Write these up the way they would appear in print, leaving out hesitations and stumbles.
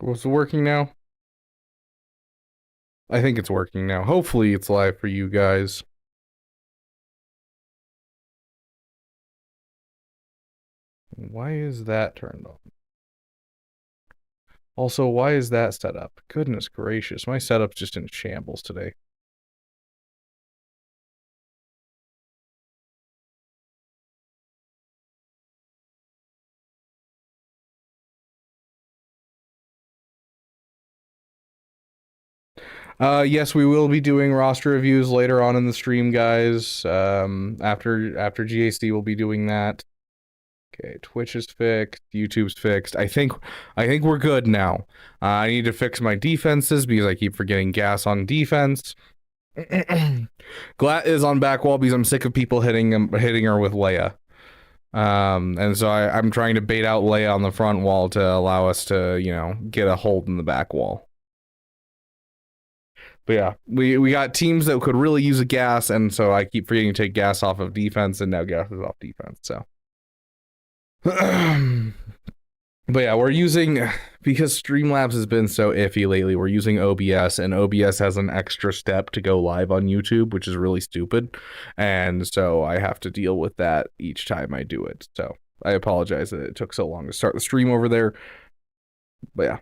Was it working now? I think it's working now. Hopefully it's live for you guys. Why is that turned on? Also, why is that set up? Goodness gracious, my setup's just in shambles today. Yes, we will be doing roster reviews later on in the stream, guys. After GAC, we'll be doing that. Okay, Twitch is fixed, YouTube's fixed. I think we're good now. I need to fix my defenses because I keep forgetting gas on defense. Glat is on back wall because I'm sick of people hitting her with Leia. And so I'm trying to bait out Leia on the front wall to allow us to, you know, get a hold in the back wall. But yeah, we got teams that could really use a gas, and so I keep forgetting to take gas off of defense, and now gas is off defense, so. But yeah, we're using, because Streamlabs has been so iffy lately, we're using OBS, and OBS has an extra step to go live on YouTube, which is really stupid, and so I have to deal with that each time I do it, so I apologize that it took so long to start the stream over there, but yeah.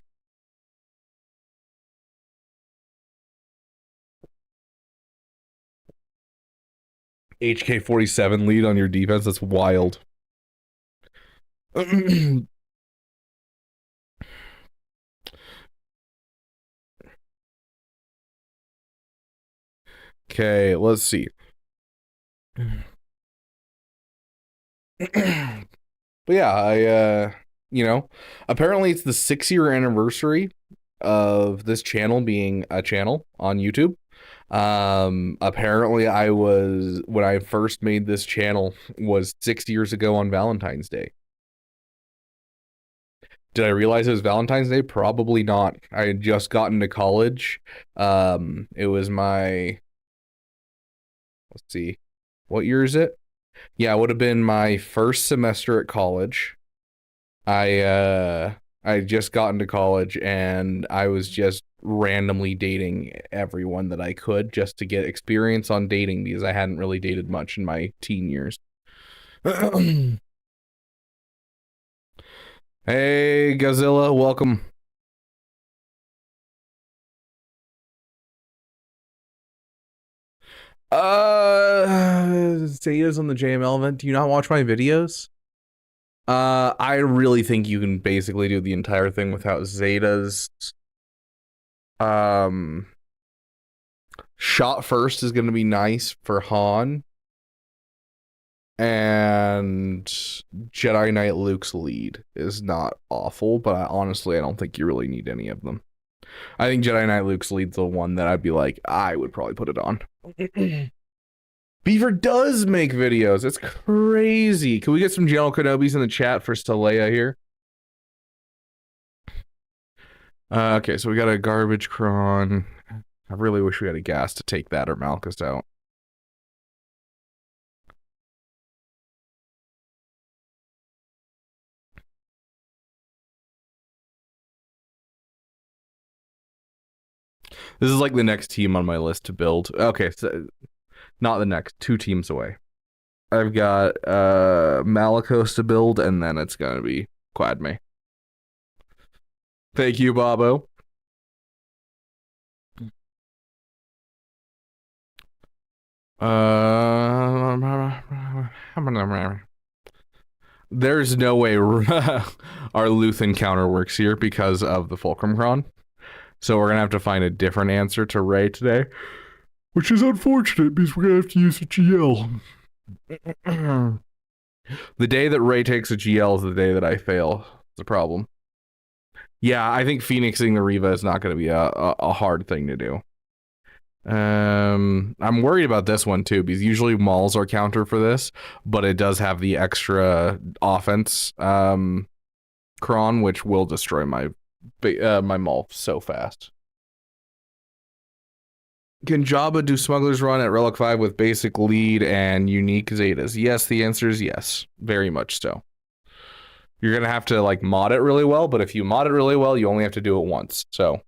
HK47 lead on your defense, that's wild. Okay, let's see. But yeah, I you know, apparently it's the 6-year anniversary of this channel being a channel on YouTube. Apparently I was, when I first made this channel, was 6 years ago on Valentine's Day. Did I realize it was Valentine's Day? Probably not. I had just gotten to college. It was my, let's see, what year is it? Yeah, it would have been my first semester at college. I just got into college and I was just randomly dating everyone that I could just to get experience on dating because I hadn't really dated much in my teen years. Hey, Godzilla, welcome. Zeta's on the JML event. Do you not watch my videos? I really think you can basically do the entire thing without Zeta's. Shot first is going to be nice for Han. And Jedi Knight Luke's lead is not awful, but honestly, I don't think you really need any of them. I think Jedi Knight Luke's lead's the one that I'd be like, I would probably put it on. Beaver does make videos. It's crazy. Can we get some General Kenobis in the chat for Leia here? Okay, so we got a garbage cron. I really wish we had a gas to take that or Malgus out. This is like the next team on my list to build. Okay, so not the next, 2 teams away. I've got Malicos to build, and then it's gonna be Quadme. Thank you, Bobo. There's no way our Luth encounter works here because of the Fulcrum Cron. So we're gonna have to find a different answer to Ray today, which is unfortunate because we're gonna have to use a GL. The day that Ray takes a GL is the day that I fail. It's a problem. Yeah, I think phoenixing the Reva is not going to be a hard thing to do. I'm worried about this one too because usually Mauls are counter for this, but it does have the extra offense cron, which will destroy my Maul so fast. Can Jabba do Smuggler's Run at Relic 5 with basic lead and unique Zetas? Yes, the answer is yes. Very much so. You're gonna have to like mod it really well, but if you mod it really well, you only have to do it once. So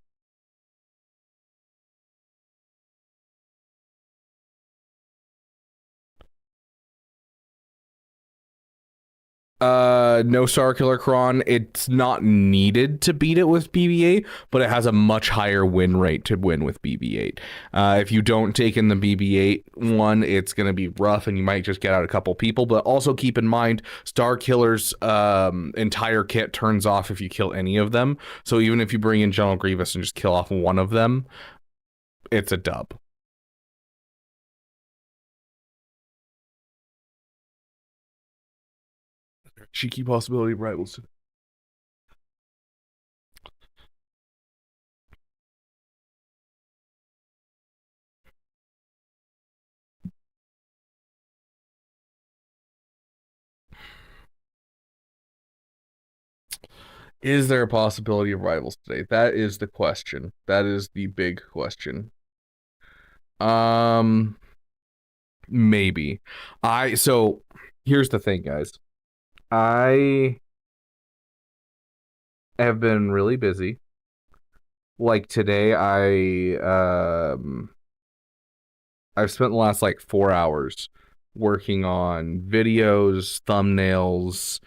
no Star Killer Cron. It's not needed to beat it with BB-8, but it has a much higher win rate to win with BB-8. If you don't take in the BB-8 one, it's gonna be rough, and you might just get out a couple people. But also keep in mind, Star Killer's entire kit turns off if you kill any of them. So even if you bring in General Grievous and just kill off one of them, it's a dub. Cheeky possibility of rivals. Is there a possibility of rivals today? That is the question. That is the big question. Maybe. So here's the thing, guys. I have been really busy. Like today, I've spent the last like 4 hours working on videos, thumbnails,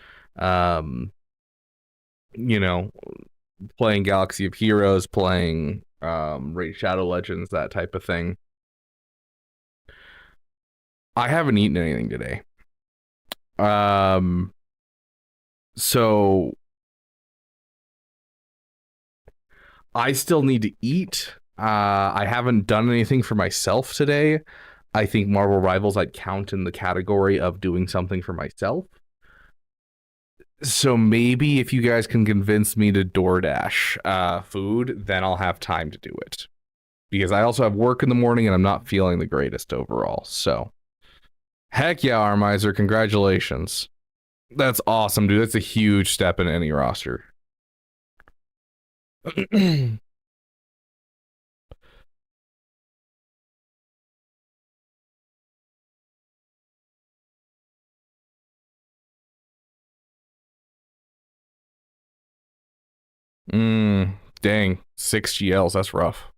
you know, playing Galaxy of Heroes, playing Raid Shadow Legends, that type of thing. I haven't eaten anything today. So I still need to eat. I haven't done anything for myself today. I think Marvel Rivals I'd count in the category of doing something for myself. So maybe if you guys can convince me to DoorDash food, then I'll have time to do it. Because I also have work in the morning and I'm not feeling the greatest overall. So, heck yeah, Armiser, congratulations. That's awesome, dude. That's a huge step in any roster. Dang, 6 GLs, that's rough.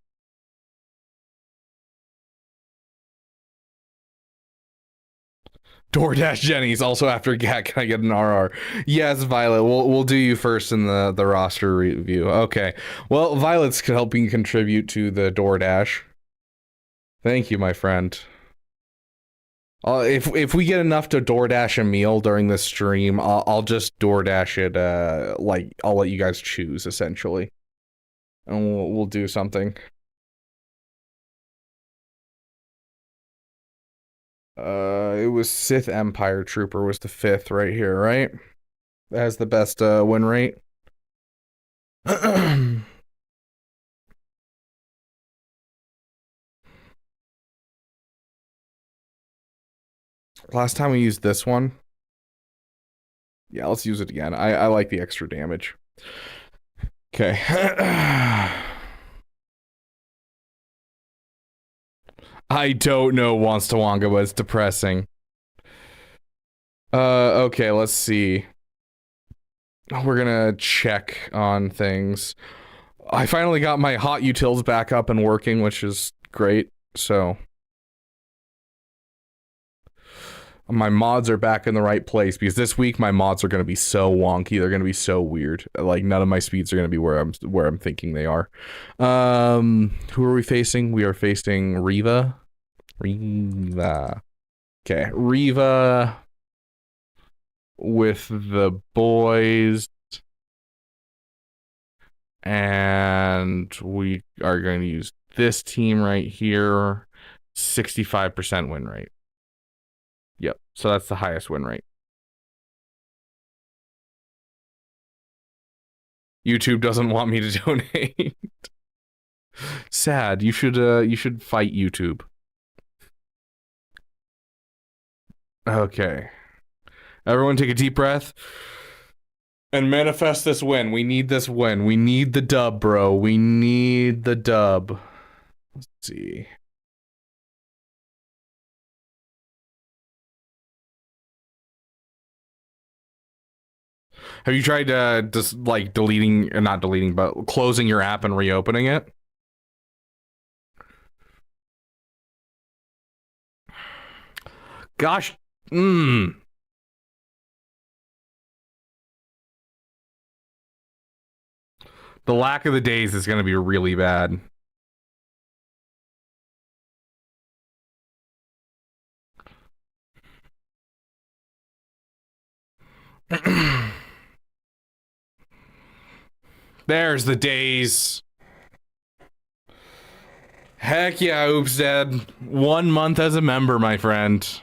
DoorDash Jenny's also after GAC. Can I get an RR? Yes, Violet. We'll do you first in the roster review. Okay. Well, Violet's helping contribute to the DoorDash. Thank you, my friend. If we get enough to DoorDash a meal during this stream, I'll just DoorDash it. Like I'll let you guys choose essentially, and we'll do something. It was Sith Empire Trooper was the 5th right here, right? That has the best win rate. Last time we used this one. Yeah, let's use it again. I like the extra damage. Okay. I don't know Wants to Wonga, but it's depressing. Okay, let's see. We're gonna check on things. I finally got my hot utils back up and working, which is great. So my mods are back in the right place because this week my mods are going to be so wonky. They're going to be so weird. Like none of my speeds are going to be where I'm thinking they are. Who are we facing? We are facing Reva. Okay, Reva with the boys. And we are going to use this team right here. 65% win rate. Yep, so that's the highest win rate. YouTube doesn't want me to donate. Sad. You should fight YouTube. Okay. Everyone take a deep breath and manifest this win. We need this win. We need the dub, bro. We need the dub. Let's see. Have you tried just like deleting, or not deleting, but closing your app and reopening it? Gosh, The lack of the days is going to be really bad. There's the days. Heck yeah, Oops Dad. 1 month as a member, my friend.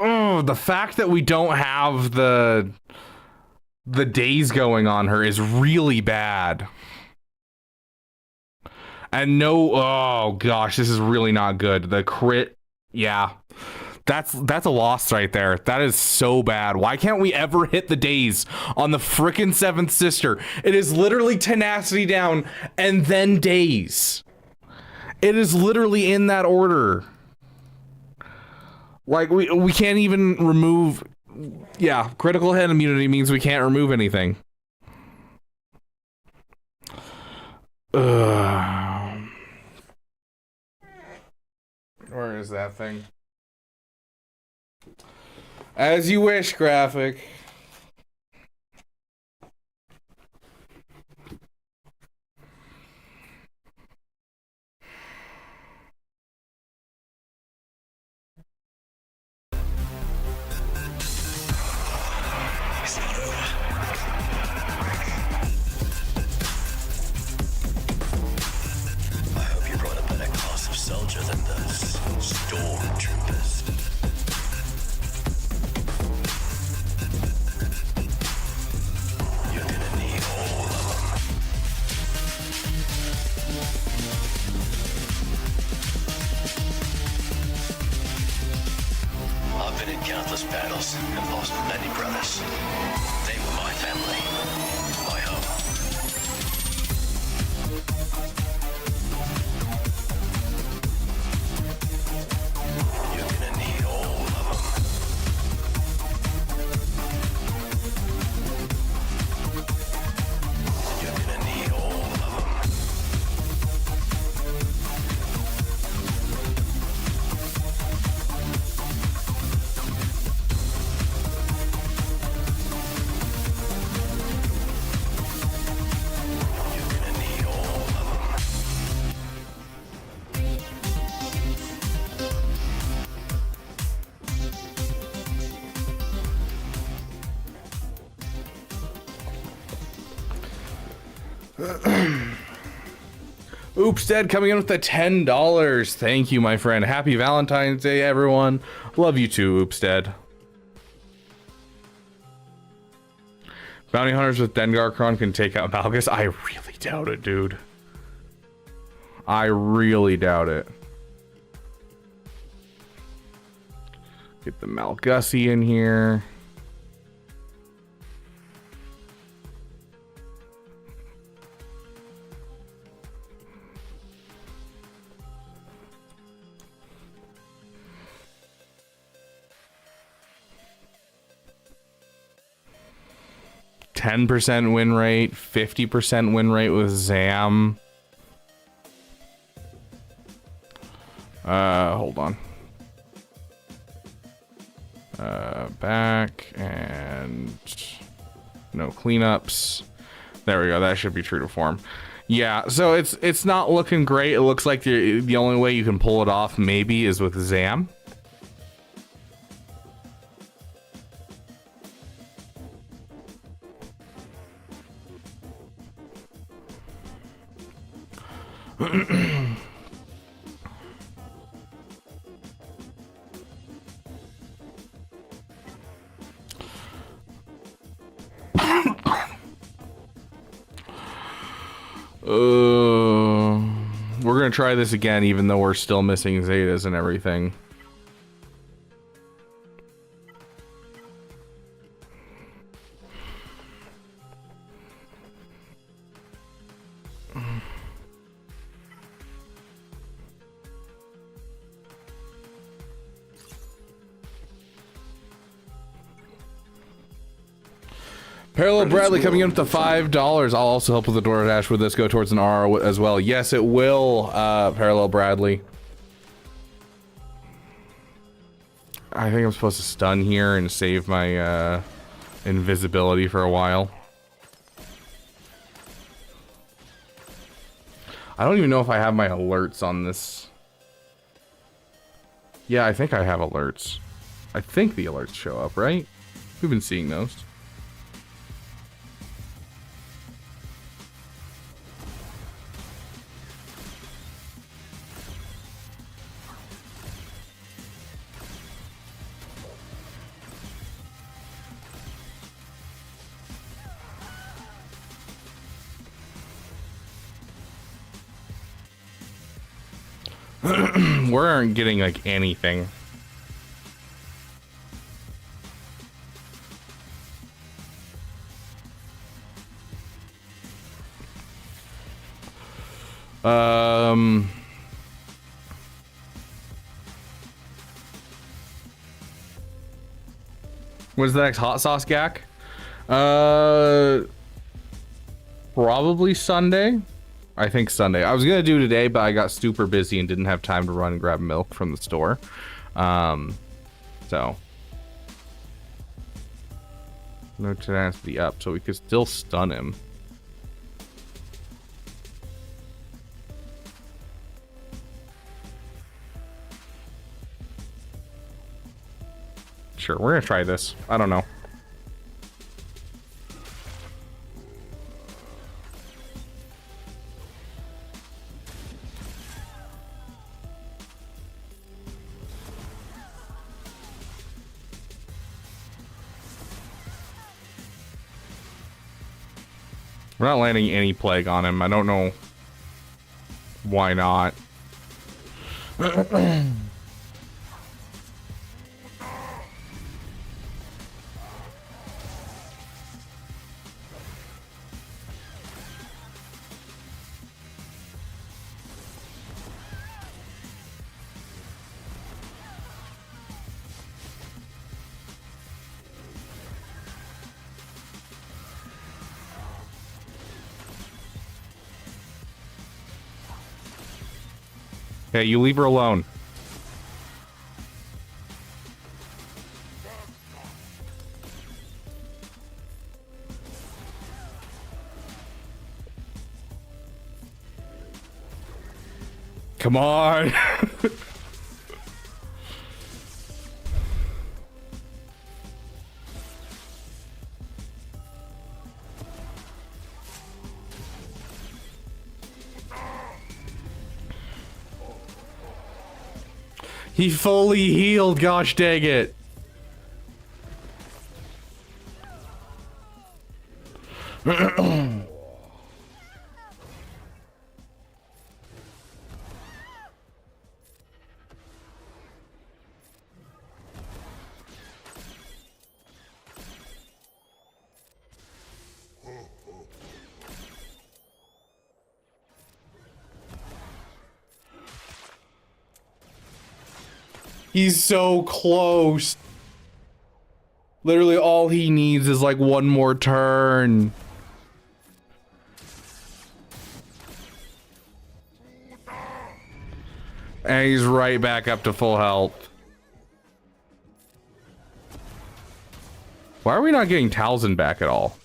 Oh, the fact that we don't have the days going on her is really bad. And no, oh gosh, this is really not good. The crit, yeah. That's a loss right there. That is so bad. Why can't we ever hit the days on the frickin' Seventh Sister? It is literally tenacity down and then days. It is literally in that order. Like we can't even remove. Yeah, critical hit immunity means we can't remove anything. Where is that thing? As you wish, graphic. Oops Dead coming in with the $10. Thank you, my friend. Happy Valentine's Day, everyone. Love you too, Oops Dead. Bounty hunters with Dengarkron can take out Malgus. I really doubt it, dude. I really doubt it. Get the Malgussy in here. %10 win rate, 50% win rate with Zam. Hold on. Back and no cleanups. There we go. That should be true to form. Yeah, so it's not looking great. It looks like the only way you can pull it off maybe is with Zam. We're gonna try this again, even though we're still missing Zetas and everything. Parallel Bradley coming in up to $5. I'll also help with the DoorDash with this. Go towards an R as well. Yes, it will, Parallel Bradley. I think I'm supposed to stun here and save my invisibility for a while. I don't even know if I have my alerts on this. Yeah, I think I have alerts. I think the alerts show up, right? We've been seeing those. We aren't getting like anything. When's the next hot sauce GAC? Probably Sunday. I think Sunday. I was gonna do today, but I got super busy and didn't have time to run and grab milk from the store. So no tenacity up, so we could still stun him. Sure, we're gonna try this. I don't know. We're not landing any plague on him. I don't know why not. Okay, you leave her alone. Come on. He fully healed, gosh dang it. He's so close. Literally all he needs is like one more turn. And he's right back up to full health. Why are we not getting Talzin back at all?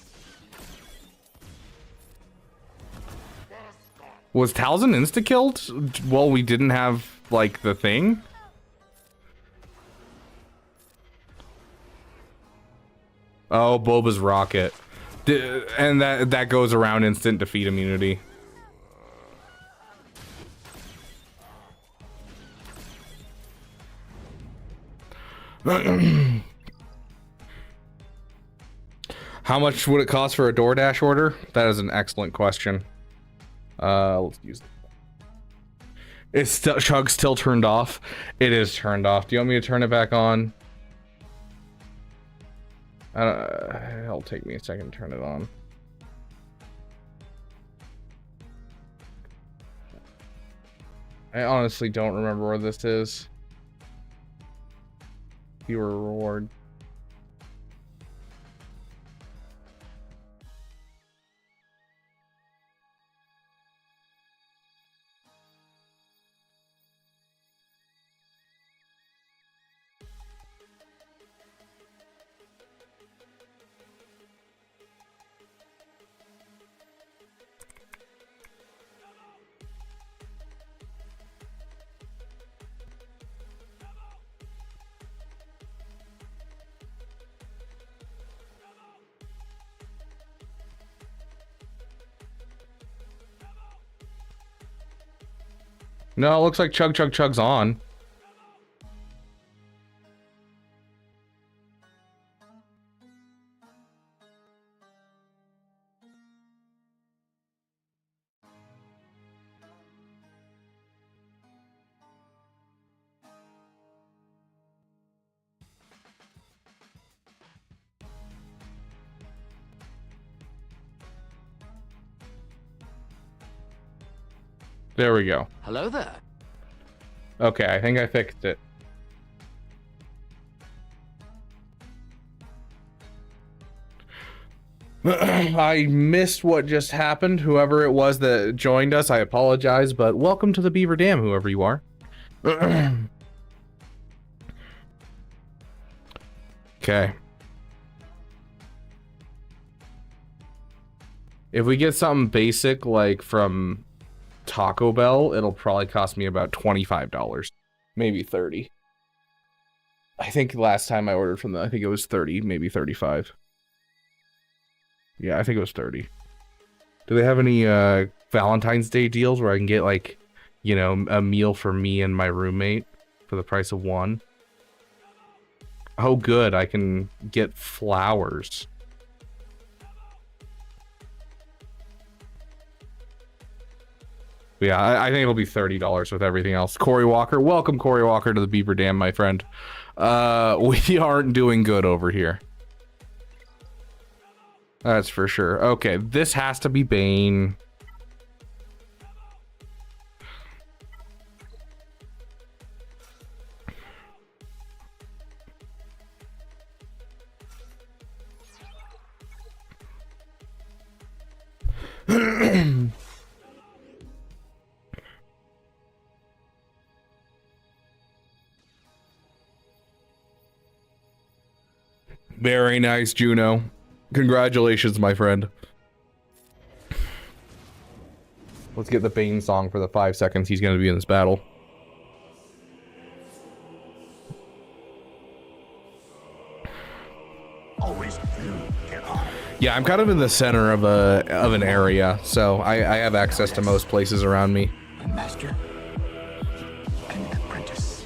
Was Talzin insta-killed? Well, we didn't have like the thing. Oh, Boba's rocket. And that goes around instant defeat immunity. How much would it cost for a DoorDash order? That is an excellent question. Let's use it. Is Chug still turned off? It is turned off. Do you want me to turn it back on? It'll take me a second to turn it on. I honestly don't remember where this is. Viewer reward. No, it looks like Chug's on. There we go. Hello there. Okay, I think I fixed it. I missed what just happened. Whoever it was that joined us, I apologize, but welcome to the Beaver Dam, whoever you are. Okay. If we get something basic like from Taco Bell, it'll probably cost me about $25, maybe 30. I think last time I ordered from them, I think it was 30, maybe 35. Yeah, I think it was 30. Do they have any Valentine's Day deals where I can get, like, you know, a meal for me and my roommate for the price of one? Oh, good, I can get flowers. Yeah, I think it'll be $30 with everything else. Corey Walker, welcome Corey Walker to the Beaver Dam, my friend. We aren't doing good over here. That's for sure. Okay, this has to be Bane. Very nice, Juno. Congratulations, my friend. Let's get the Bane song for the 5 seconds he's going to be in this battle. Always get on. Yeah, I'm kind of in the center of an area, so I have access to most places around me. A master. An apprentice.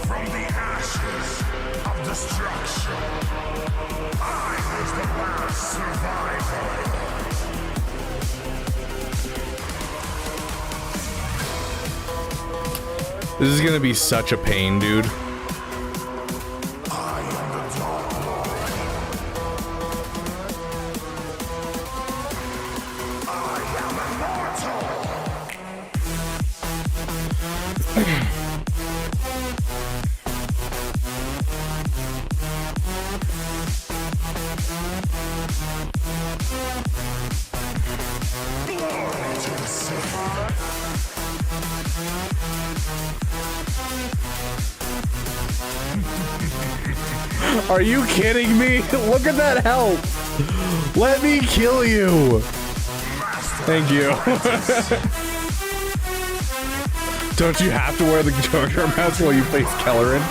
From the ashes of destruction, I was the last survivor. This is gonna be such a pain, dude. I am the Dark Lord. I am immortal. Glory to the Sith. Are you kidding me? Look at that health. Let me kill you. Thank you. Don't you have to wear the Jar Jar mask while you face Kellerin?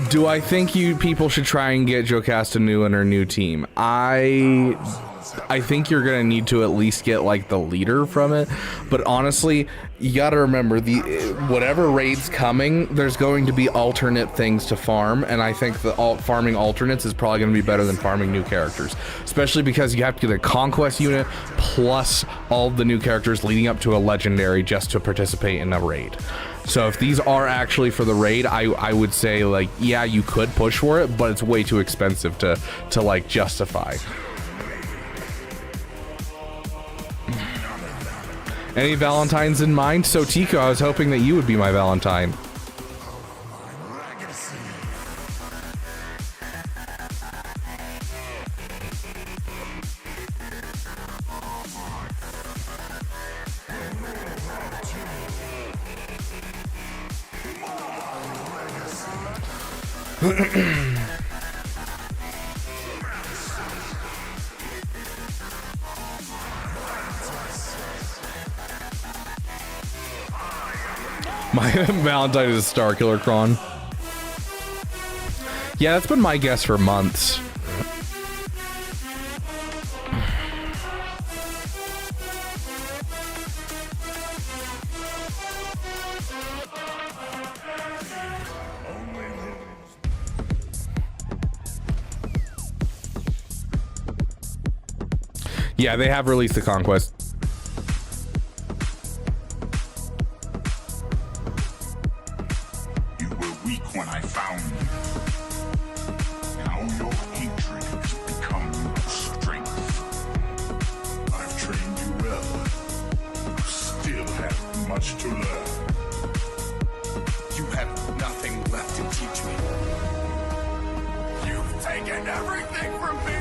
Do I think you people should try and get Jocasta new in her new team? I think you're gonna need to at least get like the leader from it, but honestly, you gotta remember the whatever raid's coming, there's going to be alternate things to farm, and I think the farming alternates is probably gonna be better than farming new characters, especially because you have to get a conquest unit plus all the new characters leading up to a legendary just to participate in a raid. So if these are actually for the raid, I would say, like, yeah, you could push for it, but it's way too expensive to like justify. Any Valentines in mind? So Tico, I was hoping that you would be my Valentine. My Valentine is a Star Killer Cron. Yeah, that's been my guess for months. Yeah, they have released the Conquest. You were weak when I found you. Now your hatred has become your strength. I've trained you well. You still have much to learn. You have nothing left to teach me. You've taken everything from me.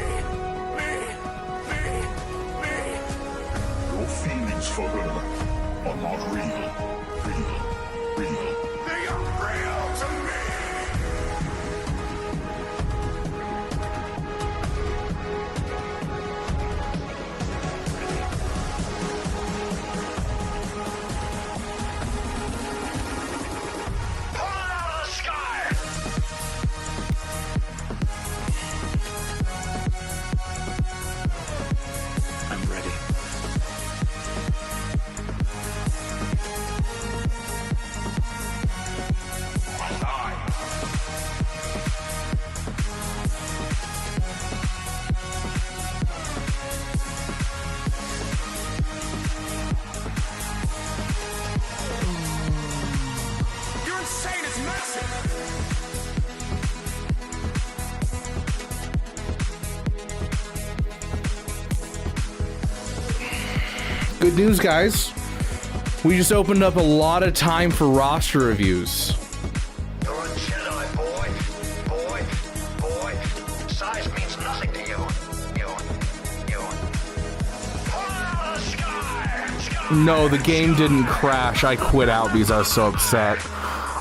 Your feelings for her are not real. They are real to me. Pull it out of the sky. I'm ready. You're insane, it's massive! Good news, guys. We just opened up a lot of time for roster reviews. You're a Jedi, boy. Size means nothing to you. You. Pull it out of the sky! No, the game didn't crash. I quit out because I was so upset.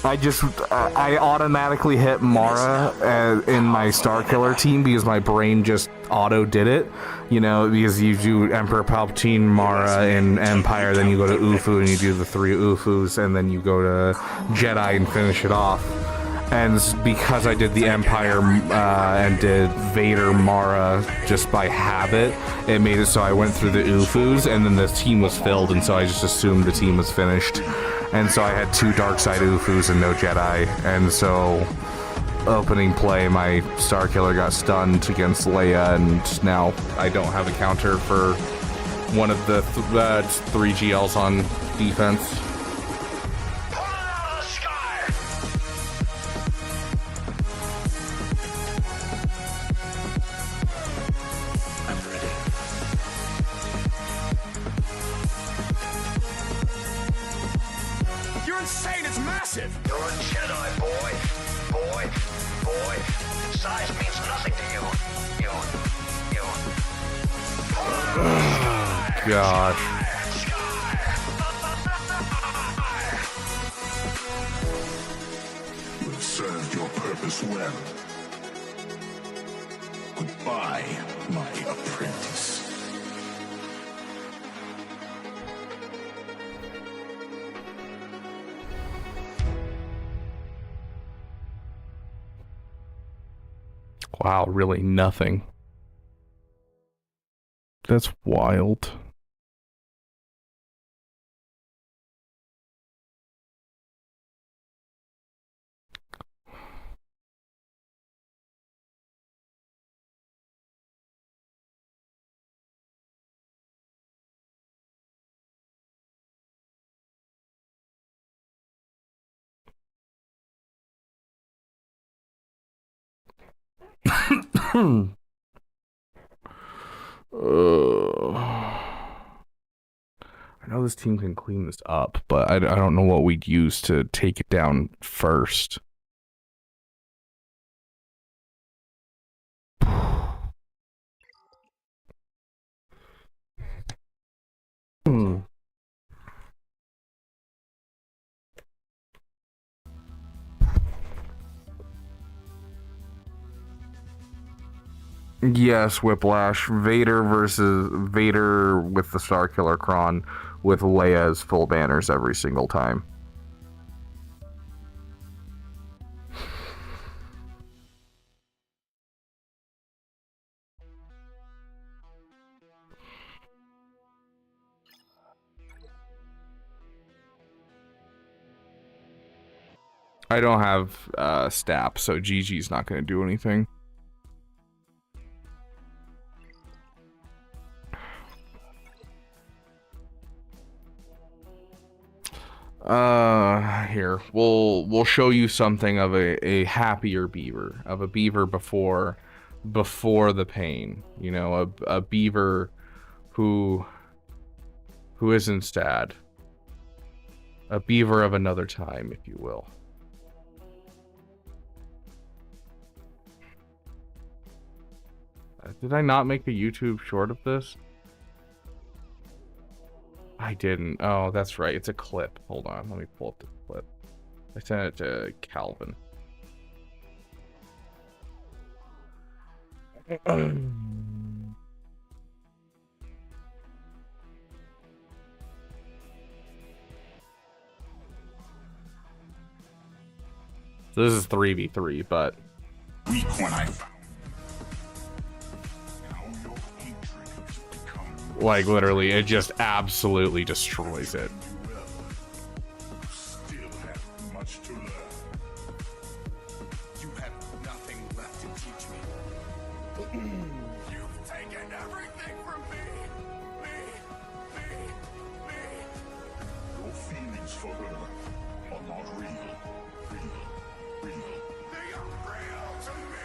I automatically hit Mara in my Star Killer team because my brain just auto did it. You know, because you do Emperor Palpatine, Mara in Empire, then you go to Ufu and you do the 3 Ufus, and then you go to Jedi and finish it off. And because I did the Empire and did Vader Mara just by habit, it made it so I went through the Ufus, and then the team was filled, and so I just assumed the team was finished. And so I had 2 dark side Ufus and no Jedi, and so opening play, my Star Killer got stunned against Leia, and now I don't have a counter for one of the 3 GLs on defense. Pull it out of the sky! I'm ready. You're insane, it's massive! You're a Jedi, boy. Size means nothing to you. Gosh. You have served your purpose well. Goodbye, my apprentice. Wow, really nothing. That's wild. I know this team can clean this up, but I don't know what we'd use to take it down first. Yes, Whiplash. Vader versus Vader with the Star Killer Cron with Leia as full banners every single time. I don't have Stap, so GG's not going to do anything. Here we'll show you something of a happier Beaver, of a Beaver before the pain. You know, a Beaver who isn't sad. A Beaver of another time, if you will. Did I not make a YouTube short of this? I didn't. Oh, that's right. It's a clip. Hold on. Let me pull up the clip. I sent it to Calvin. So this is 3v3, but Weak when I found. Now your hatred has become like literally it just absolutely destroys it. still have much to learn. You have nothing left to teach me. You've taken everything from me. Your feelings for her are not real. They are real to me.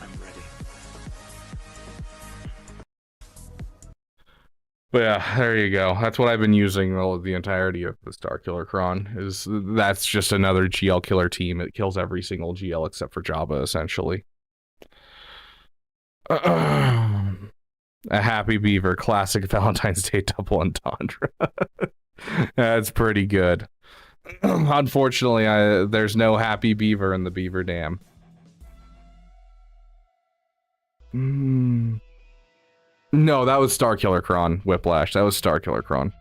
I'm ready. But yeah, there you go. That's what I've been using the entirety of the Star Killer Cron. That's just another GL killer team. It kills every single GL except for Jabba, essentially. A happy Beaver, classic Valentine's Day double entendre. That's pretty good. Unfortunately, there's no happy Beaver in the Beaver Dam. No, that was Star Killer Cron, Whiplash. That was Star Killer Cron.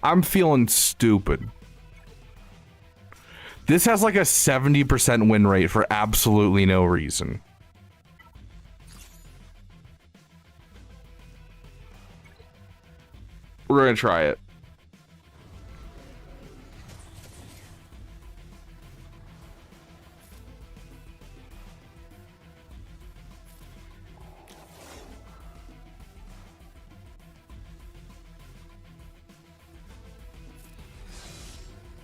I'm feeling stupid. This has like a 70% win rate for absolutely no reason. We're gonna try it.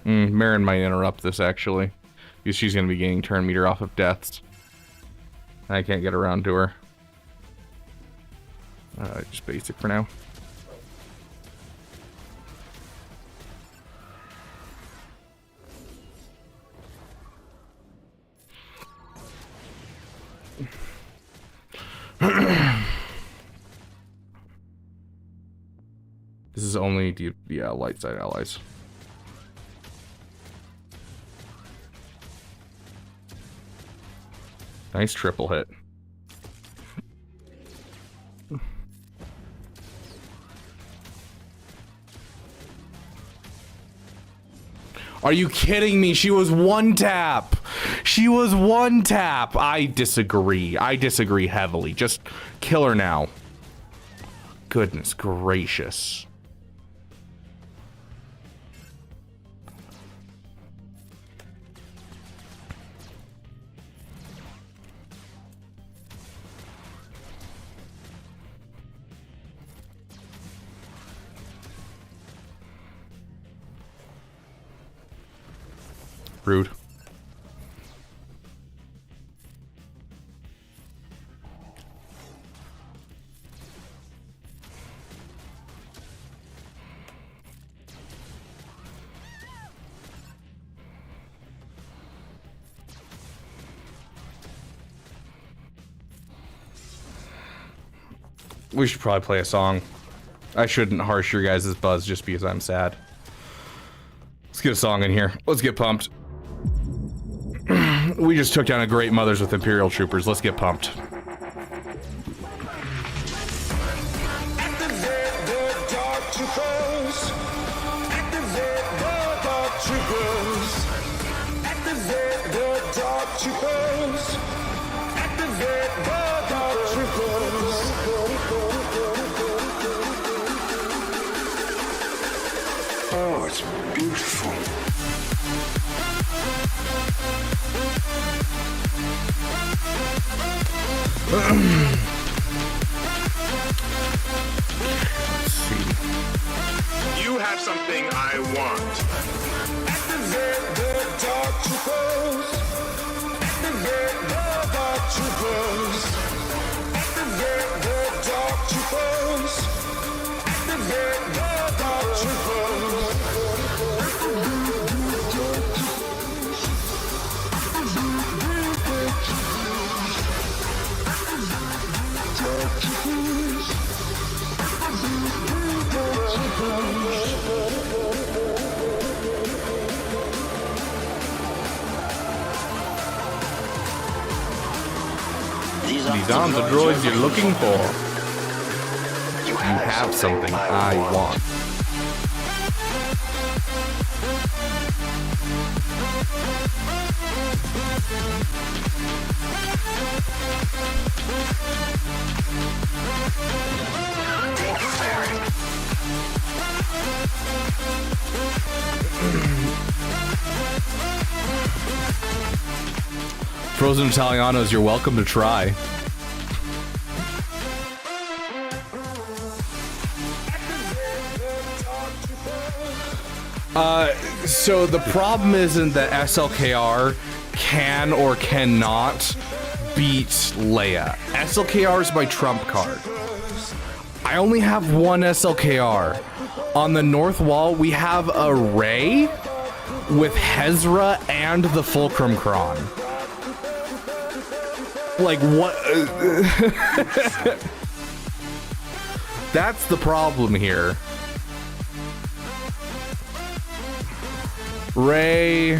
Marin might interrupt this actually, because she's gonna be getting turn meter off of deaths. I can't get around to her. Just basic for now. This is only light side allies. Nice triple hit. Are you kidding me? She was one tap. She was one tap. I disagree. I disagree heavily. Just kill her now. Goodness gracious. Rude. We should probably play a song. I shouldn't harsh your guys' buzz just because I'm sad. Let's get a song in here. Let's get pumped. We just took down a great mothers with Imperial troopers. Let's get pumped. Oh, it's beautiful. Let's see. You have something I want. Activate the dark troopers. Activate the dark troopers. Activate the dark troopers. Activate the dark troopers. These aren't the droids you're looking for. You have something I want. Frozen Italianos, you're welcome to try. So the problem isn't that SLKR can or cannot beat Leia. SLKR is my trump card. I only have one SLKR. On the north wall, we have a Rey with Hezra and the Fulcrum Kron. Like, what? That's the problem here. Rey,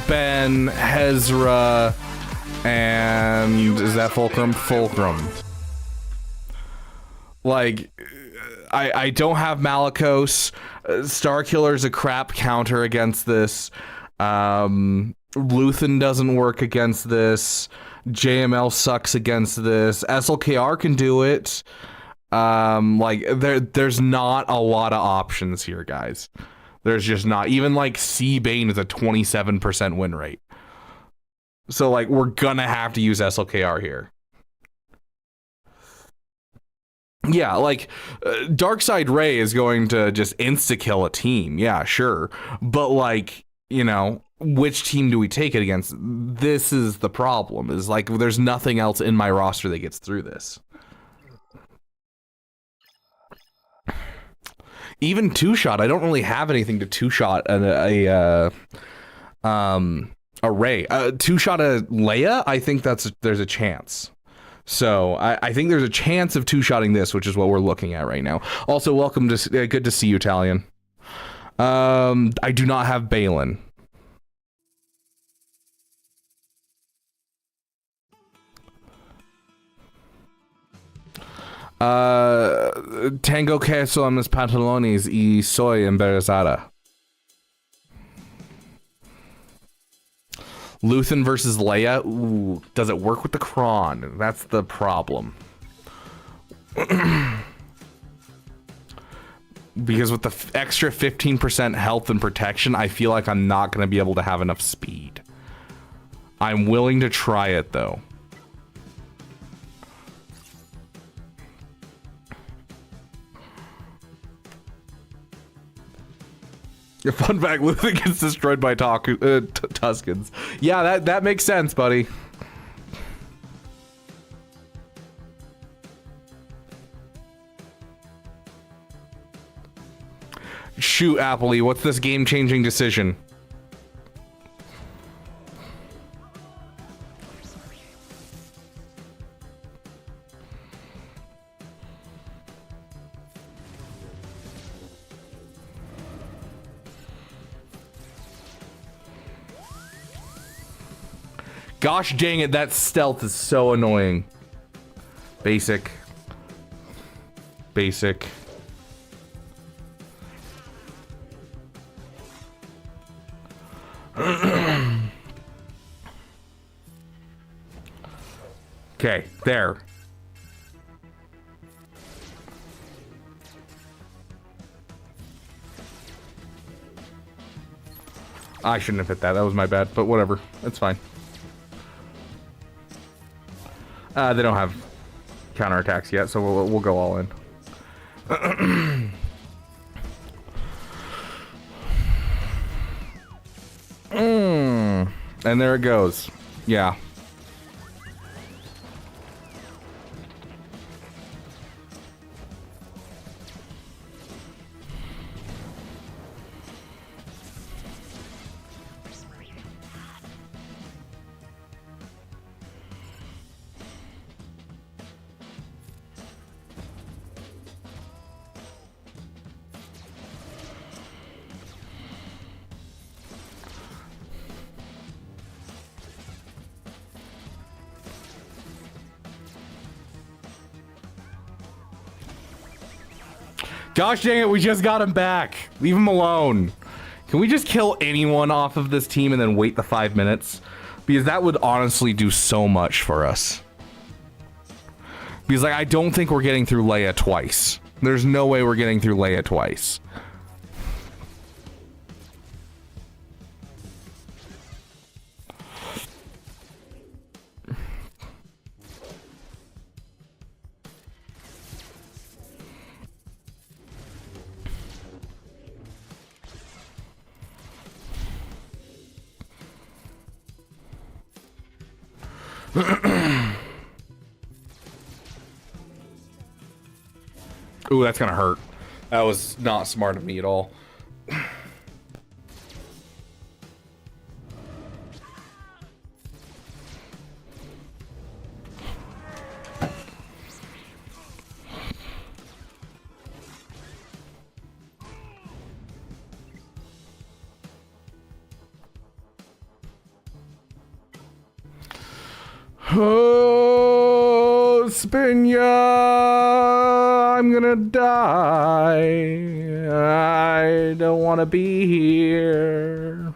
Ben, Hezra, and is that Fulcrum? Fulcrum. Like, I don't have Malgus. Starkiller's a crap counter against this. Luthen doesn't work against this. JML sucks against this. SLKR can do it. Like, there's not a lot of options here, guys. There's just not. Even like Bane is a 27% win rate. So like we're gonna have to use SLKR here. Yeah, like Darkseid Rey is going to just insta-kill a team. Yeah, sure. But like, you know, which team do we take it against? This is the problem. Is like there's nothing else in my roster that gets through this. Even two-shot, I don't really have anything to two-shot a Rey. Two-shot a Leia, I think there's a chance. So I think there's a chance of two-shotting this, which is what we're looking at right now. Also, welcome to good to see you, Italian. I do not have Balin. Tengo queso en mis pantalones y soy embarazada. Luthen versus Leia. Ooh, does it work with the Kron? That's the problem. Because with the extra 15% health and protection, I feel like I'm not going to be able to have enough speed. I'm willing to try it, though. Fun fact, Luthen gets destroyed by Tuskens. Yeah, that makes sense, buddy. Shoot, Appley, what's this game-changing decision? Gosh dang it, that stealth is so annoying. Basic. Basic. Okay, there. I shouldn't have hit that. That was my bad, but whatever. It's fine. They don't have counterattacks yet, so we'll go all in. And there it goes. Yeah. Gosh dang it, we just got him back. Leave him alone. Can we just kill anyone off of this team and then wait the 5 minutes? Because that would honestly do so much for us. Because like, I don't think we're getting through Leia twice. There's no way we're getting through Leia twice. Ooh, that's gonna hurt. That was not smart of me at all. Oh, Spinya, I'm gonna die. I don't want to be here.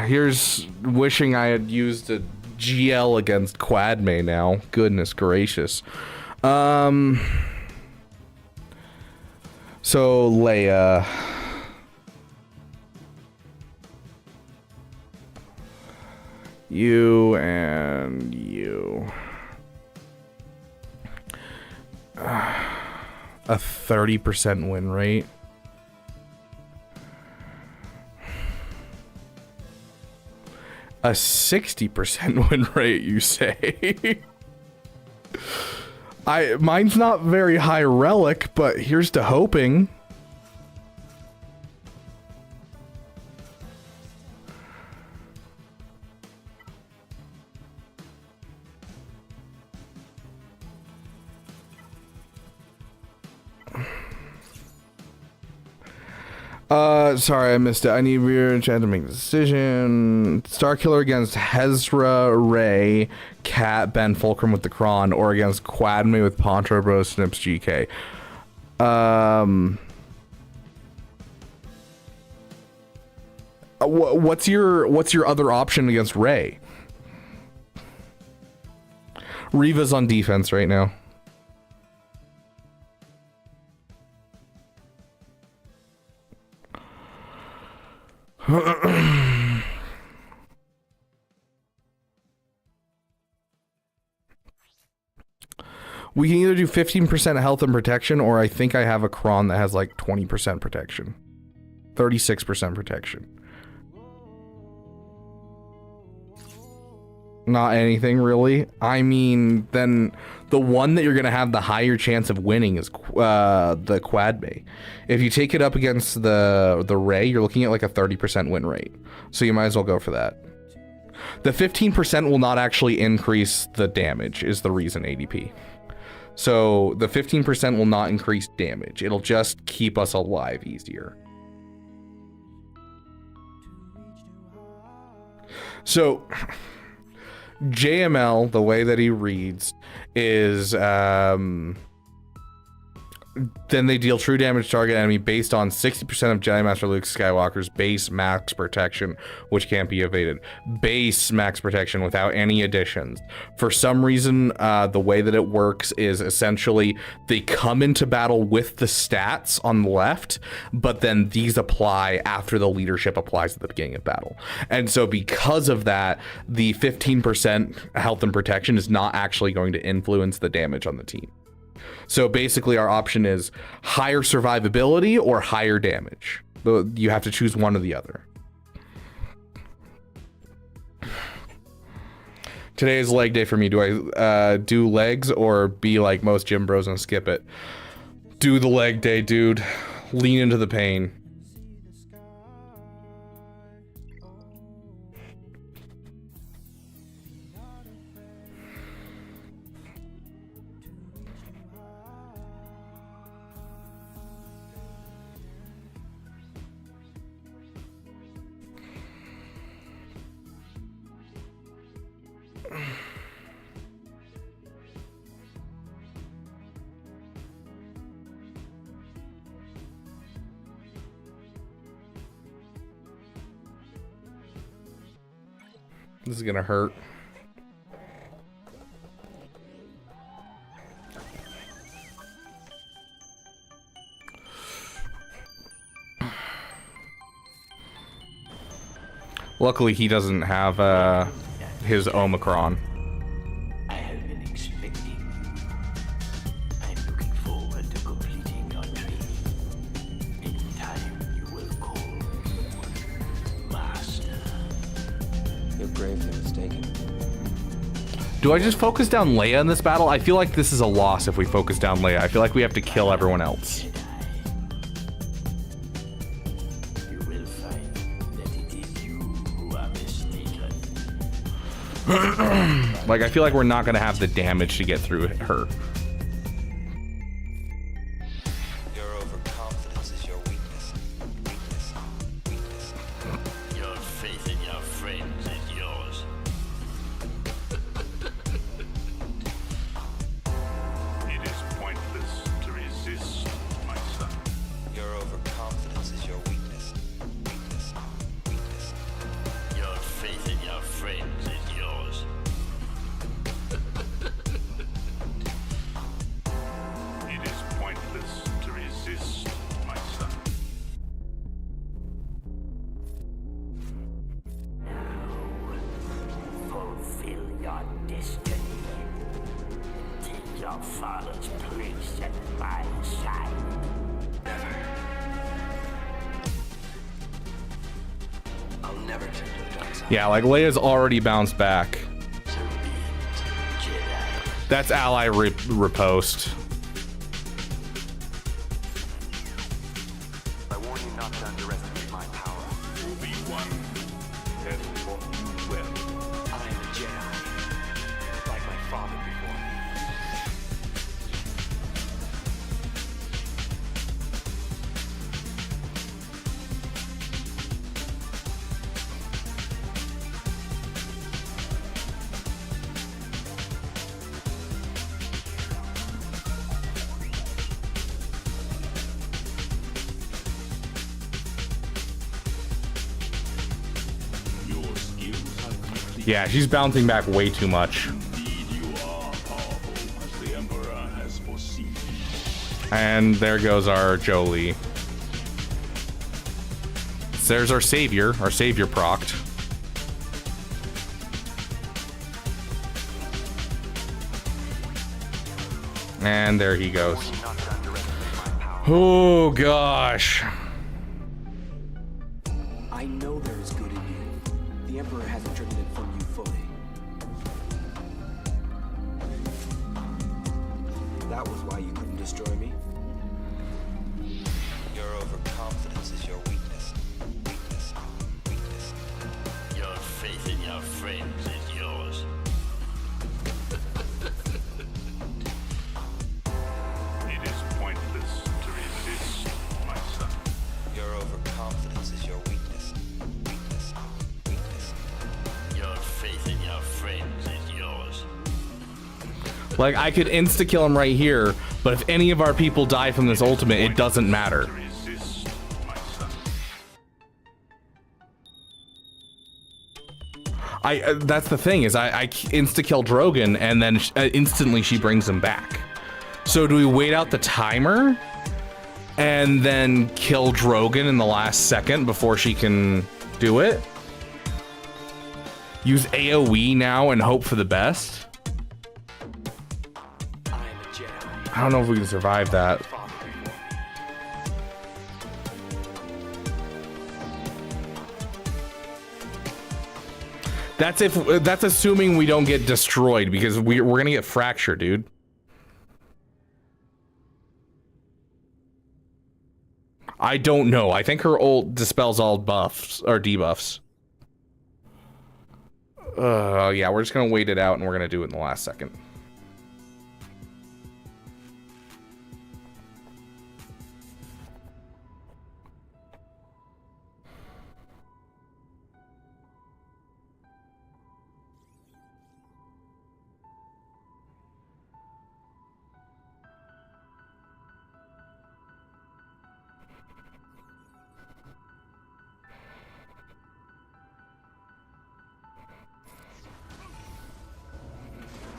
Here's wishing I had used a GL against Quadme now. Goodness gracious. So Leia, you and you, a 30% win rate. A 60% win rate, you say? Mine's not very high relic, but here's to hoping. Sorry, I missed it. I need Rear Chad to make the decision. Star Killer against Hezra, Ray, Cat, Ben, Fulcrum with the Kron, or against Quadme with Pontra, Bro, Snips, GK. What's your other option against Ray? Reva's on defense right now. We can either do 15% health and protection, or I think I have a Kron that has like 20% protection. 36% protection. Not anything really. I mean, then the one that you're going to have the higher chance of winning is the Quadme. If you take it up against the Ray, you're looking at like a 30% win rate. So you might as well go for that. The 15% will not actually increase the damage is the reason ADP. So the 15% will not increase damage. It'll just keep us alive easier. So JML, the way that he reads is then they deal true damage to target enemy based on 60% of Jedi Master Luke Skywalker's base max protection, which can't be evaded. Base max protection without any additions. For some reason, the way that it works is essentially they come into battle with the stats on the left, but then these apply after the leadership applies at the beginning of battle. And so because of that, the 15% health and protection is not actually going to influence the damage on the team. So basically our option is higher survivability or higher damage. You have to choose one or the other. Today is leg day for me. Do I do legs or be like most gym bros and skip it? Do the leg day, dude. Lean into the pain. This is gonna hurt. Luckily, he doesn't have his Omicron. I have been expecting. I'm looking forward to completing your training. In time, you will call Master. You're gravely mistaken. Do I just focus down Leia in this battle? I feel like this is a loss if we focus down Leia. I feel like we have to kill everyone else. You will find that it is you who are mistaken. Like, I feel like we're not gonna have the damage to get through her. Your overconfidence is your weakness. Weakness. Your faith in your friends is yours. It is pointless to resist, my son. Your overconfidence is your weakness. Weakness. Your faith in your friends is yours. It is pointless to resist, my son. Fulfill your destiny. Take your father's place at my side. I'll never turn to the dark side. Yeah, like Leia's already bounced back. So be it, Jedi. That's ally riposte. I warn you not to underestimate my power. Obi-Wan has taught you well. I am a Jedi, like my father before me. Your skills have completed. Yeah, she's bouncing back way too much. Indeed, you are powerful, as the Emperor has foreseen. And there goes our Jolie. There's our savior procced. And there he goes. Not to underestimate my power. Oh gosh. I know there is good in you. The Emperor hasn't driven it from you fully. That was why you couldn't destroy me? Your overconfidence is your weakness. Weakness. Your faith in your friends is yours. Like, I could insta-kill him right here, but if any of our people die from this ultimate, it doesn't matter. Resist, my son. That's the thing, is I insta-kill Drogon, and then instantly she brings him back. So do we wait out the timer, and then kill Drogon in the last second before she can do it? Use AoE now and hope for the best? I am a Jedi. I don't know if we can survive that. Father before me. That's assuming we don't get destroyed, because we're gonna get fractured, dude. I don't know. I think her ult dispels all buffs or debuffs. Yeah, we're just gonna wait it out and we're gonna do it in the last second.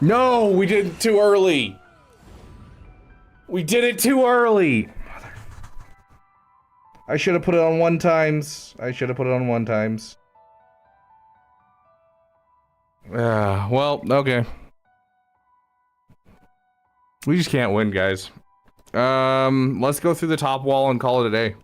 No, we did it too early. We did it too early. I should have put it on 1x. Well, okay. We just can't win, guys. Let's go through the top wall and call it a day.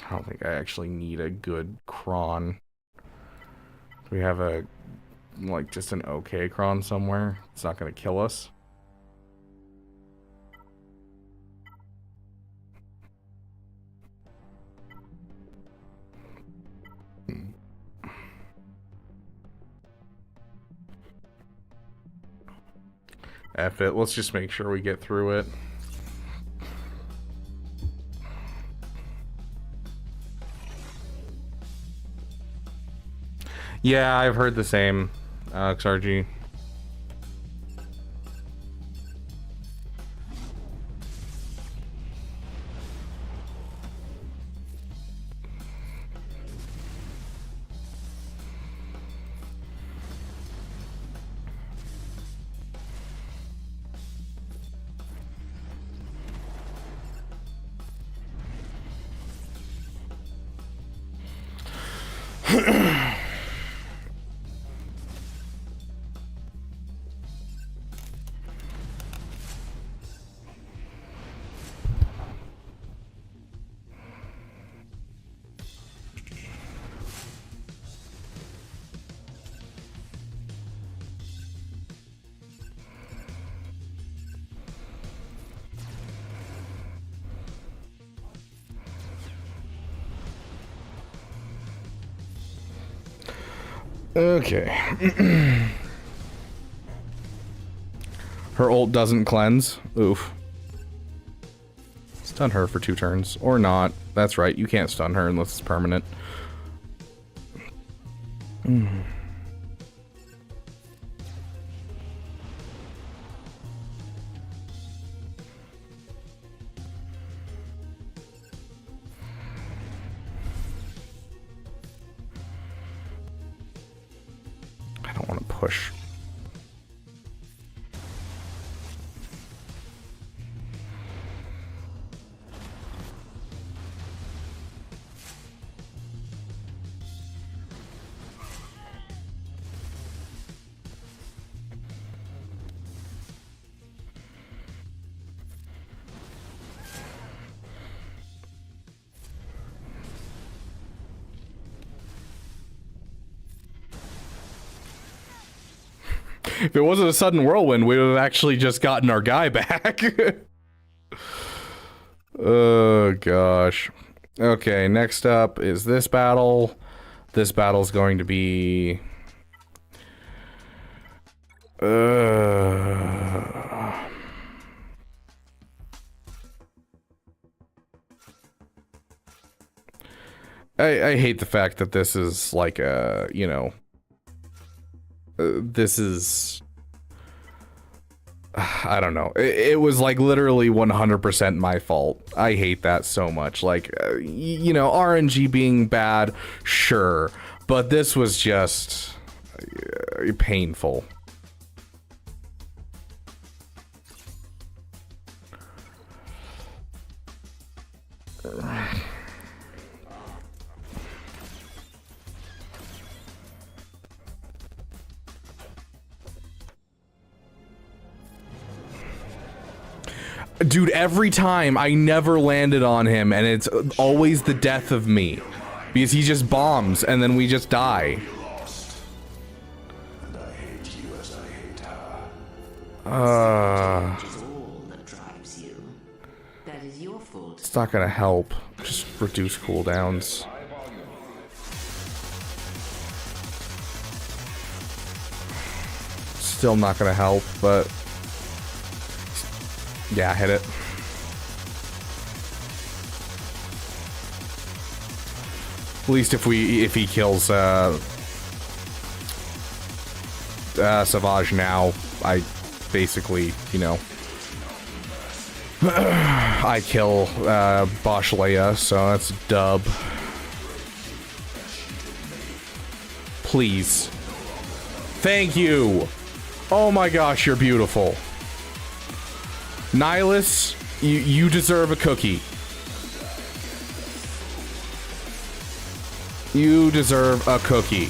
I don't think I actually need a good cron. Do we have a, like, just an okay cron somewhere? It's not gonna kill us. F it, let's just make sure we get through it. Yeah, I've heard the same, XRG. Okay. Her ult doesn't cleanse. Oof. Stun her for 2 turns. Or not. That's right. You can't stun her unless it's permanent. I don't want to push. If it wasn't a sudden whirlwind, we would have actually just gotten our guy back. Oh, gosh. Okay, next up is this battle. This battle's going to be I hate the fact that this is like a, you know, this is, I don't know. It was like literally 100% my fault. I hate that so much. Like, you know, RNG being bad, sure, but this was just painful. Dude, every time I never landed on him, and it's always the death of me. Because he just bombs, and then we just die. And I hate you as I hate her. Is all that drives you. That is your fault. It's not gonna help. Just reduce cooldowns. Still not gonna help, but... yeah, hit it. At least if he kills Savage now, I basically, you know, I kill Bosch Leia, so that's a dub. Please. Thank you. Oh my gosh, you're beautiful. Nihilus, you deserve a cookie. You deserve a cookie.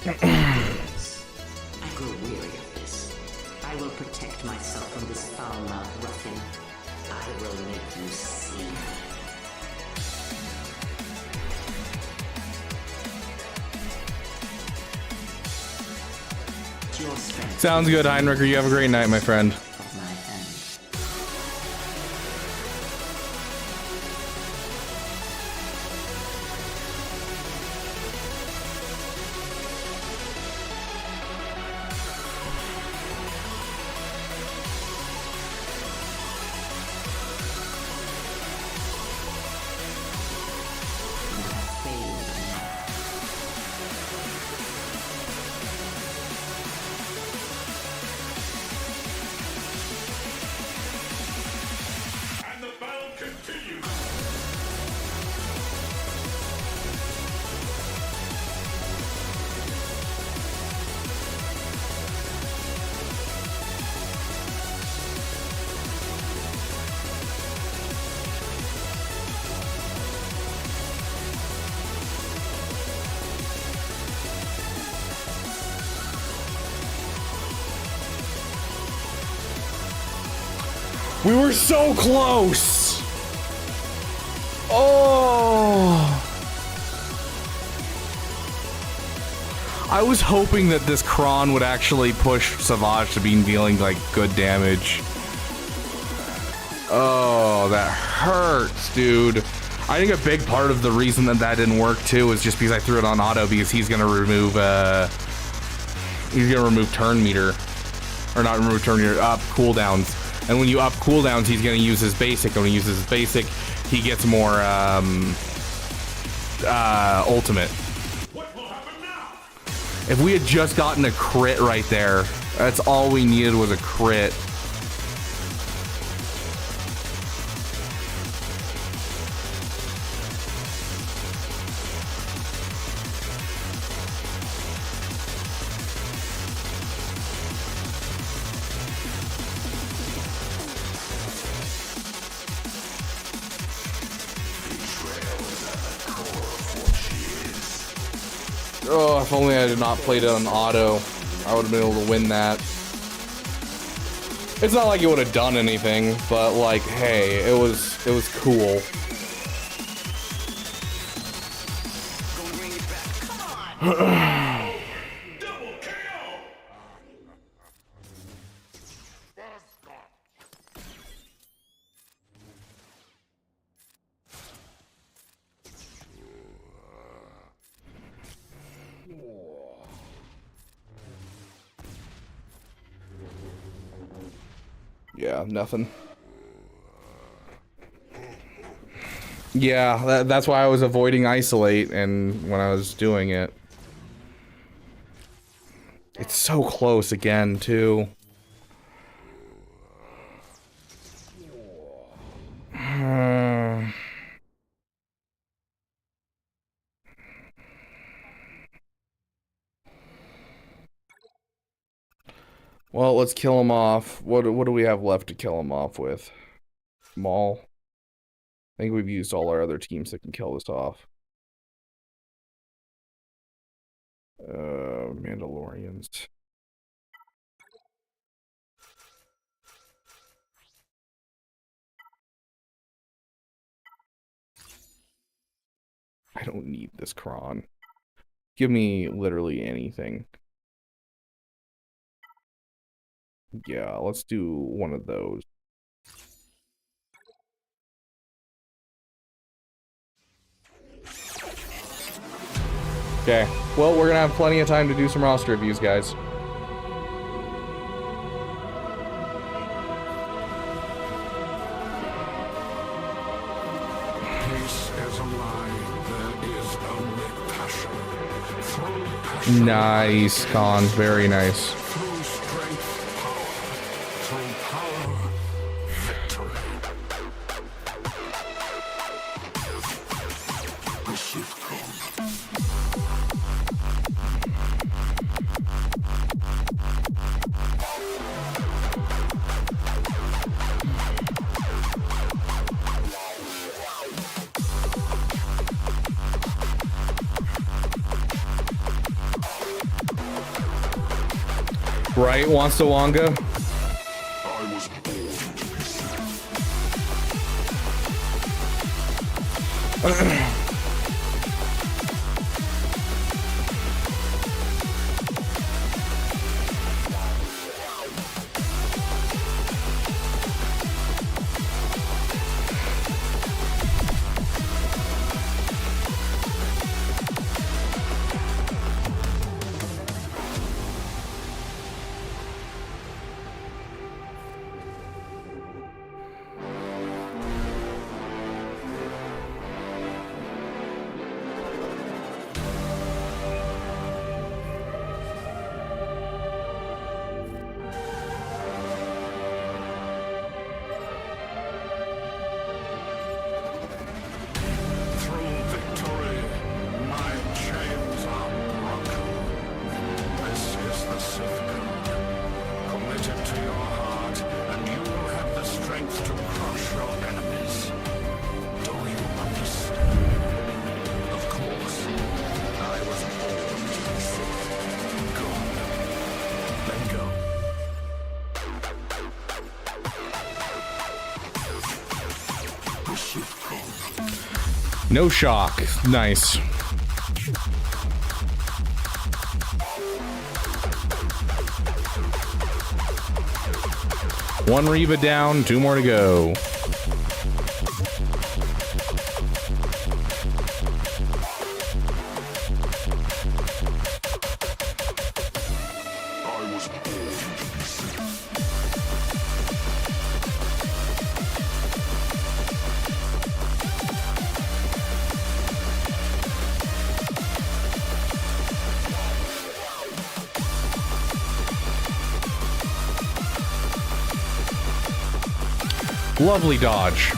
I grow weary of this. I will protect myself from this foul-mouthed ruffian. I will make you see. Your strength Sounds good, Heinricher. You have a great night, my friend. of my hand. And the battle continues. We were so close. Oh. I was hoping that this Kron would actually push Savage to be dealing like good damage. Oh, that hurts, dude. I think a big part of the reason that that didn't work too is just because I threw it on auto, because he's gonna remove turn meter, or not remove turn meter, up cooldowns. And when you up cooldowns, he's gonna use his basic. And when he uses his basic, he gets more ultimate. What will happen now? If we had just gotten a crit right there, that's all we needed was a crit. Oh, if only I had not played it on auto, I would have been able to win that. It's not like it would have done anything, but like, hey, it was cool. Gonna bring it back. Yeah, nothing. Yeah, that's why I was avoiding isolate and when I was doing it. It's so close again, too. Well, let's kill him off. What do we have left to kill him off with? Maul. I think we've used all our other teams that can kill this off. Mandalorians. I don't need this Kron. Give me literally anything. Yeah, let's do one of those. Okay, well, we're gonna have plenty of time to do some roster reviews, guys. Peace is a lie, there is only passion. Through passion, Nice, Con. Very nice. through strength, power. Through power, victory. The Sith come. Right, wants to Wonga? I was born to be Sith. No shock. Nice. One Reva down, 2 more to go. Lovely dodge.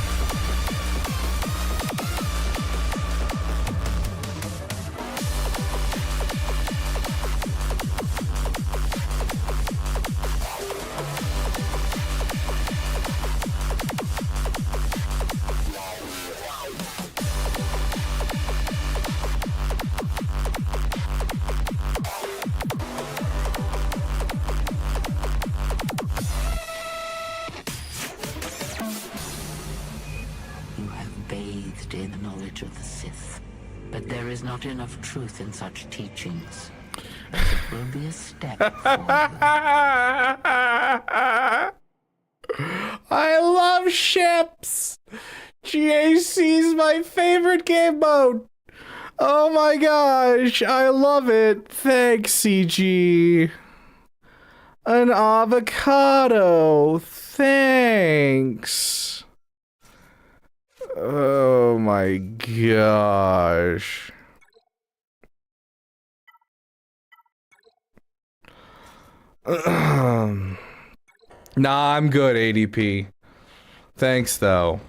But there is not enough truth in such teachings. But it will be a step forward. I love ships. GAC's my favorite game mode. Oh my gosh, I love it. Thanks, CG. An avocado. Thanks. Oh my gosh. Nah, I'm good, ADP. Thanks, though.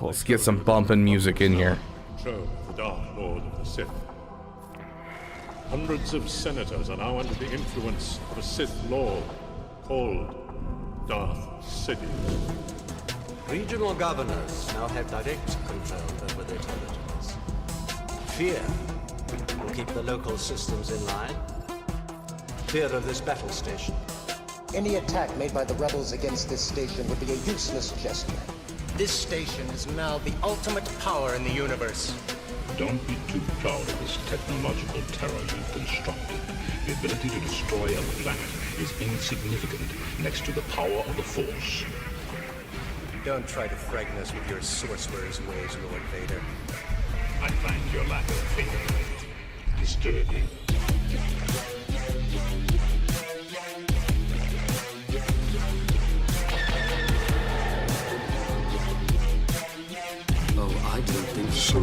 Let's get some bumping music in here. Show the Dark Lord of the Sith. Hundreds of senators are now under the influence of a Sith Lord called Darth Sidious. Regional governors now have direct control over their territories. Fear will keep the local systems in line. Fear of this battle station. Any attack made by the rebels against this station would be a useless gesture. This station is now the ultimate power in the universe. Don't be too proud of this technological terror you've constructed. The ability to destroy a planet is insignificant next to the power of the Force. Don't try to frighten us with your sorcerer's ways, Lord Vader. I find your lack of faith disturbing. Oh, I don't think so.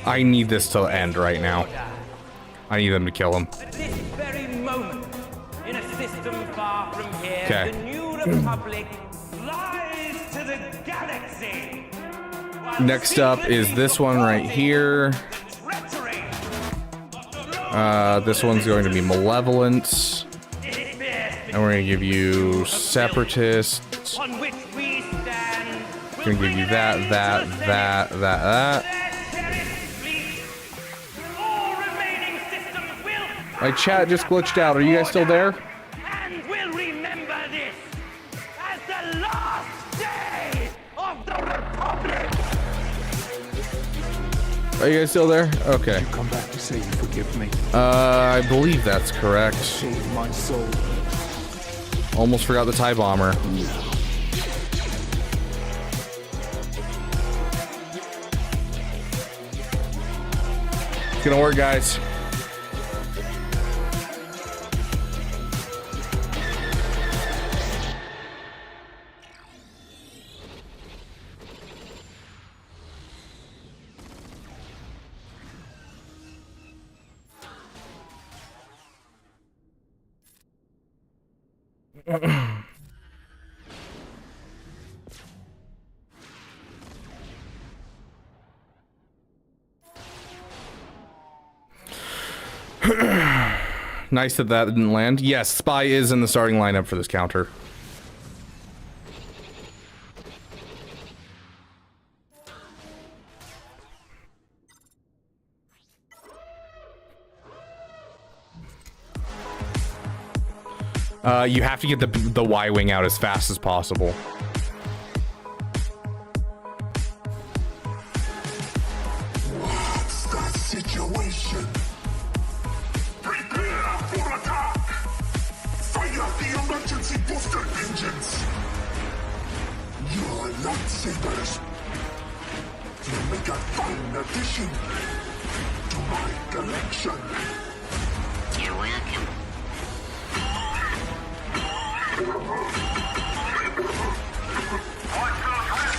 I need this to end right now. I need them to kill him. At this very moment, in a system far from here, Okay. the new republic flies to the galaxy. Next up is this one right here. This one's going to be Malevolence. And we're going to give you Separatist. On which we stand. Going to give you that. My chat just glitched out. Are you guys still there? And we'll remember this as the last day of the Republic. Are you guys still there? Okay. You come back to say you forgive me. I believe that's correct. Save my soul. Almost forgot the TIE bomber. It's gonna work, guys. Nice that that didn't land. Yes, Spy is in the starting lineup for this counter. You have to get the Y-Wing out as fast as possible. What's the situation? Prepare for attack! Fire the emergency booster engines! Your lightsabers will make a fine addition to my collection. You're welcome.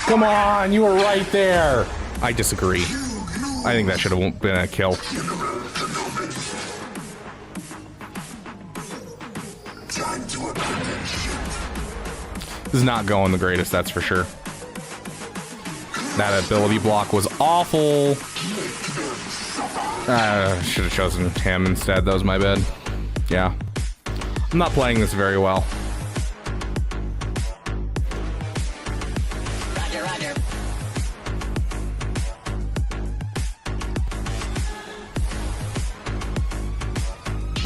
Come on, you were right there. I disagree. I think that should have been a kill. Time to abandon ship. This is not going the greatest, that's for sure. That ability block was awful. Should have chosen him instead. That was my bad. Yeah. I'm not playing this very well. Roger, roger.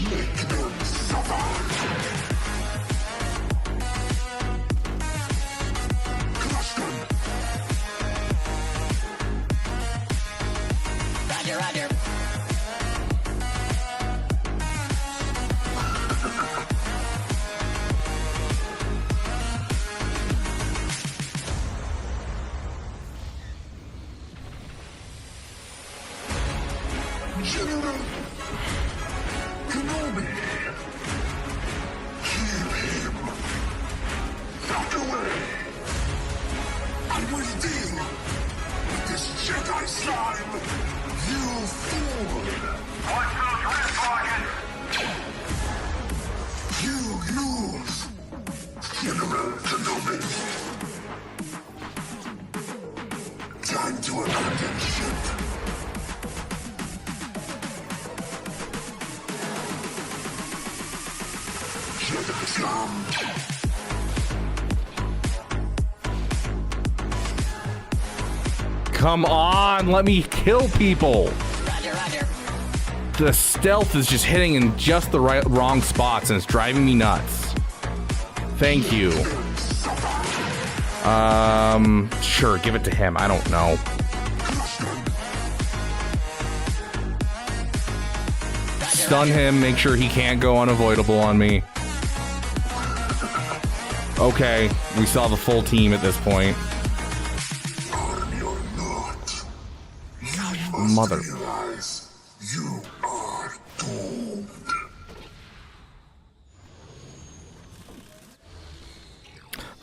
Make them suffer. Crush them. Roger, roger. General Kenobi. Kill him. Back away. I will deal with this Jedi slime. You fool. Watch those wrist pockets! You lose. General Kenobi. Time to abandon ship. Jedi scum. Come on, let me kill people. Roger, roger. The stealth is just hitting in just the wrong spots, and it's driving me nuts. Thank you. Sure, give it to him. I don't know. Stun him, make sure he can't go unavoidable on me. Okay, we saw the full team at this point. You're not. Mother. Realize you are doomed.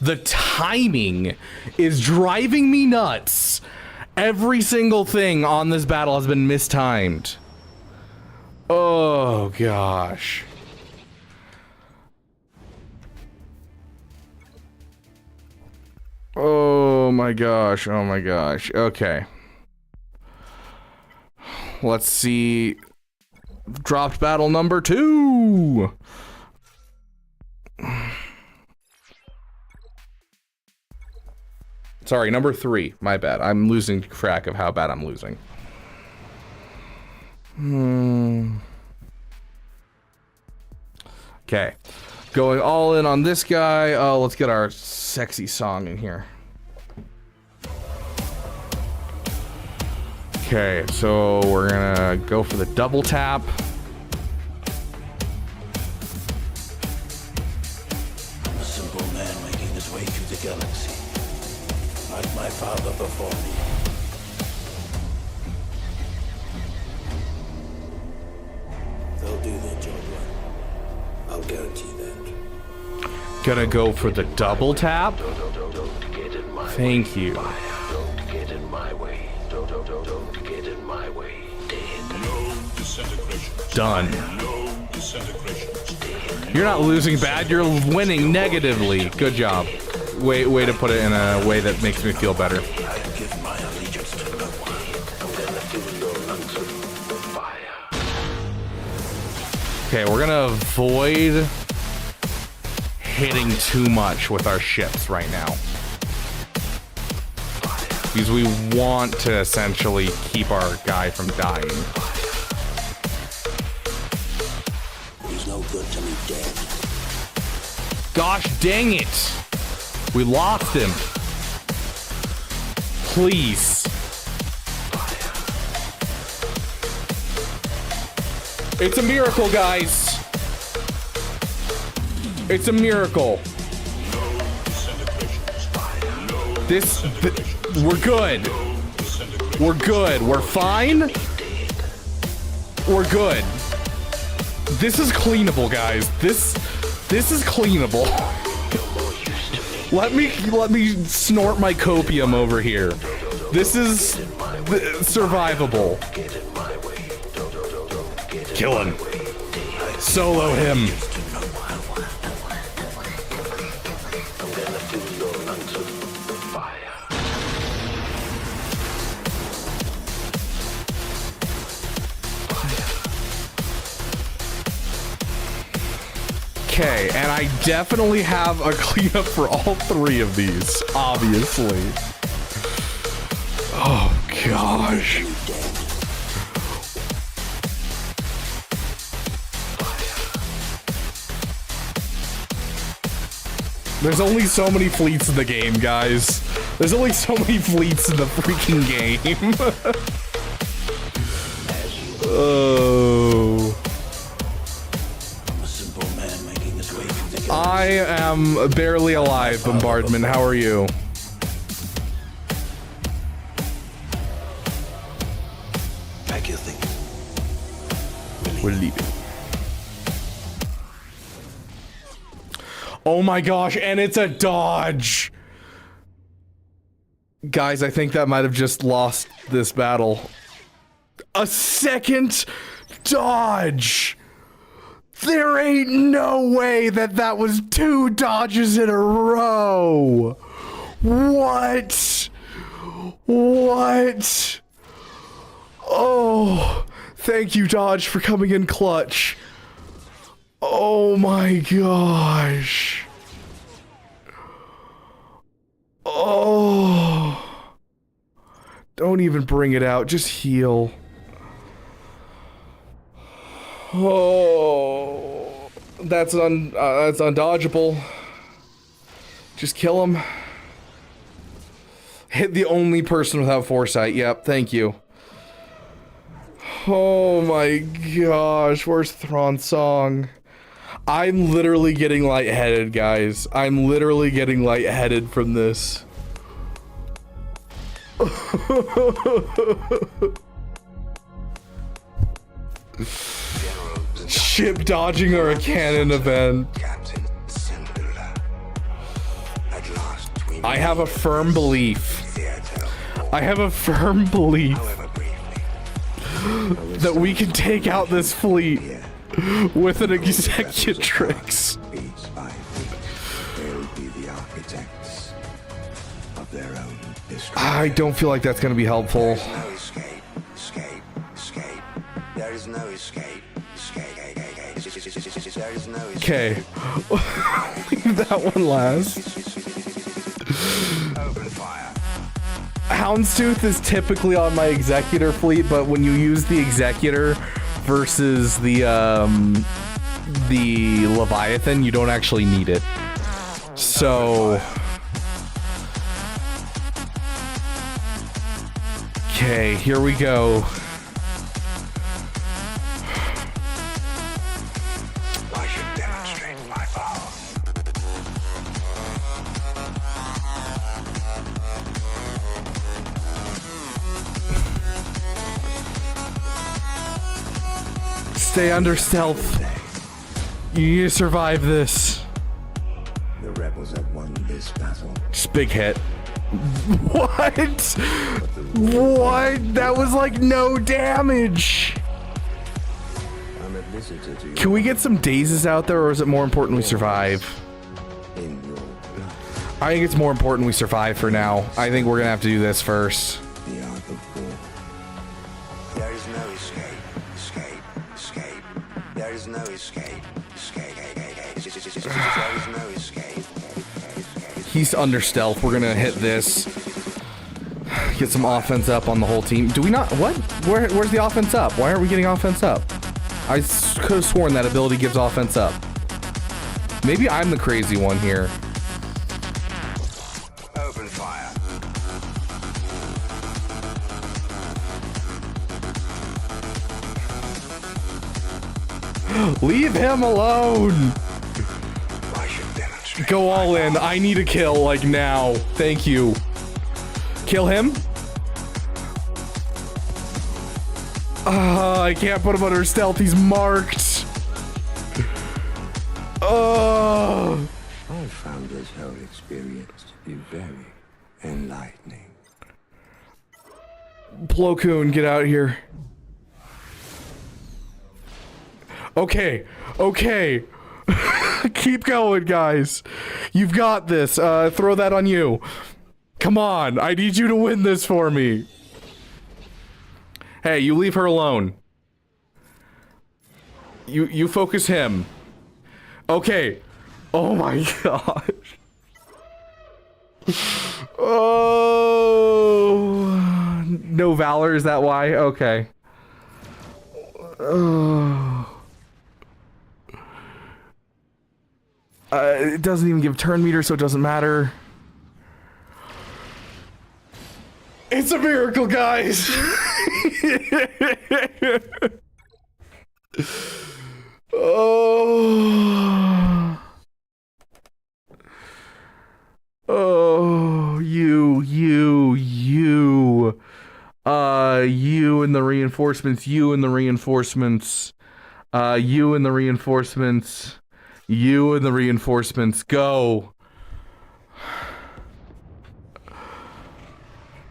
The timing is driving me nuts. Every single thing on this battle has been mistimed. Oh gosh. Oh my gosh. Oh my gosh. Okay. Let's see. Dropped battle number 2. Sorry, number 3. My bad. I'm losing track of how bad I'm losing. Okay. Going all in on this guy. Oh, let's get our sexy song in here. Okay, so we're gonna go for the double tap. A simple man making his way through the galaxy, like my father before me. They'll do their job right. I'll guarantee that. Gonna go for the double tap. Don't get in my Thank you. Don't get in my way. Don't get in my way. No disintegration. Done. No disintegration. You're not losing bad, you're winning negatively. Good job. Way to put it in a way that makes me feel better. I give my allegiance to no one. Then fill your lungs with fire. Okay, we're gonna avoid hitting too much with our ships right now. Because we want to essentially keep our guy from dying. He's no good to me dead. Gosh dang it! We lost him. Please. It's a miracle, guys. It's a miracle. We're good. We're good. We're fine. We're good. This is cleanable, guys. This is cleanable. Let me snort my copium over here. This is survivable. Kill him. Solo him. Okay, and I definitely have a cleanup for all three of these, obviously. Oh, gosh. There's only so many fleets in the game, guys. There's only so many fleets in the freaking game. Oh. I am barely alive, Bombardment. How are you? Pack your thing. We're leaving. Oh my gosh, and it's a dodge! Guys, I think that might have just lost this battle. A second dodge! There ain't no way that that was 2 dodges in a row. What? What? Oh, thank you, Dodge, for coming in clutch. Oh my gosh. Oh. Don't even bring it out, just heal. Oh, that's undodgeable. Just kill him. Hit the only person without foresight. Yep, thank you. Oh my gosh, where's Thrawn's song? I'm literally getting lightheaded, guys. I'm literally getting lightheaded from this. Ship dodging or a cannon event. I have a firm belief. I have a firm belief that we can take out this fleet with an Executrix. I don't feel like that's going to be helpful. There is no escape. Okay. Leave that one last. Houndstooth is typically on my Executor fleet, but when you use the Executor versus the Leviathan, you don't actually need it. So okay, here we go. Stay under stealth. You need to survive this. The rebels have won this battle. Just big hit. What? What? That was like no damage. Can we get some dazes out there, or is it more important we survive? I think it's more important we survive for now. I think we're gonna have to do this first. There is no escape. There is no escape. There is no escape. He's under stealth. We're gonna hit this. Get some offense up on the whole team. Do we not? What? Where's the offense up? Why aren't we getting offense up? I could have sworn that ability gives offense up. Maybe I'm the crazy one here. Open fire. Leave him alone. Go all in. I need a kill, like now. Thank you. Kill him. I can't put him under stealth. He's marked. Oh. I found this whole experience to be very enlightening. Plo Koon, get out here. Okay, okay. Keep going, guys. You've got this. Throw that on you. Come on, I need you to win this for me. Hey, you leave her alone. You focus him. Okay. Oh my gosh. Oh. No valor, is that why? Okay. Oh. It doesn't even give turn meter, so it doesn't matter. It's a miracle, guys! Oh. Oh, you and the reinforcements, you and the reinforcements, you and the reinforcements, you and the reinforcements, go.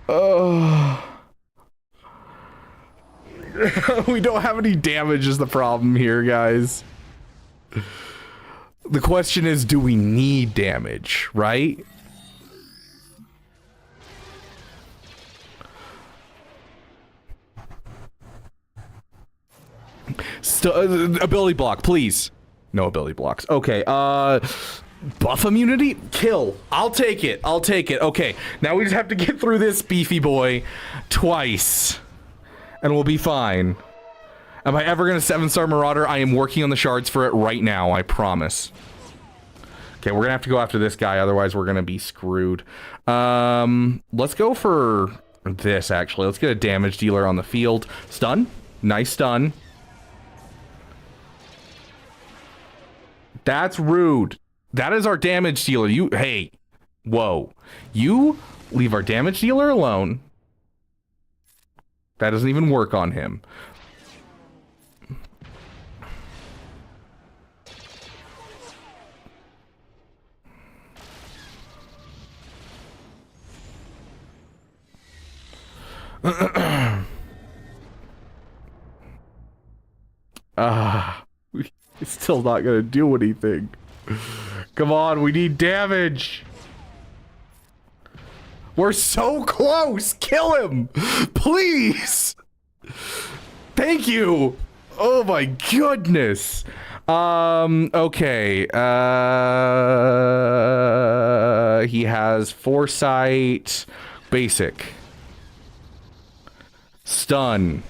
Oh. We don't have any damage is the problem here, guys. The question is, do we need damage, right? Ability block, please. No ability blocks. Okay, buff immunity? Kill. I'll take it. I'll take it. Okay, now we just have to get through this beefy boy twice. And we'll be fine. Am I ever gonna 7-star Marauder? I am working on the shards for it right now, I promise. Okay, we're gonna have to go after this guy, otherwise we're gonna be screwed. Let's go for this, actually. Let's get a damage dealer on the field. Stun. Nice stun. That's rude. That is our damage dealer. Hey. Whoa. You leave our damage dealer alone. That doesn't even work on him. It's still not gonna do anything. Come on, we need damage. We're so close. Kill him, please. Thank you. Oh my goodness. Okay. He has foresight, basic, stun,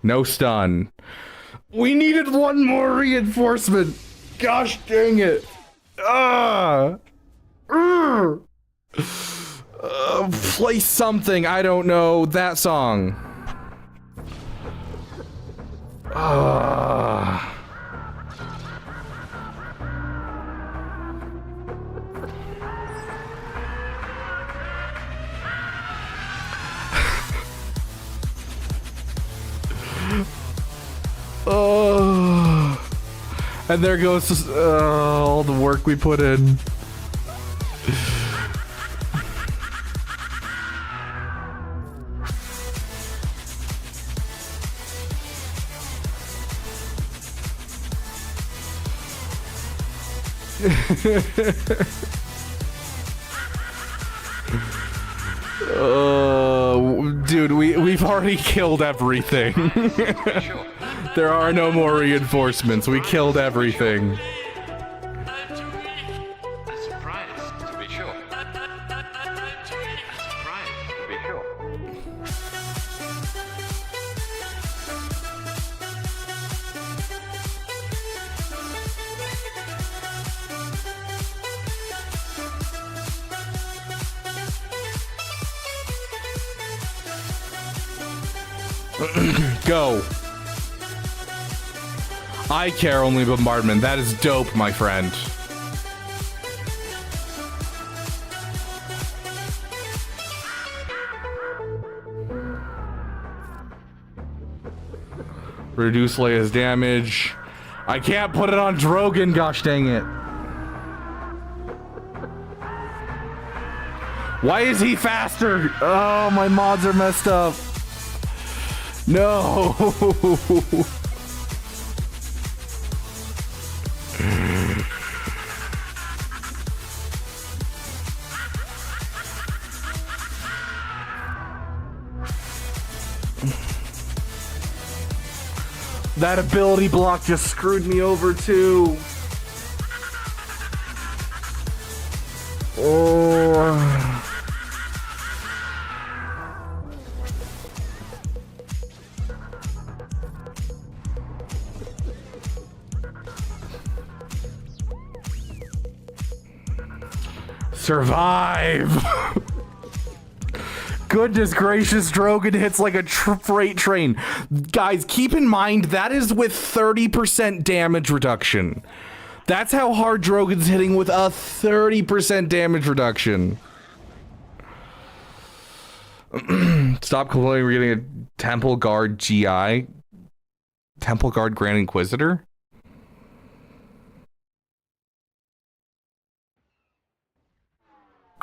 no stun. We needed one more reinforcement. Gosh dang it. Play something. I don't know that song. And there goes all the work we put in. Dude, we've already killed everything. There are no more reinforcements. We killed everything. Go. I care only bombardment. That is dope, my friend. Reduce Leia's damage. I can't put it on Drogon, gosh dang it. Why is he faster? Oh, my mods are messed up. No. That ability block just screwed me over too. Oh. Survive. Goodness gracious, Drogon hits like a freight train. Guys, keep in mind that is with 30% damage reduction. That's how hard Drogon's hitting with a 30% damage reduction. Stop complaining, we're getting a Temple Guard GI. Temple Guard Grand Inquisitor?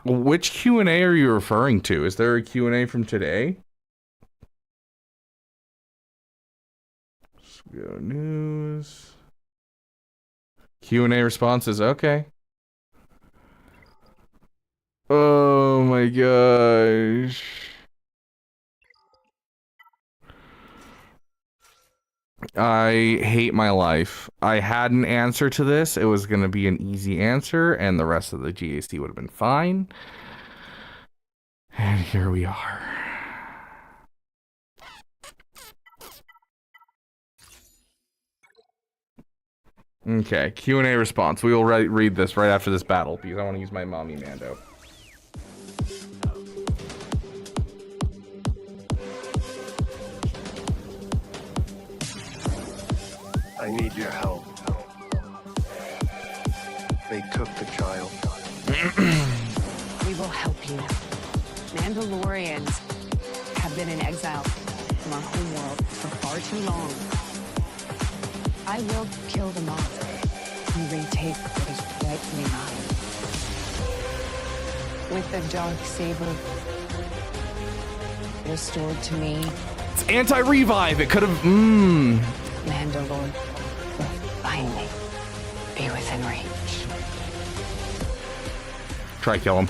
Which Q&A are you referring to? Is there a Q&A from today? Let's go news. Q&A responses, okay. Oh my gosh. I hate my life. I had an answer to this. It was going to be an easy answer, and the rest of the GAC would have been fine. And here we are. Okay, Q&A response. We will read this right after this battle, because I want to use my mommy Mando. I need your help. They took the child. We will help you. Mandalorians have been in exile from our homeworld for far too long. I will kill them all and retake what is rightfully mine. With the dark saber restored to me. It's anti-revive. It could have. Mandalore will finally be within reach. Try kill him.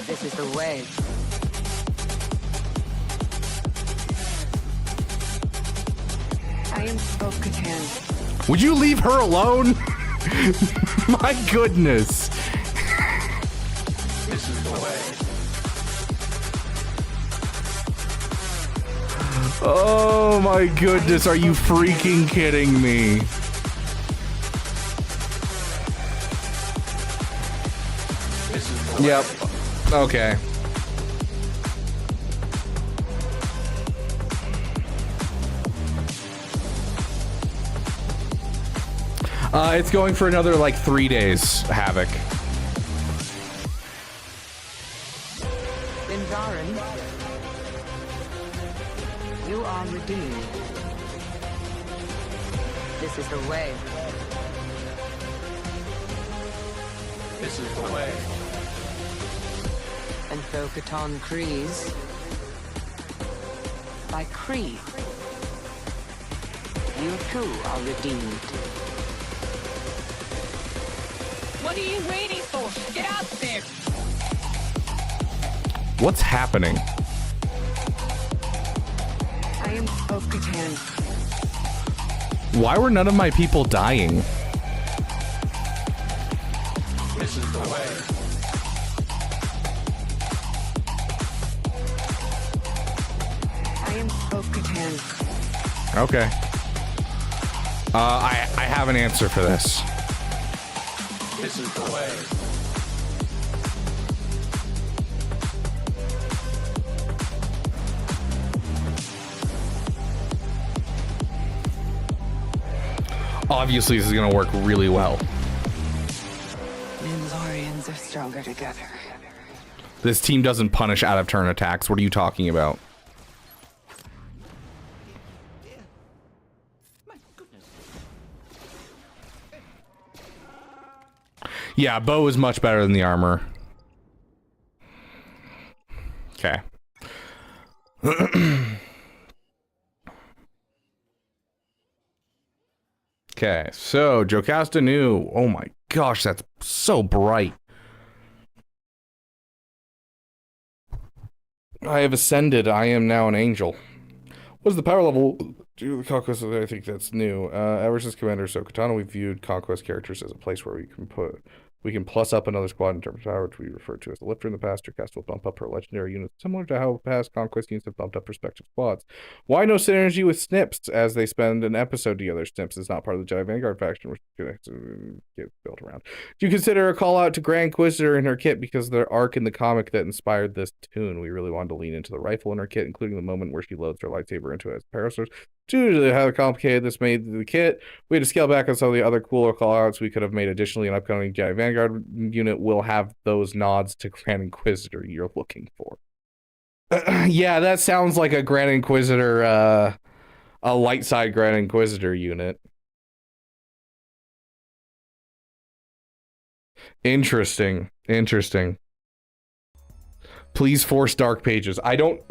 This is the way. I am Bo-Katan. Would you leave her alone? My goodness. This is the way. Oh my goodness, are you freaking kidding me? This is the Yep. Okay. It's going for another like 3 days, Havoc. Benzarin, you are redeemed. This is the way. This is the way. And Bo-Katan Kryze, by Kree, you too are redeemed. What are you waiting for? Get out there! What's happening? I am Bo-Katan. Why were none of my people dying? This is the way. I am Bo-Katan. Okay. I have an answer for this. This is the way. Obviously, this is going to work really well. Mandalorians are stronger together. This team doesn't punish out of turn attacks. What are you talking about? Yeah, bow is much better than the armor. Okay. Okay, so Jocasta Nu. Oh my gosh, that's so bright. I have ascended. I am now an angel. What is the power level? Do the Conquest? I think that's new. Ever since Commander Ahsoka, we viewed Conquest characters as a place where we can plus up another squad in terms of power, which we refer to as the lifter in the past. Your cast will bump up her legendary units, similar to how past Conquest units have bumped up respective squads. Why no synergy with Snips, as they spend an episode together? Snips is not part of the Jedi Vanguard faction, which get built around. Do you consider a call out to Grand Inquisitor in her kit because of their arc in the comic that inspired this tune? We really wanted to lean into the rifle in her kit, including the moment where she loads her lightsaber into it as a parasource. Due to how complicated this made the kit, we had to scale back on some of the other cooler callouts we could have made. Additionally, an upcoming Jedi Vanguard unit will have those nods to Grand Inquisitor you're looking for. Yeah, that sounds like a Grand Inquisitor, a light side Grand Inquisitor unit. Interesting. Please force Dark Pages. I don't...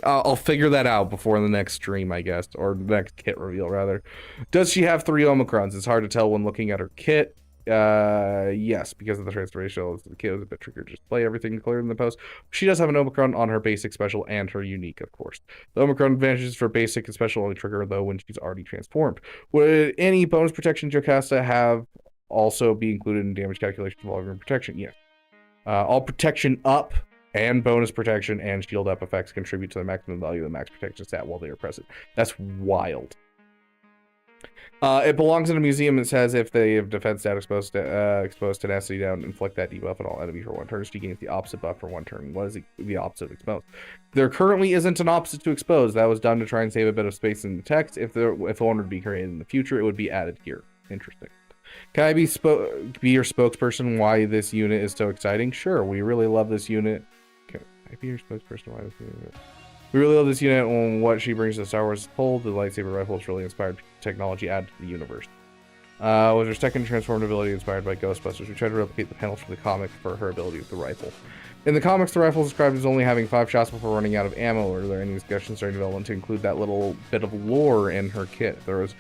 I'll figure that out before the next stream, I guess. Or the next kit reveal, rather. Does she have 3 Omicrons? It's hard to tell when looking at her kit. Yes, because of the transformation. The kit was a bit trickier to display everything clear in the post. She does have an Omicron on her basic, special, and her unique, of course. The Omicron advantages for basic and special only trigger, though, when she's already transformed. Would any bonus protection Jocasta have also be included in damage calculations involving protection? Yes. All protection up and bonus protection and shield up effects contribute to the maximum value of the max protection stat while they are present. That's wild. It belongs in a museum. It says if they have defense stat exposed tenacity down, inflict that debuff on all enemies for 1 turn. She gains the opposite buff for 1 turn. What is the opposite of exposed? There currently isn't an opposite to exposed. That was done to try and save a bit of space in the text. If one would be created in the future, it would be added here. Interesting. Can I be your spokesperson why this unit is so exciting? Sure, we really love this unit. Can I be your spokesperson why this unit? We really love this unit and what she brings to the Star Wars fold. The lightsaber rifle is really inspired technology added to the universe. Was her second transformed ability inspired by Ghostbusters? We tried to replicate the panels from the comic for her ability with the rifle. In the comics, the rifle is described as only having 5 shots before running out of ammo. Are there any discussions during development to include that little bit of lore in her kit? There was.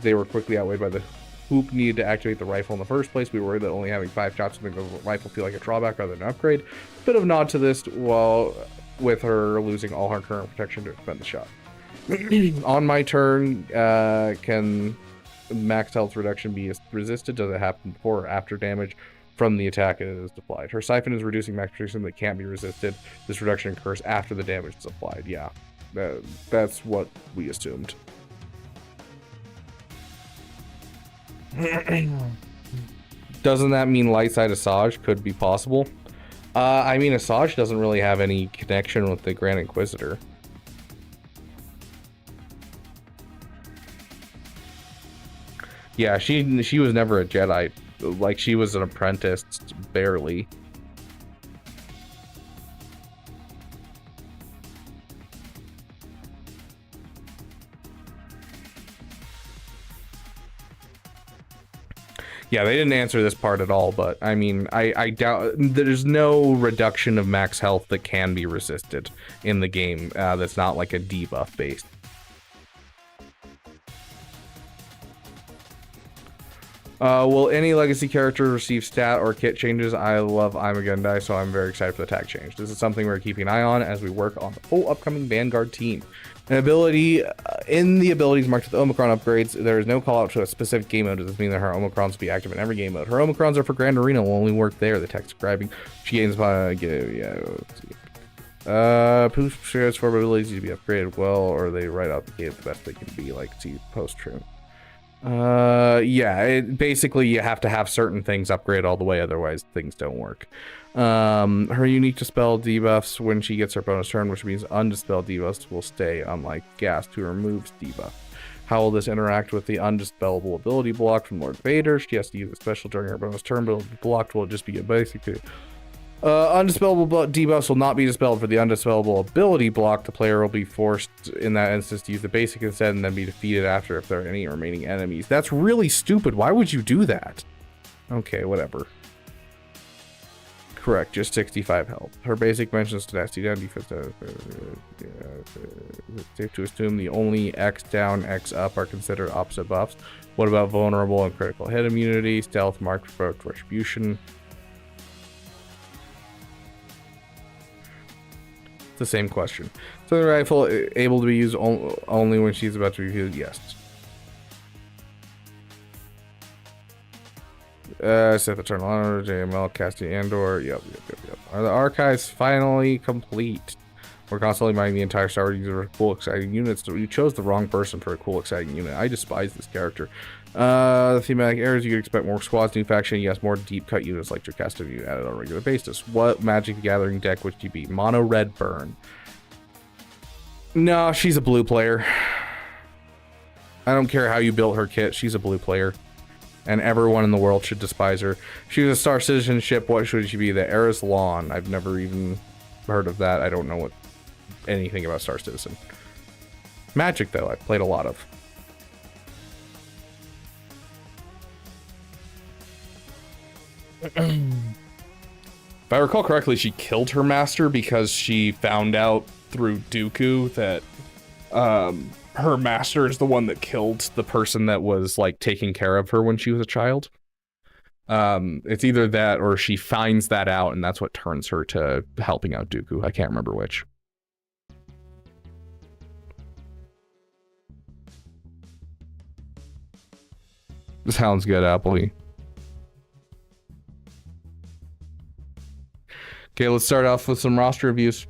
They were quickly outweighed by the hoop needed to activate the rifle in the first place. We were worried that only having 5 shots would make the rifle feel like a drawback rather than an upgrade. Bit of nod to this, while with her losing all her current protection to defend the shot. On my turn, can max health reduction be resisted? Does it happen before or after damage from the attack it is applied? Her siphon is reducing max protection that can't be resisted. This reduction occurs after the damage is applied. Yeah, that's what we assumed. Doesn't that mean light side Asajj could be possible? I mean, Asajj doesn't really have any connection with the Grand Inquisitor. Yeah, she was never a Jedi. Like, she was an apprentice, barely. Yeah, they didn't answer this part at all, but I mean, I doubt there's no reduction of max health that can be resisted in the game that's not like a debuff based. Will any legacy character receive stat or kit changes? I love Imagundai, so I'm very excited for the tag change. This is something we're keeping an eye on as we work on the full upcoming Vanguard team. An ability in the abilities marked with Omicron upgrades, there is no call out to a specific game mode. Does this mean that her Omicrons will be active in every game mode? Her Omicrons are for Grand Arena, will only work there. The text describing she gains poof transform abilities need to be upgraded well, or they write out the game the best they can be, like see post trim. Yeah, basically you have to have certain things upgrade all the way, otherwise things don't work. Her unique dispel debuffs when she gets her bonus turn, which means undispelled debuffs will stay, unlike Gast, who removes debuff. How will this interact with the undispellable ability block from Lord Vader? She has to use a special during her bonus turn, but it'll be blocked. Will it just be a basic? Undispellable debuffs will not be dispelled. For the undispellable ability block, the player will be forced in that instance to use the basic instead and then be defeated after if there are any remaining enemies. That's really stupid. Why would you do that? Okay, whatever. Correct, just 65 health. Her basic mentions tenacity down, defense down. Safe to assume the only X down, X up are considered opposite buffs. What about vulnerable and critical hit immunity, stealth, marked for retribution? It's the same question. So the rifle able to be used only when she's about to be used? Yes. Set the turn on JML, casting Andor. Yep. Are the archives finally complete? We're constantly mining the entire Star Wars user for cool, exciting units. You chose the wrong person for a cool, exciting unit. I despise this character. The thematic areas, you could expect more squads, new faction. Yes, more deep cut units like Jocasta you added on a regular basis. What Magic the Gathering deck would you be? Mono red burn. No, she's a blue player. I don't care how you built her kit. She's a blue player. And everyone in the world should despise her. She was a Star Citizenship. What should she be? The Eris Lawn. I've never even heard of that. I don't know anything about Star Citizen. Magic, though, I've played a lot of. If I recall correctly, she killed her master because she found out through Dooku that her master is the one that killed the person that was like taking care of her when she was a child. It's either that or she finds that out and that's what turns her to helping out Dooku. I can't remember which. Sounds good, Appley. Okay, let's start off with some roster reviews.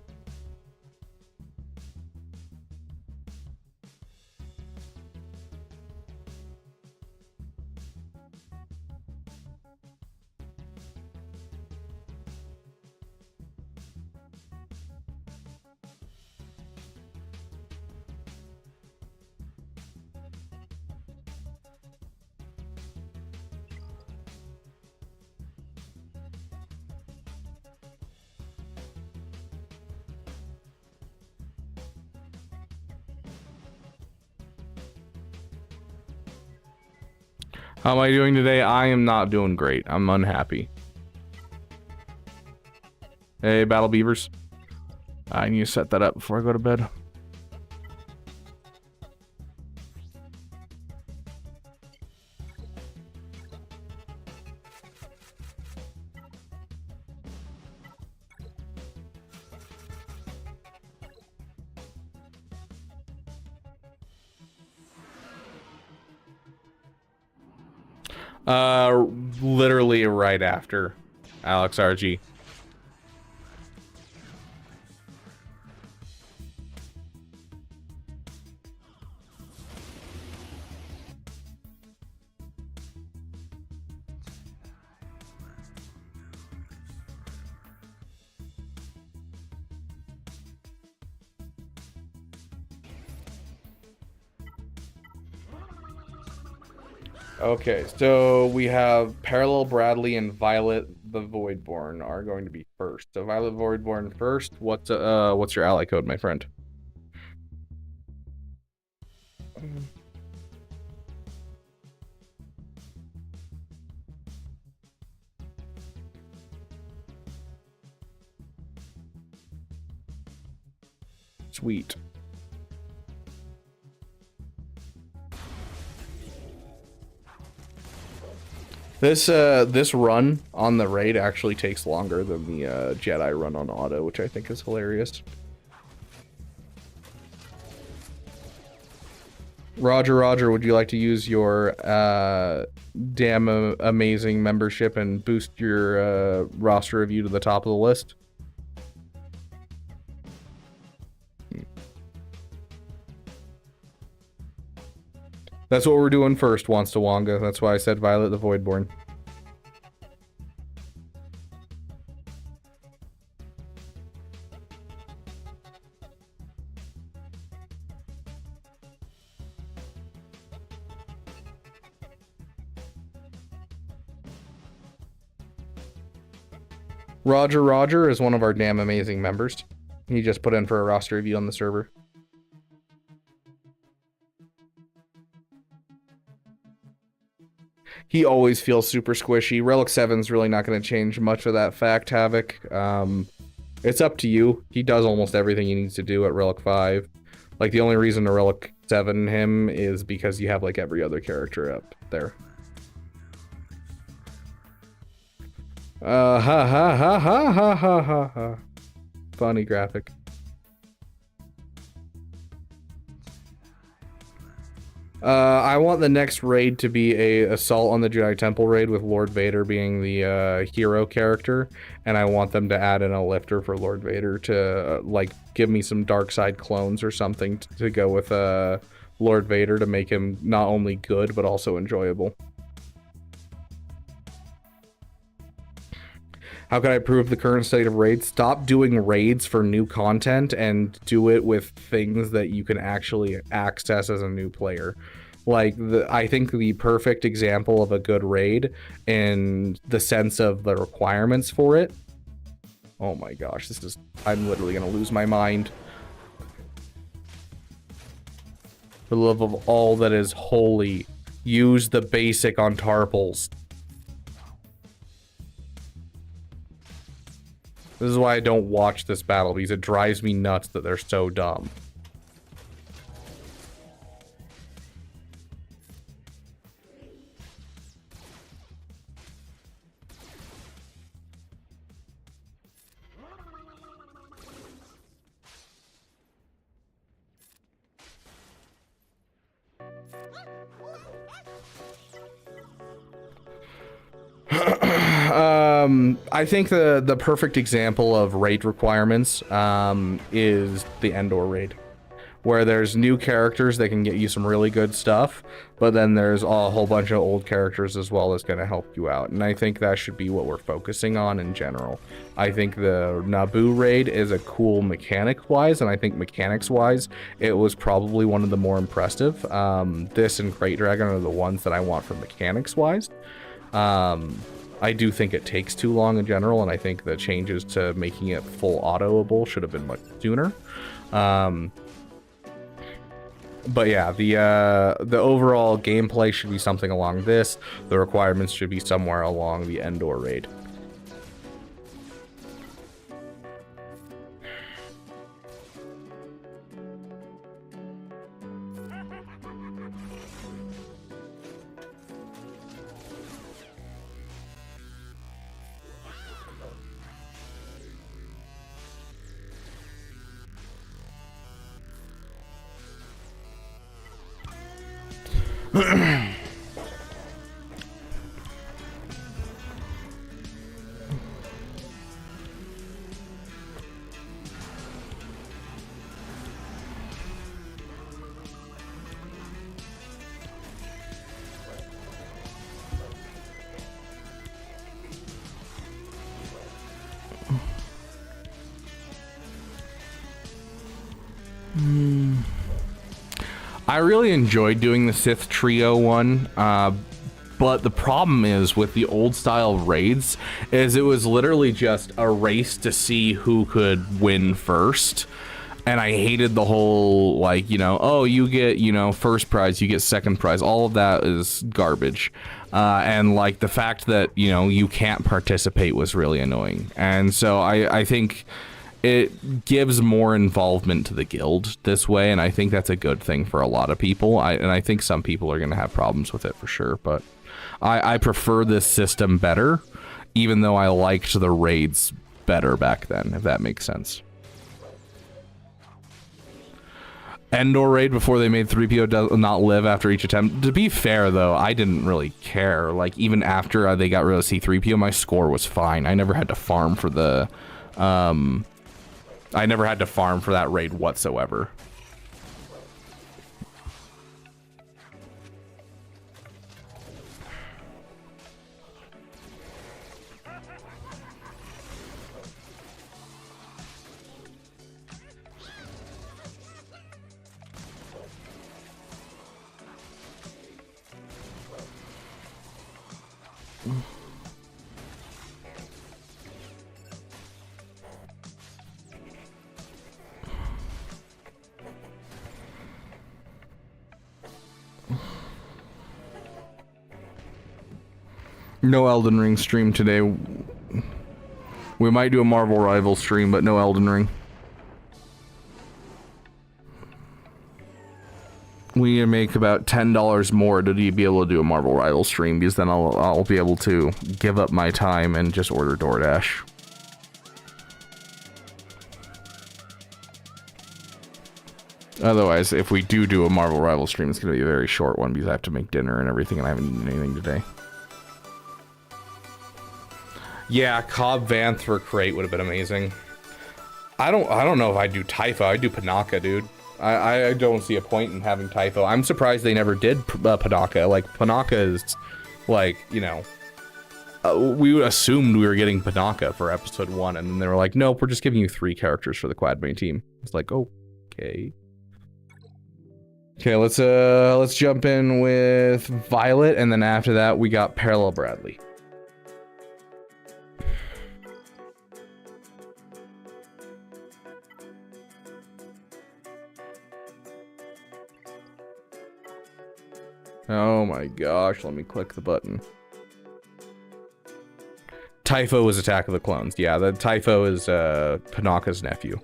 How am I doing today? I am not doing great. I'm unhappy. Hey, Battle Beavers. I need to set that up before I go to bed. Literally right after Alex RG. Okay, so we have Parallel Bradley and Violet the Voidborn are going to be first. So Violet Voidborn first. What's your ally code, my friend? Sweet. This run on the raid actually takes longer than the Jedi run on auto, which I think is hilarious. Roger, would you like to use your damn amazing membership and boost your roster review to the top of the list? That's what we're doing first, wants to Wonga. That's why I said Violet the Voidborn. Roger is one of our damn amazing members. He just put in for a roster review on the server. He always feels super squishy. Relic 7's really not going to change much of that fact, Havoc. It's up to you. He does almost everything he needs to do at Relic 5. Like, the only reason to Relic 7 him is because you have, like, every other character up there. Ha ha ha ha ha ha ha ha. Funny graphic. I want the next raid to be a Assault on the Jedi Temple raid with Lord Vader being the hero character, and I want them to add in a lifter for Lord Vader to like give me some dark side clones or something to go with Lord Vader to make him not only good but also enjoyable. How can I improve the current state of raids? Stop doing raids for new content and do it with things that you can actually access as a new player. Like, I think the perfect example of a good raid in the sense of the requirements for it. Oh my gosh, I'm literally gonna lose my mind. For the love of all that is holy, use the basic on Tarpals. This is why I don't watch this battle, because it drives me nuts that they're so dumb. I think the perfect example of raid requirements is the Endor raid, where there's new characters that can get you some really good stuff, but then there's a whole bunch of old characters as well that's going to help you out, and I think that should be what we're focusing on in general. I think the Naboo raid is a cool mechanic-wise, and I think mechanics-wise, it was probably one of the more impressive. This and Crate Dragon are the ones that I want for mechanics-wise. I do think it takes too long in general, and I think the changes to making it full autoable should have been much sooner. But yeah, the overall gameplay should be something along this. The requirements should be somewhere along the Endor raid. I really enjoyed doing the Sith Trio one, but the problem is with the old style raids is it was literally just a race to see who could win first. And I hated the whole, like, you know, oh, you get, you know, first prize, you get second prize. All of that is garbage. And, like, the fact that, you know, you can't participate was really annoying. And so I think it gives more involvement to the guild this way, and I think that's a good thing for a lot of people. And I think some people are going to have problems with it for sure, but I prefer this system better, even though I liked the raids better back then, if that makes sense. Endor raid before they made 3PO does not live after each attempt. To be fair, though, I didn't really care. Like, even after they got rid of C3PO, my score was fine. I never had to farm for the... I never had to farm for that raid whatsoever. No Elden Ring stream today. We might do a Marvel Rivals stream, but no Elden Ring. We need to make about $10 more to be able to do a Marvel Rivals stream, because then I'll be able to give up my time and just order DoorDash. Otherwise, if we do a Marvel Rivals stream, it's going to be a very short one because I have to make dinner and everything, and I haven't eaten anything today. Yeah, Cobb Vanth for Crate would have been amazing. I don't know if I'd do Typho. I'd do Panaka, dude. I don't see a point in having Typho. I'm surprised they never did Panaka. Like, Panaka is, like, you know... we assumed we were getting Panaka for episode 1, and then they were like, nope, we're just giving you 3 characters for the Quad Bane team. It's like, okay. Okay, let's jump in with Violet, and then after that, we got Parallel Bradley. Oh my gosh, let me click the button. Typho is Attack of the Clones. Yeah, the Typho is Panaka's nephew.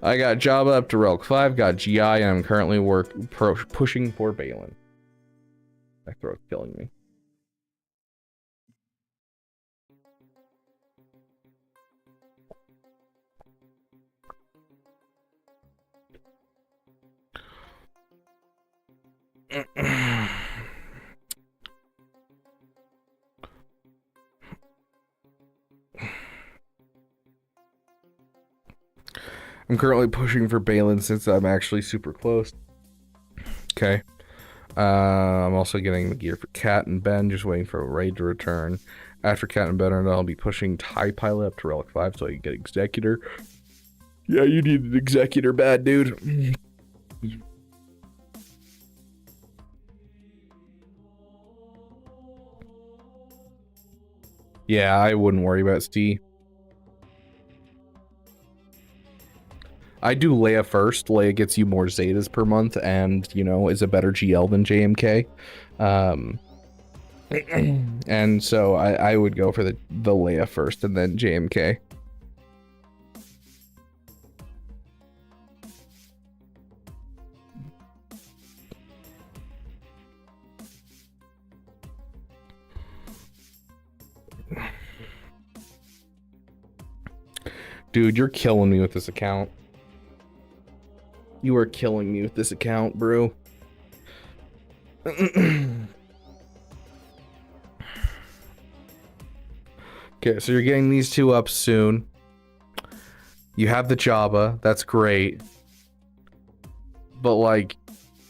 I got Jabba up to Relic 5, got GI, and I'm currently pushing for Balin. My throat's killing me. I'm currently pushing for Balin since I'm actually super close. Okay. I'm also getting the gear for Cat and Ben, just waiting for a raid to return. After Cat and Ben, I'll be pushing TIE Pilot up to Relic 5 so I can get Executor. Yeah, you need an Executor bad, dude. Yeah, I wouldn't worry about Steve. I do Leia first. Leia gets you more Zetas per month and, you know, is a better GL than JMK. And so I would go for the Leia first and then JMK. Dude, you're killing me with this account. You are killing me with this account, bro. Okay, so you're getting these 2 up soon. You have the Jabba, that's great. But, like,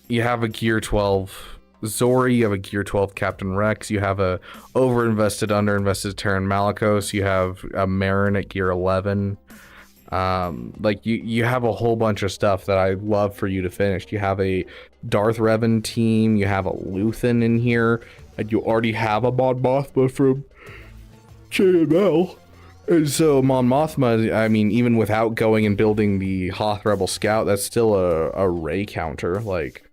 you have a Gear 12 Zori, you have a Gear 12 Captain Rex, you have a overinvested, underinvested Terran Malicos, you have a Marin at Gear 11. Like you have a whole bunch of stuff that I'd love for you to finish. You have a Darth Revan team, you have a Luthen in here, and you already have a Mon Mothma from JML. And so Mon Mothma, I mean, even without going and building the Hoth Rebel Scout, that's still a Rey counter. Like,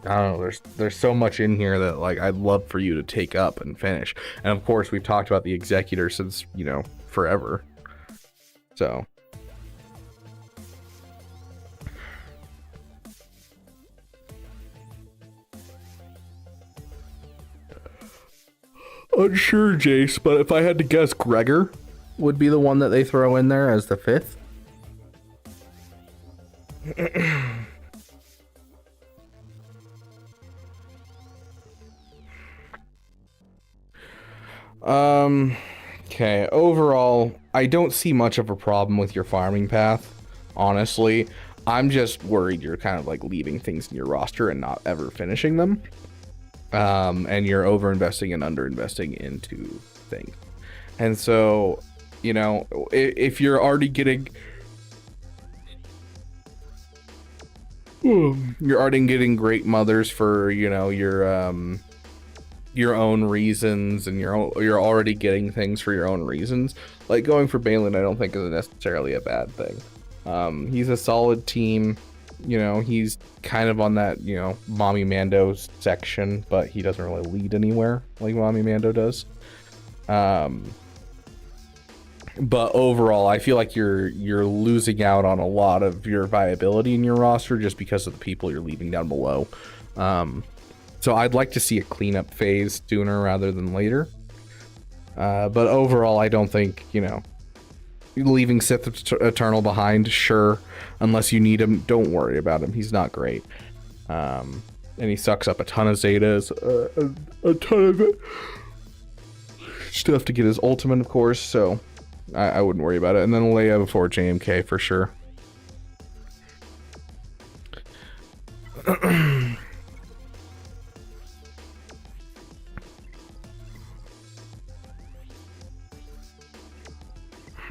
I don't know, there's so much in here that, like, I'd love for you to take up and finish. And of course, we've talked about the Executor since, you know, forever. So unsure, Jace, but if I had to guess, Gregor would be the one that they throw in there as the 5th. Okay, overall, I don't see much of a problem with your farming path, honestly. I'm just worried you're kind of like leaving things in your roster and not ever finishing them. And you're over-investing and under-investing into things. And so, you know, if you're already getting... You're already getting great mothers for, you know, your own reasons, and you're already getting things for your own reasons. Like, going for Balin, I don't think is necessarily a bad thing. He's a solid team. You know, he's kind of on that, you know, Mommy Mando section, but he doesn't really lead anywhere like Mommy Mando does. But overall, I feel like you're losing out on a lot of your viability in your roster just because of the people you're leaving down below. So I'd like to see a cleanup phase sooner rather than later. But overall, I don't think, you know, leaving Sith Eternal behind, sure, unless you need him, don't worry about him. He's not great. And he sucks up a ton of Zetas, a ton of it. Still have to get his ultimate, of course, so I wouldn't worry about it. And then Leia before JMK for sure.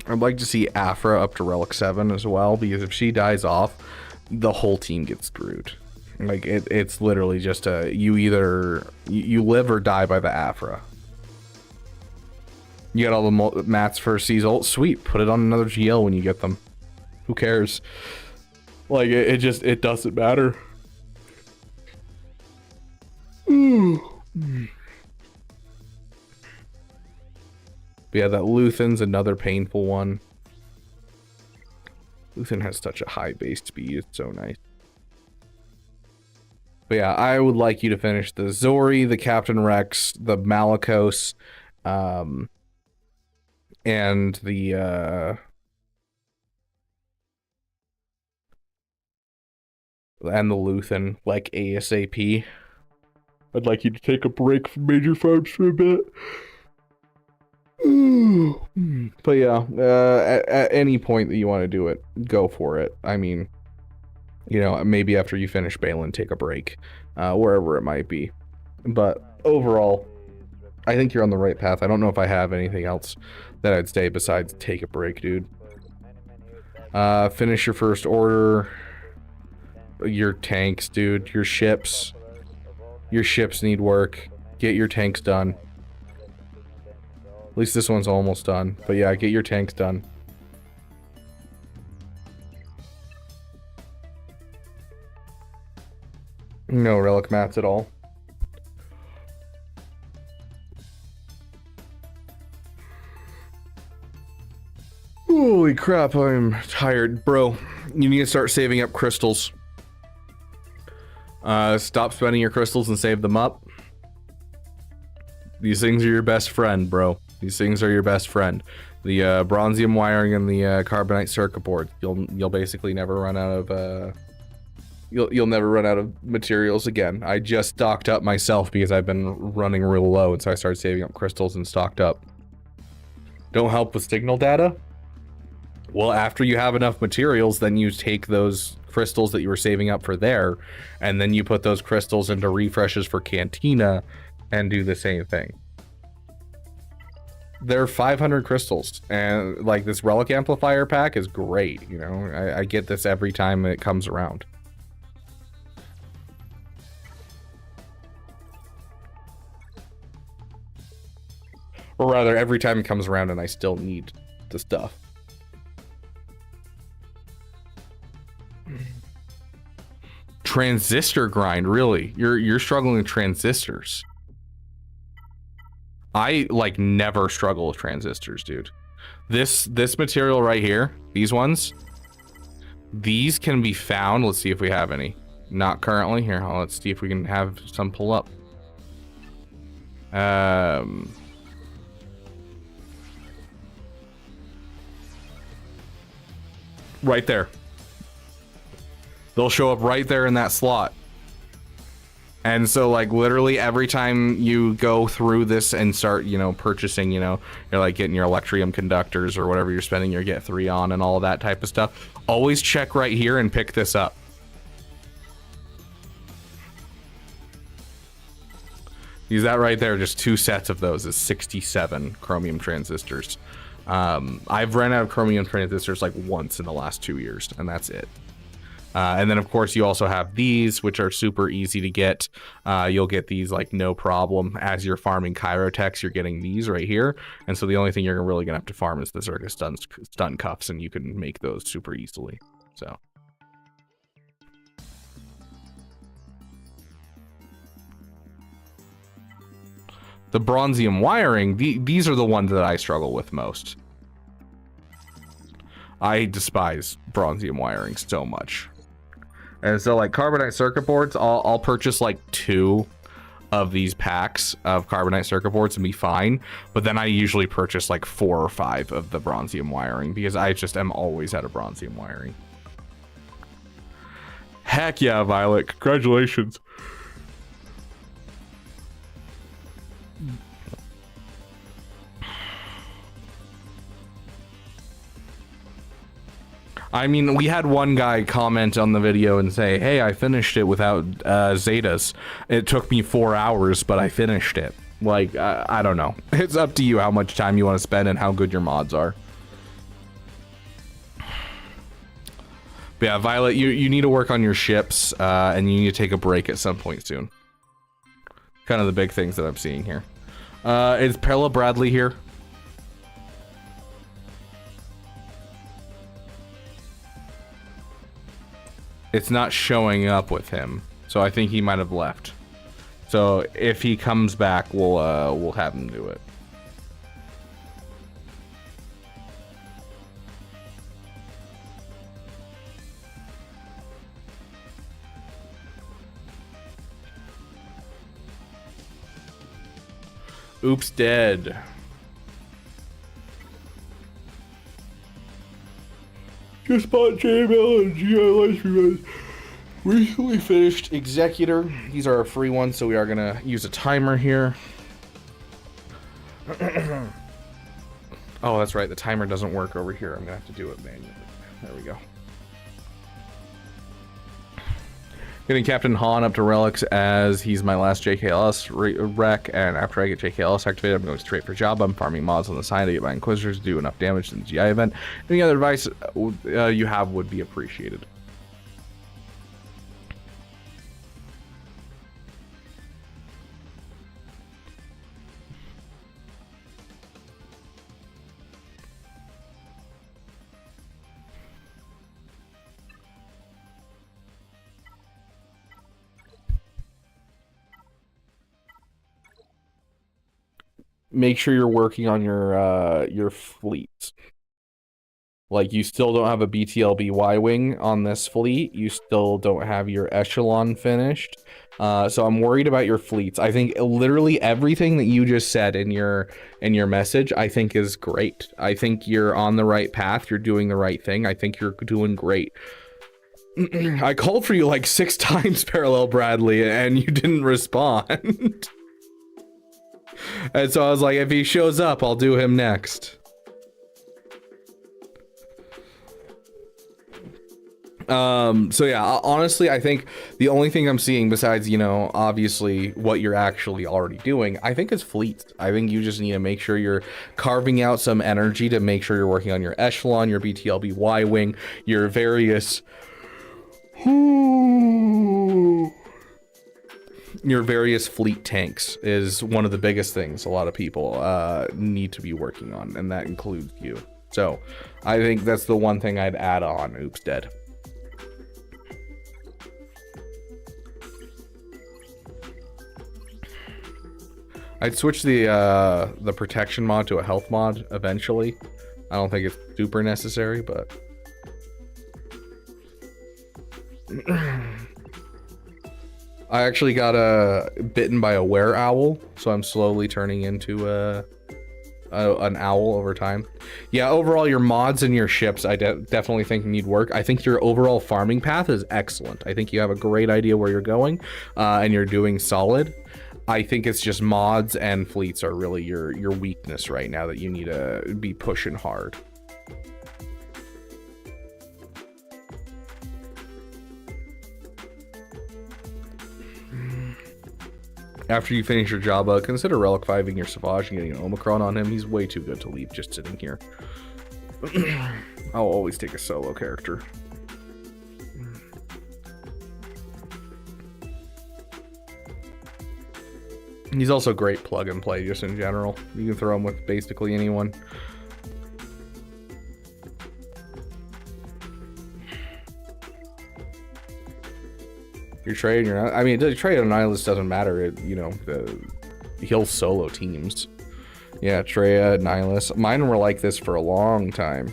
I'd like to see Afra up to Relic 7 as well, because if she dies off, the whole team gets screwed. Like, it's literally just you either you live or die by the Afra. You got all the mats for C's ult? Sweet, put it on another GL when you get them. Who cares? Like, it doesn't matter. But yeah, that Luthen's another painful one. Luthen has such a high base speed, it's so nice. But yeah, I would like you to finish the Zori, the Captain Rex, the Malakos, and the Luthen, like ASAP. I'd like you to take a break from major farms for a bit. But yeah, at any point that you want to do it, go for it. I mean, you know, maybe after you finish Balin, take a break, wherever it might be. But overall, I think you're on the right path. I don't know if I have anything else that I'd say besides take a break, dude. Finish your first order. Your tanks, dude. Your ships. Your ships need work. Get your tanks done. At least this one's almost done. But yeah, get your tanks done. No relic mats at all. Holy crap, I'm tired. Bro, you need to start saving up crystals. Stop spending your crystals and save them up. These things are your best friend, bro. These things are your best friend. The bronzium wiring and the carbonite circuit board. You'll basically never run out of you'll never run out of materials again. I just stocked up myself because I've been running real low, and so I started saving up crystals and stocked up. Don't help with signal data? Well, after you have enough materials, then you take those crystals that you were saving up for there, and then you put those crystals into refreshes for Cantina and do the same thing. They're 500 crystals, and like this relic amplifier pack is great. You know, I get this every time it comes around. Or rather, every time it comes around and I still need the stuff. Transistor grind, really? You're struggling with transistors. I like never struggle with transistors, dude. This material right here, these ones, these can be found. Let's see if we have any. Not currently. Here, let's see if we can have some pull up. Right there. They'll show up right there in that slot. And so, like, literally every time you go through this and start, you know, purchasing, you know, you're like getting your Electrium conductors or whatever you're spending your Get 3 on and all of that type of stuff, always check right here and pick this up. Use that right there. Just 2 sets of those is 67 chromium transistors. I've run out of chromium transistors like once in the last 2 years, and that's it. And then, of course, you also have these, which are super easy to get. You'll get these like no problem. As you're farming Chirotechs, you're getting these right here. And so the only thing you're really going to have to farm is the Zergus stun cuffs, and you can make those super easily. So The bronzium wiring, these are the ones that I struggle with most. I despise bronzium wiring so much. And so like carbonite circuit boards, I'll purchase like 2 of these packs of carbonite circuit boards and be fine. But then I usually purchase like 4 or 5 of the bronzium wiring because I just am always out of bronzium wiring. Heck yeah, Violet, congratulations. I mean, we had one guy comment on the video and say, hey, I finished it without Zetas. It took me 4 hours, but I finished it. Like, I don't know. It's up to you how much time you want to spend and how good your mods are. But yeah, Violet, you need to work on your ships, and you need to take a break at some point soon. Kind of the big things that I'm seeing here. Is Perla Bradley here? It's not showing up with him, so I think he might have left. So if he comes back, we'll have him do it. Oops, dead. Just bought JML and GI live stream. Recently finished Executor. These are our free ones, so we are gonna use a timer here. Oh, that's right. The timer doesn't work over here. I'm gonna have to do it manually. There we go. Getting Captain Han up to relics as he's my last JKLS wreck, and after I get JKLS activated, I'm going straight for job. I'm farming mods on the side to get my Inquisitors to do enough damage in the GI event. Any other advice you have would be appreciated. Make sure you're working on your fleet. Like, you still don't have a BTLB Y-Wing on this fleet. You still don't have your Echelon finished. So I'm worried about your fleets. I think literally everything that you just said in your message, I think is great. I think you're on the right path. You're doing the right thing. I think you're doing great. I called for you like 6 times, Parallel Bradley, and you didn't respond. And so I was like, if he shows up, I'll do him next. So yeah, honestly, I think the only thing I'm seeing besides, you know, obviously what you're actually already doing, I think is fleets. I think you just need to make sure you're carving out some energy to make sure you're working on your Echelon, your BTLB Y-Wing, your various... your various fleet tanks is one of the biggest things a lot of people need to be working on, and that includes you. So I think that's the one thing I'd add on. Oops, dead. I'd switch the protection mod to a health mod eventually. I don't think it's super necessary, but I actually got bitten by a were-owl, so I'm slowly turning into an owl over time. Yeah, overall, your mods and your ships, I definitely think need work. I think your overall farming path is excellent. I think you have a great idea where you're going, and you're doing solid. I think it's just mods and fleets are really your weakness right now that you need to be pushing hard. After you finish your job, consider Relic 5ing your Savage and getting an Omicron on him. He's way too good to leave just sitting here. I'll always take a solo character. He's also great plug and play just in general. You can throw him with basically anyone. Your trade, you're not. I mean, the trade on Nihilus doesn't matter. You know, he'll solo teams. Yeah, Treya, Nihilus. Mine were like this for a long time.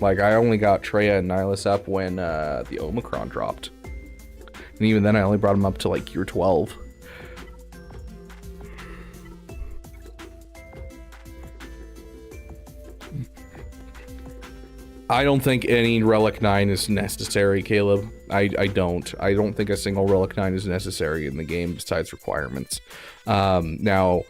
Like, I only got Treya and Nihilus up when the Omicron dropped. And even then, I only brought them up to like year 12. I don't think any Relic 9 is necessary, Caleb. I don't. I don't think a single Relic 9 is necessary in the game besides requirements. Now,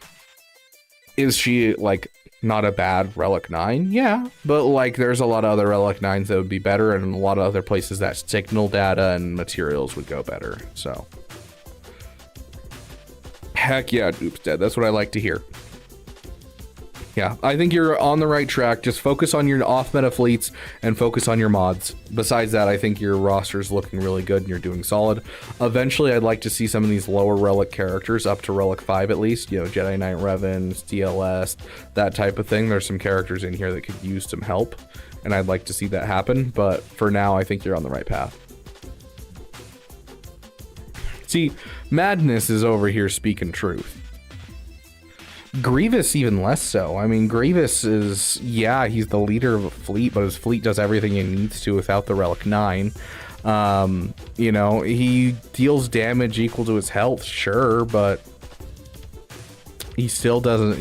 is she, like, not a bad Relic 9? Yeah, but, like, there's a lot of other Relic 9s that would be better, and a lot of other places that signal data and materials would go better, so. Heck yeah, Oops Dead. That's what I like to hear. Yeah, I think you're on the right track. Just focus on your off-meta fleets and focus on your mods. Besides that, I think your roster's looking really good and you're doing solid. Eventually, I'd like to see some of these lower Relic characters up to Relic 5 at least. You know, Jedi Knight Revans, DLS, that type of thing. There's some characters in here that could use some help, and I'd like to see that happen. But for now, I think you're on the right path. See, Madness is over here speaking truth. Grievous even less so. I mean, Grievous is, yeah, he's the leader of a fleet, but his fleet does everything he needs to without the Relic 9. You know, he deals damage equal to his health, sure, but he still doesn't,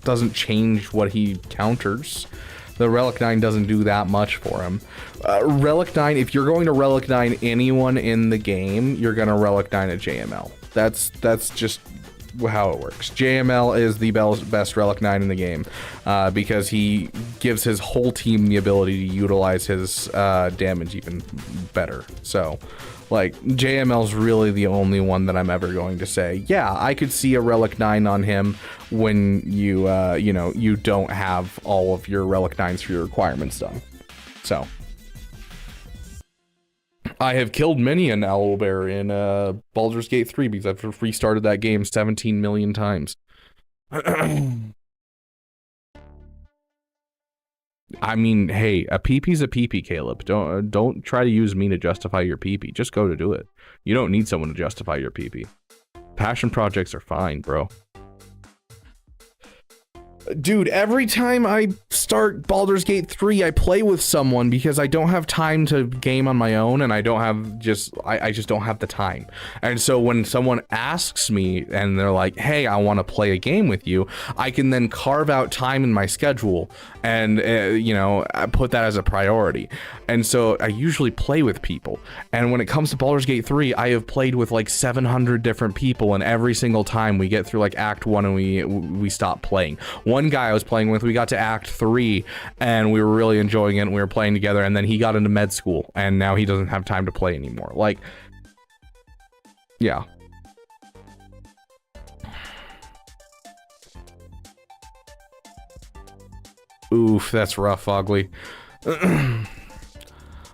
doesn't change what he counters. The Relic 9 doesn't do that much for him. Relic 9, if you're going to Relic 9 anyone in the game, you're going to Relic 9 at JML. That's just how it works. JML is the best Relic 9 in the game because he gives his whole team the ability to utilize his damage even better. So, like, JML's really the only one that I'm ever going to say, yeah, I could see a Relic 9 on him when you, you know, you don't have all of your Relic 9s for your requirements done. So, I have killed many an owlbear in Baldur's Gate 3 because I've restarted that game 17 million times. I mean, hey, a PP-'s a PP, Caleb. Don't try to use me to justify your PP. Just go to do it. You don't need someone to justify your PP. Passion projects are fine, bro. Dude, every time I start Baldur's Gate 3, I play with someone because I don't have time to game on my own, and I don't have I just don't have the time. And so when someone asks me and they're like, hey, I want to play a game with you, I can then carve out time in my schedule and, you know, I put that as a priority. And so I usually play with people. And when it comes to Baldur's Gate 3, I have played with like 700 different people, and every single time we get through like Act 1 and we stop playing. One guy I was playing with, we got to Act 3 and we were really enjoying it and we were playing together, and then he got into med school and now he doesn't have time to play anymore. Like, yeah. Oof, that's rough, Ugly.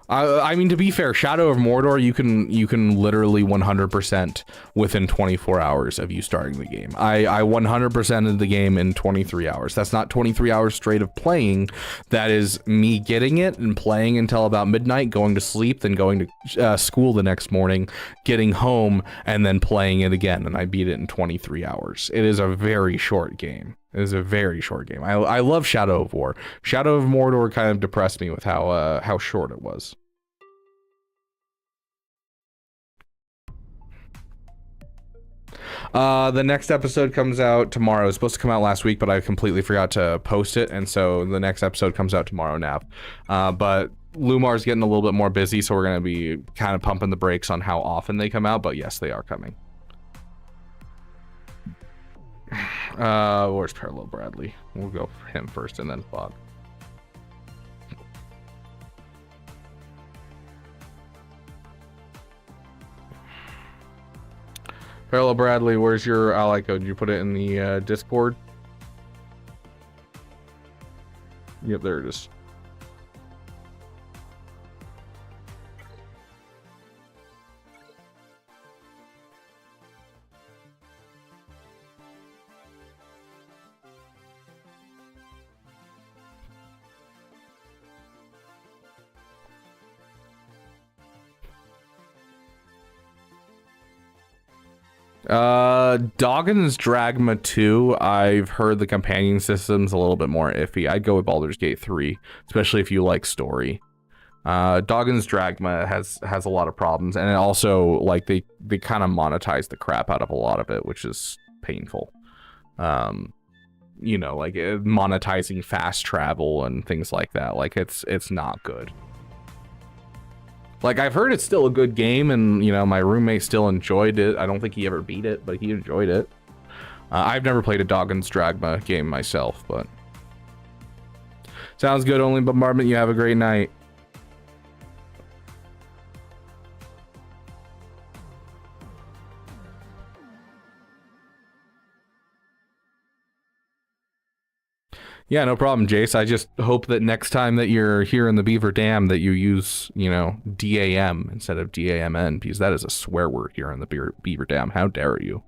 I mean, to be fair, Shadow of Mordor, you can literally 100% within 24 hours of you starting the game. I 100%ed the game in 23 hours. That's not 23 hours straight of playing. That is me getting it and playing until about midnight, going to sleep, then going to school the next morning, getting home, and then playing it again. And I beat it in 23 hours. It is a very short game. It is a very short game. I love Shadow of War. Shadow of Mordor kind of depressed me with how short it was. The next episode comes out tomorrow. It was supposed to come out last week, but I completely forgot to post it, and so the next episode comes out tomorrow, Nav. But Lumar's getting a little bit more busy, so we're going to be kind of pumping the brakes on how often they come out, but yes, they are coming. Where's Parallel Bradley? We'll go for him first and then Fog. Parallel Bradley, where's your ally code? Did you put it in the Discord? Yep, there it is. Doggon's Dragma 2, I've heard the companion system's a little bit more iffy. I'd go with Baldur's Gate 3, especially if you like story. Doggon's Dragma has a lot of problems, and it also, like, they kind of monetize the crap out of a lot of it, which is painful. You know, like, monetizing fast travel and things like that. Like, it's not good. Like, I've heard it's still a good game, and, you know, my roommate still enjoyed it. I don't think he ever beat it, but he enjoyed it. I've never played a Doggon's Dragma game myself, but... Sounds good, Only Bombardment. You have a great night. Yeah, no problem, Jace. I just hope that next time that you're here in the Beaver Dam that you use, you know, DAM instead of DAMN, because that is a swear word here in the Beaver Dam. How dare you?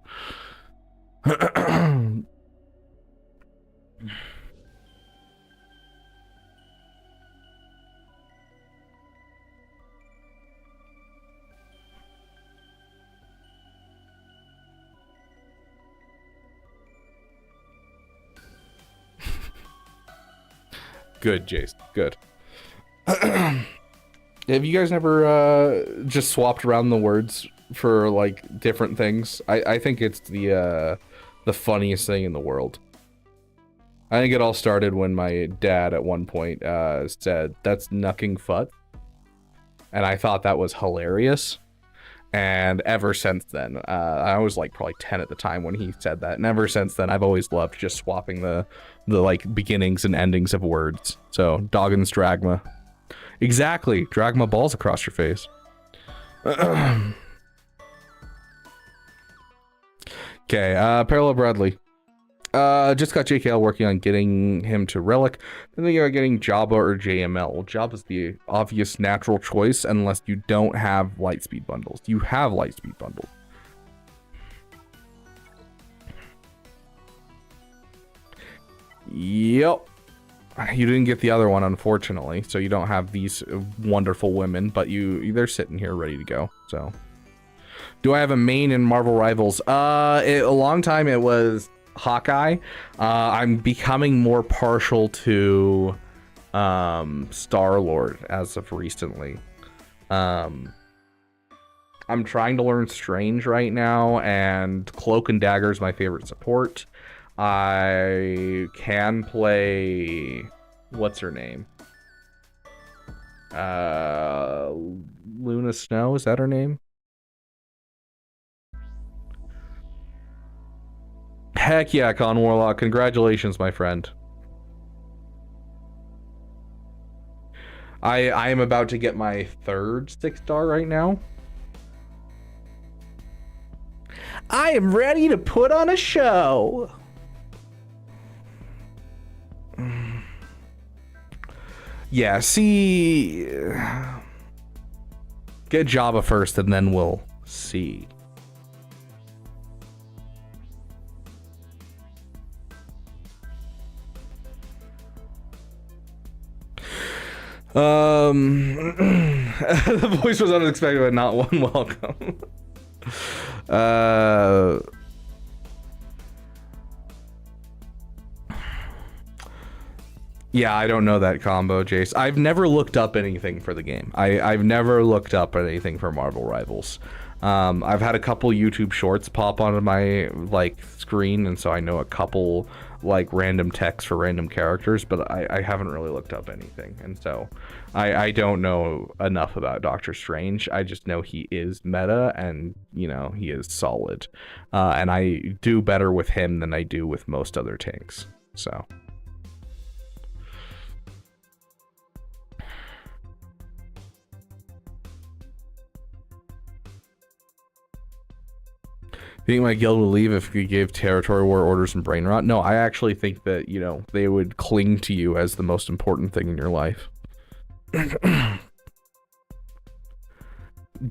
Good, Jace. Good. Have you guys never just swapped around the words for like different things? I think it's the funniest thing in the world. I think it all started when my dad at one point said, "That's knucking fut," and I thought that was hilarious. And ever since then, I was like probably 10 at the time when he said that, and ever since then I've always loved just swapping the like beginnings and endings of words. So Doggon's Dragma, exactly, Dragma balls across your face. Okay, Parallel Bradley. Just got JKL working on getting him to Relic. Then they are getting Jabba or JML. Well, Jabba's the obvious natural choice unless you don't have Lightspeed bundles. You have Lightspeed bundles. Yep. You didn't get the other one, unfortunately, so you don't have these wonderful women, but they're sitting here ready to go. So, do I have a main in Marvel Rivals? A long time it was Hawkeye. I'm becoming more partial to Star-Lord as of recently. I'm trying to learn Strange right now, and Cloak and Dagger is my favorite support. I can play, what's her name? Luna Snow, is that her name? Heck yeah, Con Warlock. Congratulations, my friend. I am about to get my third 6-star right now. I am ready to put on a show. Yeah, see... Get Jabba first, and then we'll see. The voice was unexpected, but not one welcome. Yeah, I don't know that combo, Jace. I've never looked up anything for the game. I've never looked up anything for Marvel Rivals. I've had a couple YouTube shorts pop onto my like screen, and so I know a couple like random text for random characters, but I haven't really looked up anything, and so I don't know enough about Doctor Strange. I just know he is meta, and you know, he is solid, and I do better with him than I do with most other tanks. So you think my guild would leave if you gave territory war orders and brain rot? No, I actually think that, you know, they would cling to you as the most important thing in your life.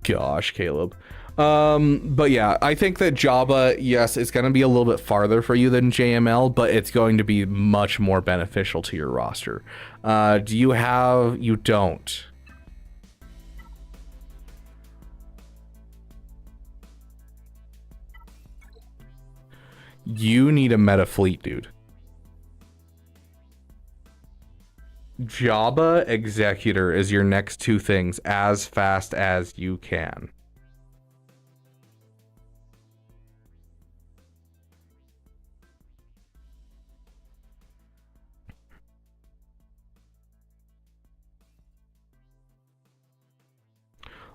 Gosh, Caleb. But yeah, I think that Jabba, yes, it's going to be a little bit farther for you than JML, but it's going to be much more beneficial to your roster. Do you have... You don't. You need a meta fleet, dude. Jabba Executor is your next two things as fast as you can.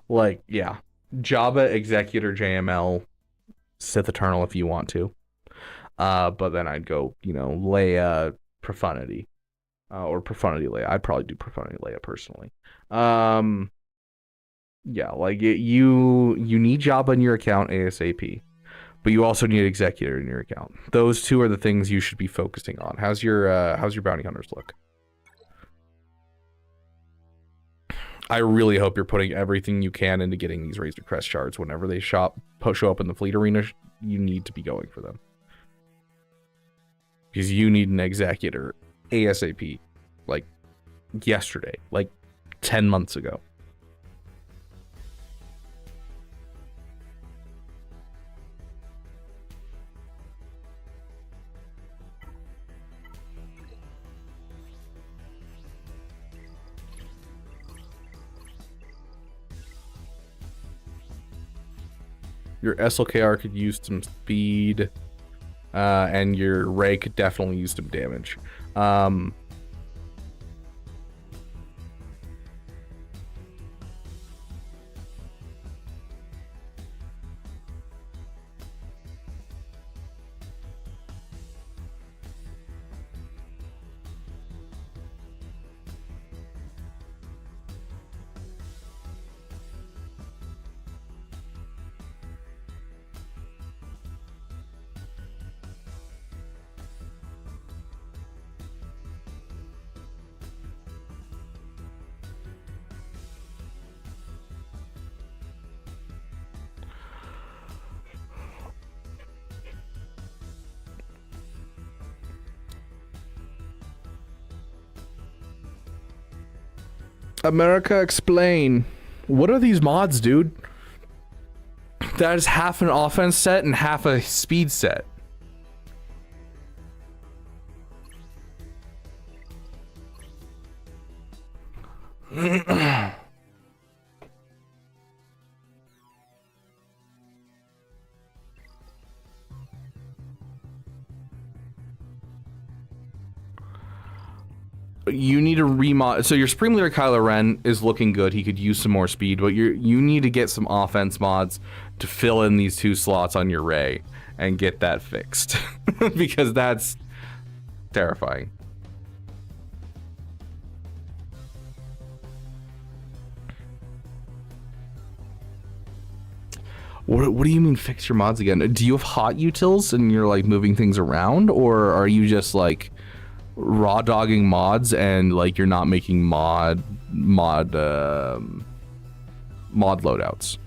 Like, yeah. Jabba Executor JML Sith Eternal if you want to. But then I'd go, you know, Leia Profundity. Or Profundity Leia. I'd probably do Profundity Leia personally. Yeah, like you need Jabba in your account ASAP, but you also need Executor in your account. Those two are the things you should be focusing on. How's your bounty hunters look? I really hope you're putting everything you can into getting these Razor Crest shards. Whenever they show up in the fleet arena, you need to be going for them. Because you need an Executor ASAP. Like, yesterday. Like, 10 months ago. Your SLKR could use some speed, and your Ray could definitely use some damage. America, explain. What are these mods, dude? That is half an offense set and half a speed set. You need to remod. So your Supreme Leader Kylo Ren is looking good. He could use some more speed, but you need to get some offense mods to fill in these two slots on your Rey and get that fixed because that's terrifying. What do you mean fix your mods again? Do you have hot utils and you're like moving things around, or are you just like raw dogging mods and like you're not making mod loadouts?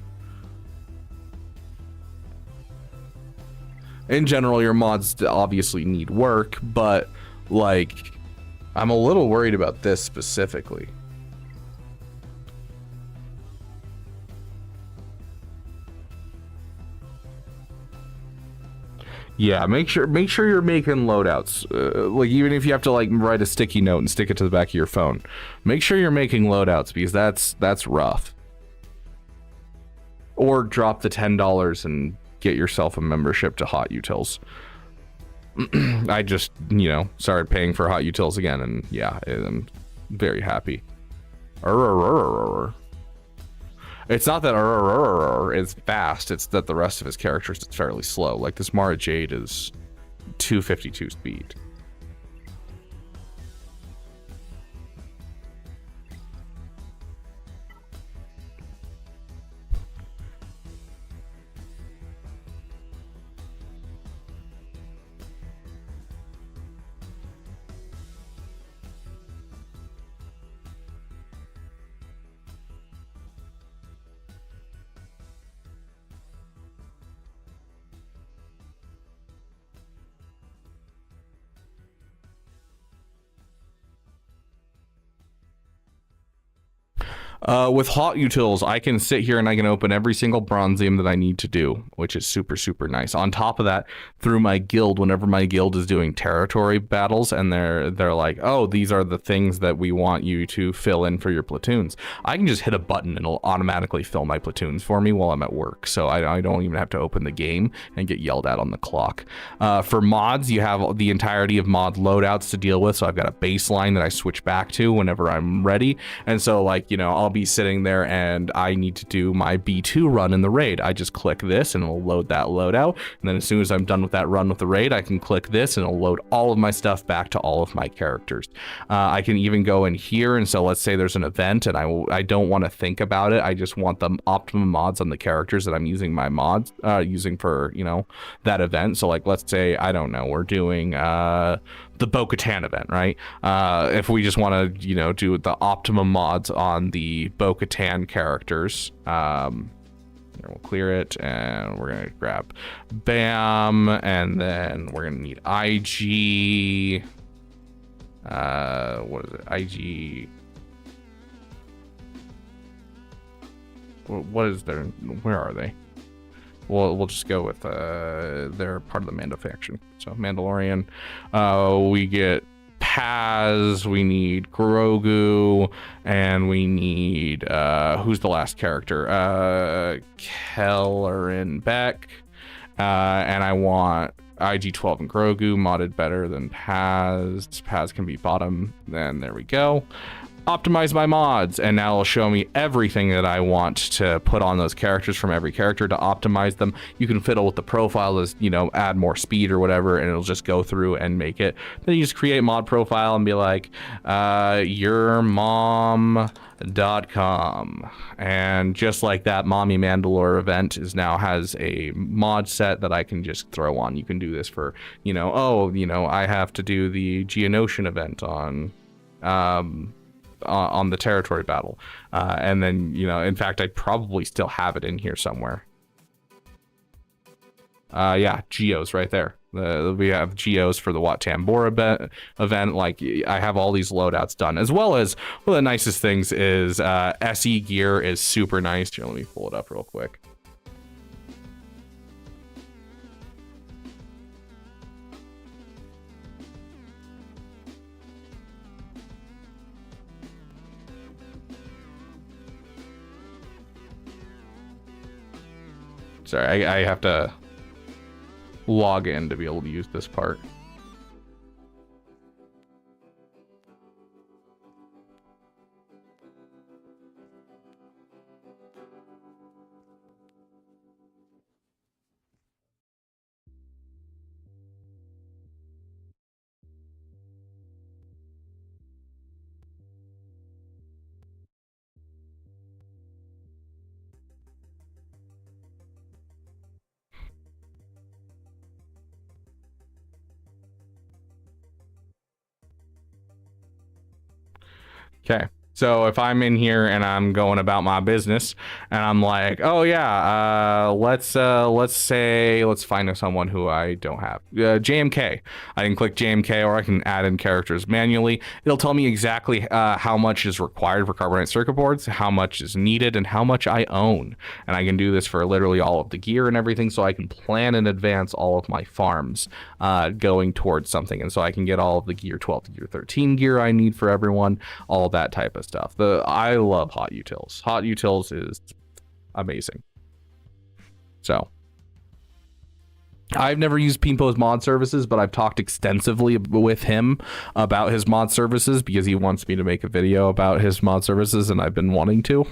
In general, your mods obviously need work, but like I'm a little worried about this specifically. Yeah, make sure you're making loadouts. Like even if you have to like write a sticky note and stick it to the back of your phone, make sure you're making loadouts because that's rough. Or drop the $10 and get yourself a membership to Hot Utils. I just, started paying for Hot Utils again, and yeah, I'm very happy. It's not that it's fast, it's that the rest of his characters is fairly slow. Like this Mara Jade is 252 speed. With hot utils, I can sit here and I can open every single bronzium that I need to do, which is super, super nice. On top of that, through my guild, whenever my guild is doing territory battles and they're like, oh, these are the things that we want you to fill in for your platoons, I can just hit a button and it'll automatically fill my platoons for me while I'm at work. So I don't even have to open the game and get yelled at on the clock. For mods, you have the entirety of mod loadouts to deal with. So I've got a baseline that I switch back to whenever I'm ready. And so, like, you know, I'll be sitting there and I need to do my B2 run in the raid. I just click this and it'll load that loadout. And then as soon as I'm done with that run with the raid, I can click this and it'll load all of my stuff back to all of my characters. I can even go in here, and so let's say there's an event and I don't want to think about it. I just want the optimum mods on the characters that I'm using my mods using for, you know, that event. So like, let's say, I don't know, we're doing the Bo-Katan event, right? If we just want to, you know, do the optimum mods on the Bo-Katan characters, we'll clear it and we're gonna grab BAM, and then we're gonna need IG. What is it? IG. What is their? Where are they? We'll just go with they're part of the Mando faction. So Mandalorian, we get Paz, we need Grogu, and we need who's the last character? Killer and GAC, and I want IG-12 and Grogu modded better than Paz. Paz can be bottom. Then there we go. Optimize my mods, and now it'll show me everything that I want to put on those characters from every character to optimize them. You can fiddle with the profile as, you know, add more speed or whatever, and it'll just go through and make it. Then you just create mod profile and be like, yourmom.com, and just like that, Mommy Mandalore event has a mod set that I can just throw on. You can do this for, you know, oh, you know, I have to do the Geonosian event on the territory battle, and then, you know, in fact, I probably still have it in here somewhere. Yeah, Geos right there. We have Geos for the Wat Tambor event. Like, I have all these loadouts done, as well as one of the nicest things is SE gear is super nice. Here, let me pull it up real quick. Sorry, I have to log in to be able to use this part. Okay, so if I'm in here and I'm going about my business and I'm like, oh yeah, let's find someone who I don't have. JMK. I can click JMK, or I can add in characters manually. It'll tell me exactly how much is required for carbonite circuit boards, how much is needed, and how much I own. And I can do this for literally all of the gear and everything, so I can plan in advance all of my farms going towards something. And so I can get all of the gear 12 to gear 13 gear I need for everyone, all that type of stuff. I love hot utils. Hot utils is amazing. So I've never used Pimpo's mod services, but I've talked extensively with him about his mod services because he wants me to make a video about his mod services, and I've been wanting to.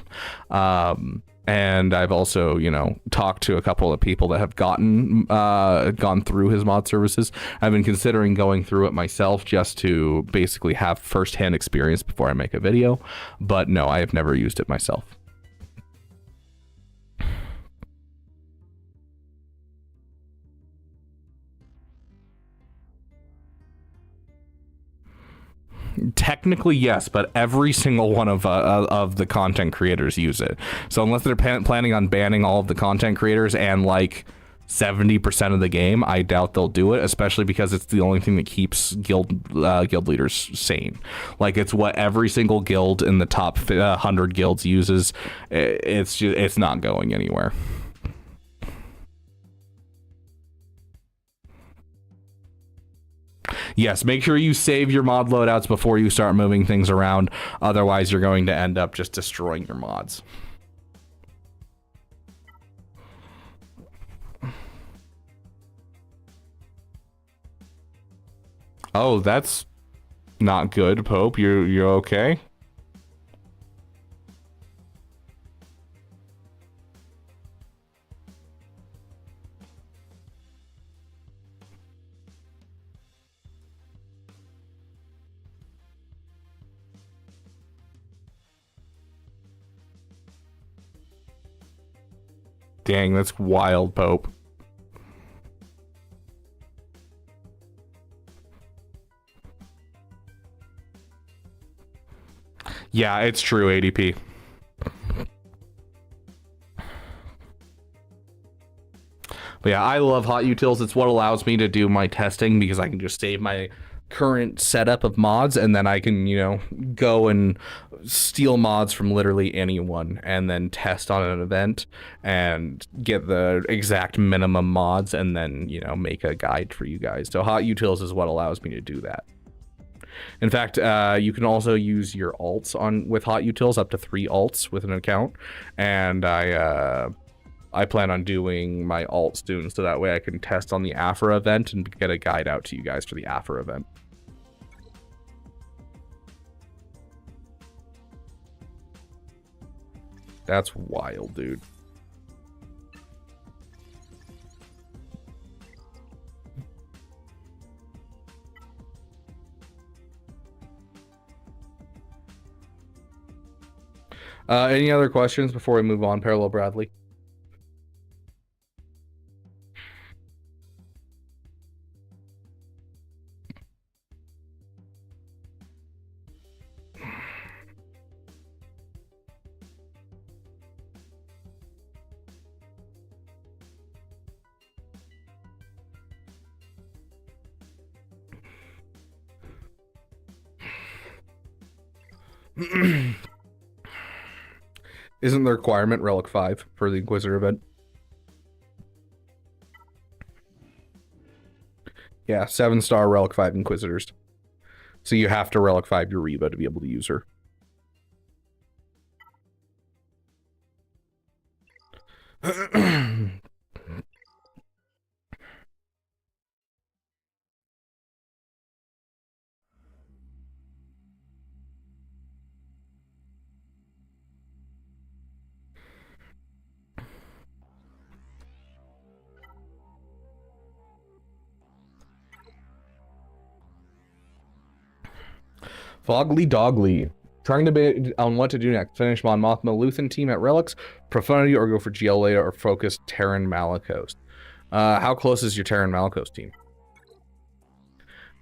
And I've also, you know, talked to a couple of people that have gone through his mod services. I've been considering going through it myself just to basically have firsthand experience before I make a video. But no, I have never used it myself. Technically, yes, but every single one of the content creators use it. So unless they're planning on banning all of the content creators and like 70% of the game, I doubt they'll do it, especially because it's the only thing that keeps guild leaders sane. Like, it's what every single guild in the top 100 guilds uses. It's not going anywhere. Yes, make sure you save your mod loadouts before you start moving things around. Otherwise, you're going to end up just destroying your mods. Oh, that's not good, Pope. You're okay? Dang, that's wild, Pope. Yeah, it's true, ADP. But yeah, I love hot utils. It's what allows me to do my testing because I can just save my current setup of mods and then I can, you know, go and steal mods from literally anyone and then test on an event and get the exact minimum mods and then, you know, make a guide for you guys. So hot utils is what allows me to do that. In fact, you can also use your alts with hot utils, up to 3 alts with an account, and I plan on doing my alts soon, so that way I can test on the Afra event and get a guide out to you guys for the Afra event. That's wild, dude. Any other questions before we move on, Parallel Bradley? Isn't the requirement Relic 5 for the Inquisitor event? Yeah, 7-star Relic 5 Inquisitors. So you have to Relic 5 your Reva to be able to use her. Fogy Dogly. Trying to debate on what to do next. Finish Mon Mothma Luthen team at Relics, Profundity, or go for GL Leia, or focus Terran Malakos. How close is your Terran Malakos team?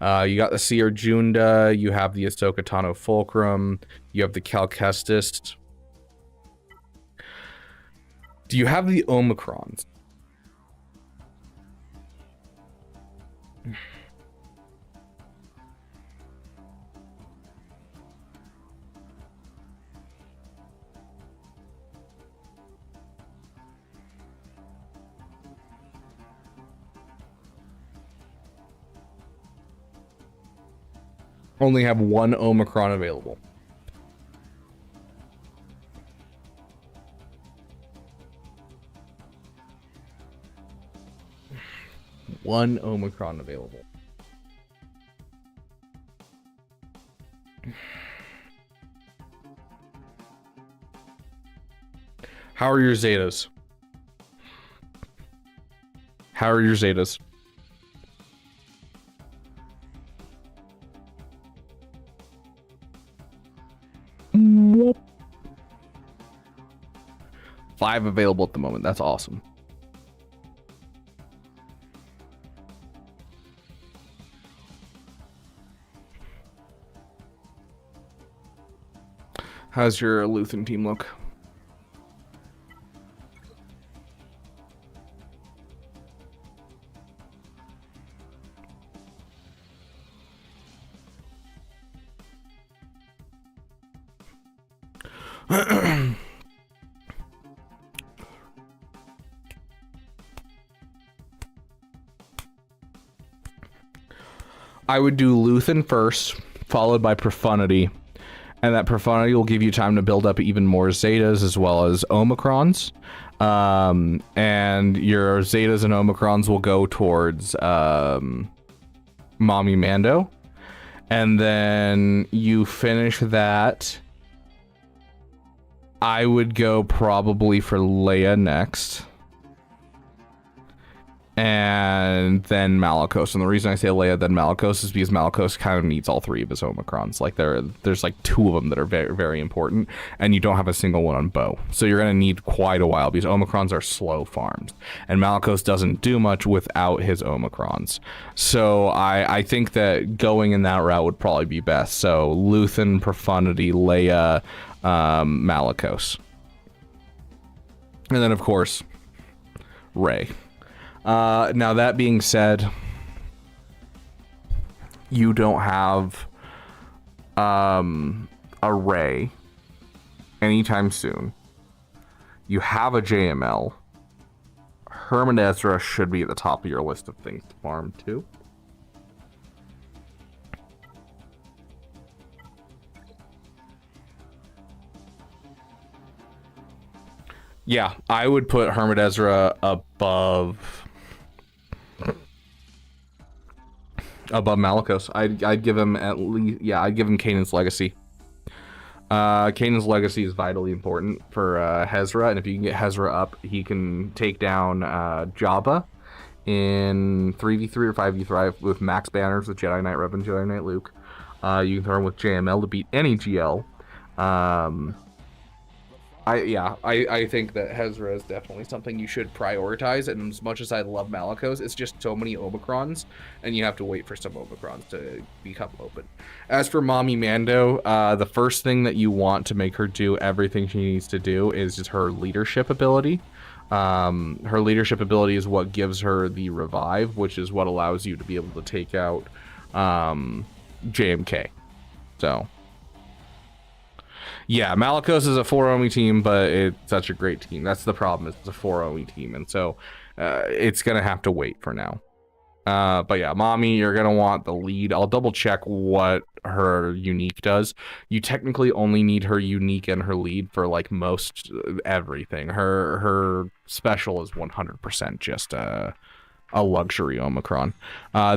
You got the Seer Junda, you have the Ahsoka Tano Fulcrum, you have the Cal Kestis. Do you have the Omicrons? Only have 1 Omicron available. One Omicron available. How are your Zetas? How are your Zetas? Whoop. 5 available at the moment. That's awesome. How's your Luthen team look? I would do Luthen first, followed by Profundity. And that Profundity will give you time to build up even more Zetas as well as Omicrons. And your Zetas and Omicrons will go towards Mommy Mando. And then you finish that. I would go probably for Leia next. And then Malgus. And the reason I say Leia then Malgus is because Malgus kind of needs all three of his Omicrons. Like there's like two of them that are very, very important, and you don't have a single one on Bo. So you're going to need quite a while because Omicrons are slow farms. And Malgus doesn't do much without his Omicrons. So I think that going in that route would probably be best. So Luthen, Profundity, Leia, Malgus. And then, of course, Rey. Now that being said, you don't have a Rey anytime soon. You have a JML. Herman Ezra should be at the top of your list of things to farm too. Yeah, I would put Hermit Ezra above Malgus. I'd give him at least, yeah, I'd give him Kanan's Legacy. Kanan's Legacy is vitally important for Hezra, and if you can get Hezra up, he can take down Jabba in 3v3 or 5v5 with max banners with Jedi Knight Revan, Jedi Knight Luke. You can throw him with JML to beat any GL. I think that Hezra is definitely something you should prioritize, and as much as I love Malgus, it's just so many Omicrons, and you have to wait for some Omicrons to become open. As for Mommy Mando, the first thing that you want to make her do everything she needs to do is just her leadership ability. Her leadership ability is what gives her the revive, which is what allows you to be able to take out JMK. So... yeah, Malgus is a 4-OMI team, but it's such a great team. That's the problem, it's a 4-OMI team, and so it's going to have to wait for now. But yeah, Mommy, you're going to want the lead. I'll double check what her unique does. You technically only need her unique and her lead for like most everything. Her special is 100% just a luxury Omicron.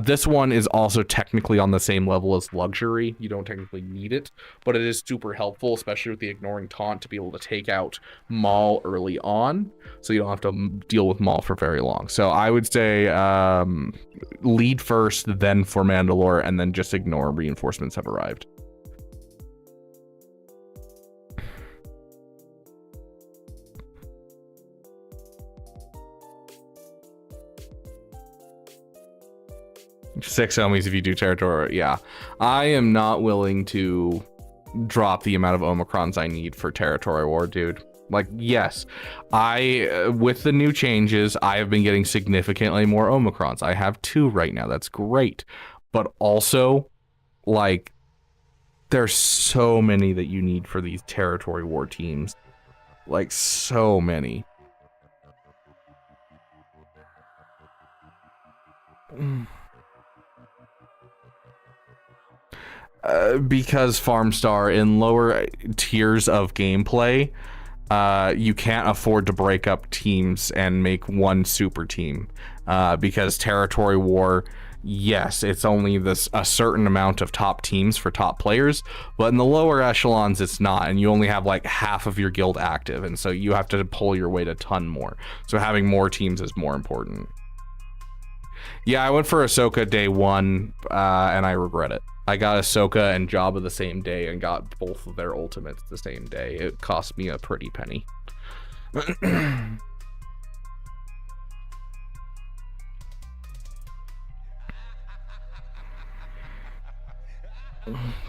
This one is also technically on the same level as luxury. You don't technically need it, but it is super helpful, especially with the ignoring taunt, to be able to take out Maul early on, so you don't have to deal with Maul for very long. So I would say lead first, then for Mandalore, and then just ignore reinforcements have arrived. Six homies if you do territory. Yeah, I am not willing to drop the amount of Omicrons I need for territory war, dude. Like, yes, with the new changes, I have been getting significantly more Omicrons. I have 2 right now. That's great. But also, like, there's so many that you need for these territory war teams. Like, so many. Because Farmstar, in lower tiers of gameplay, you can't afford to break up teams and make one super team. Because territory war, yes, it's only a certain amount of top teams for top players, but in the lower echelons it's not, and you only have like half of your guild active, and so you have to pull your weight a ton more. So having more teams is more important. Yeah, I went for Ahsoka day 1, and I regret it. I got Ahsoka and Jabba the same day and got both of their ultimates the same day. It cost me a pretty penny.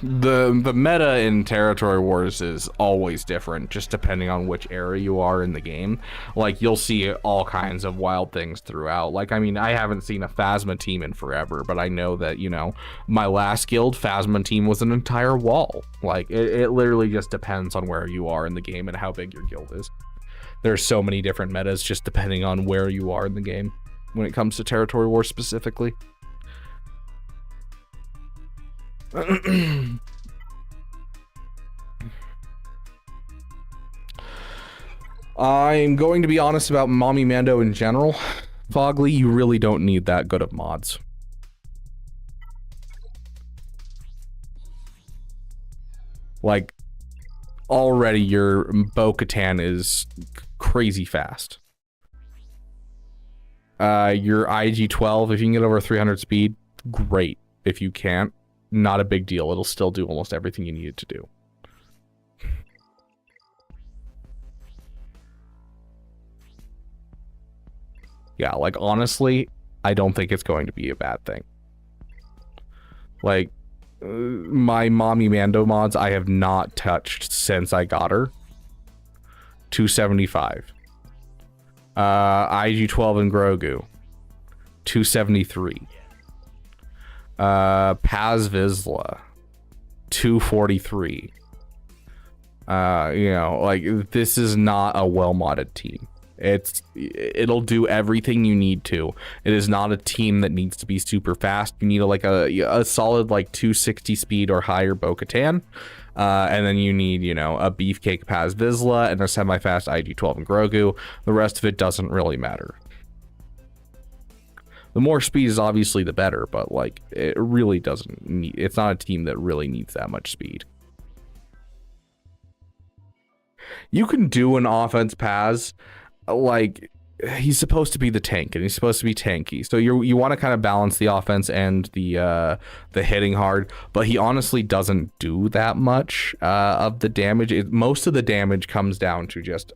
the meta in Territory Wars is always different, just depending on which area you are in the game. Like, you'll see all kinds of wild things throughout. Like, I mean, I haven't seen a Phasma team in forever, but I know that, you know, my last guild, Phasma team was an entire wall. Like, it literally just depends on where you are in the game and how big your guild is. There's so many different metas just depending on where you are in the game when it comes to Territory Wars specifically. I'm going to be honest about Mommy Mando in general. Fogly, you really don't need that good of mods. Like, already your Bo-Katan is crazy fast. Your IG-12, if you can get over 300 speed, great. If you can't, not a big deal. It'll still do almost everything you need it to do. Yeah, like, honestly, I don't think it's going to be a bad thing. Like, my Mommy Mando mods, I have not touched since I got her. 275. IG-12 and Grogu. 273. Paz Vizsla. 243. You know, like, this is not a well-modded team. It'll do everything you need to. It is not a team that needs to be super fast. You need a solid like 260 speed or higher Bo-Katan. And then you need, you know, a beefcake Paz Vizsla and a semi-fast IG-12 and Grogu. The rest of it doesn't really matter. The more speed is obviously the better, but like, it really doesn't need, it's not a team that really needs that much speed. You can do an offense Paz, like, he's supposed to be the tank and he's supposed to be tanky, so you want to kind of balance the offense and the hitting hard, but he honestly doesn't do that much of the damage. Most of the damage comes down to just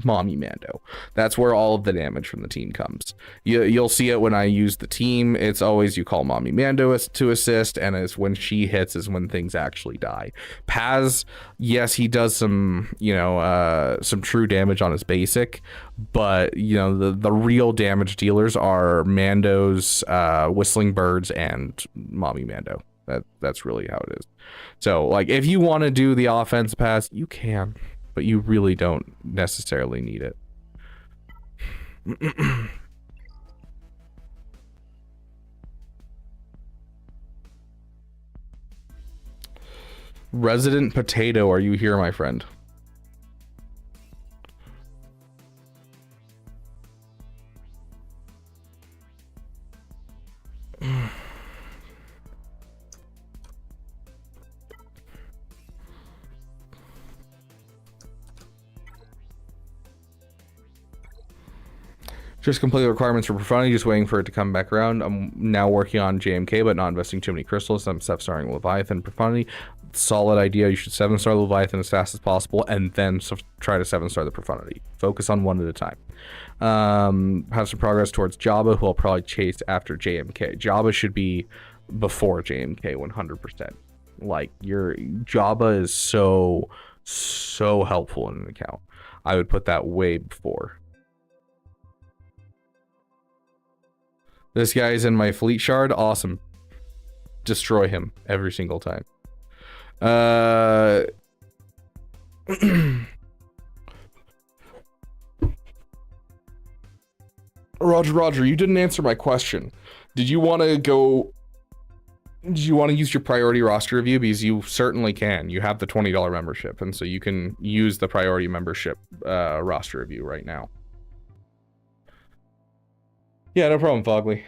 Mommy Mando. That's where all of the damage from the team comes. You'll see it when I use the team. It's always you call Mommy Mando to assist, and it's when she hits is when things actually die. Paz, yes, he does some, you know, some true damage on his basic, but you know, the real damage dealers are Mando's Whistling Birds and Mommy Mando. That's really how it is. So like, if you want to do the offense Paz, you can, but you really don't necessarily need it. Resident Potato, are you here, my friend? Just complete the requirements for Profundity, just waiting for it to come back around. I'm now working on JMK, but not investing too many crystals. I'm 7-starring Leviathan Profundity. Solid idea. You should 7-star Leviathan as fast as possible, and then try to 7-star the Profundity. Focus on one at a time. Have some progress towards Jabba, who I'll probably chase after JMK. Jabba should be before JMK 100%. Like, your Jabba is so helpful in an account. I would put that way before. This guy's in my fleet shard. Awesome. Destroy him every single time. Roger, you didn't answer my question. Did you want to use your priority roster review? Because you certainly can. You have the $20 membership, and so you can use the priority membership roster review right now. Yeah, no problem, Fogly.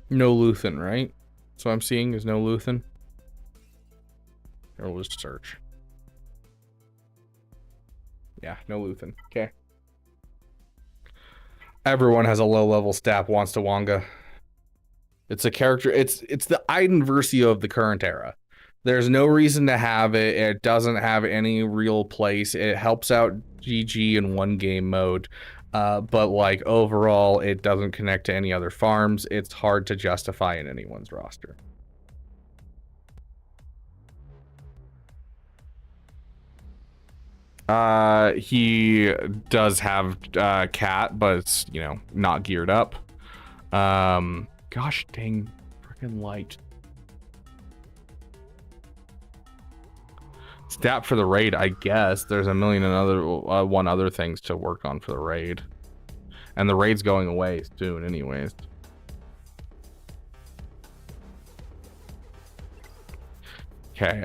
No Luthen, right? So I'm seeing is no Luthen. Or we'll just search. Yeah, no Luthen. Okay. Everyone has a low-level staff wants to Wanga. It's a character. It's the Iden Versio of the current era. There's no reason to have it. It doesn't have any real place. It helps out GG in one game mode. But like overall, it doesn't connect to any other farms. It's hard to justify in anyone's roster. He does have cat, but it's, you know, not geared up. Gosh dang freaking light. Stat for the raid, I guess. There's a million and other things to work on for the raid. And the raid's going away soon anyways. Okay,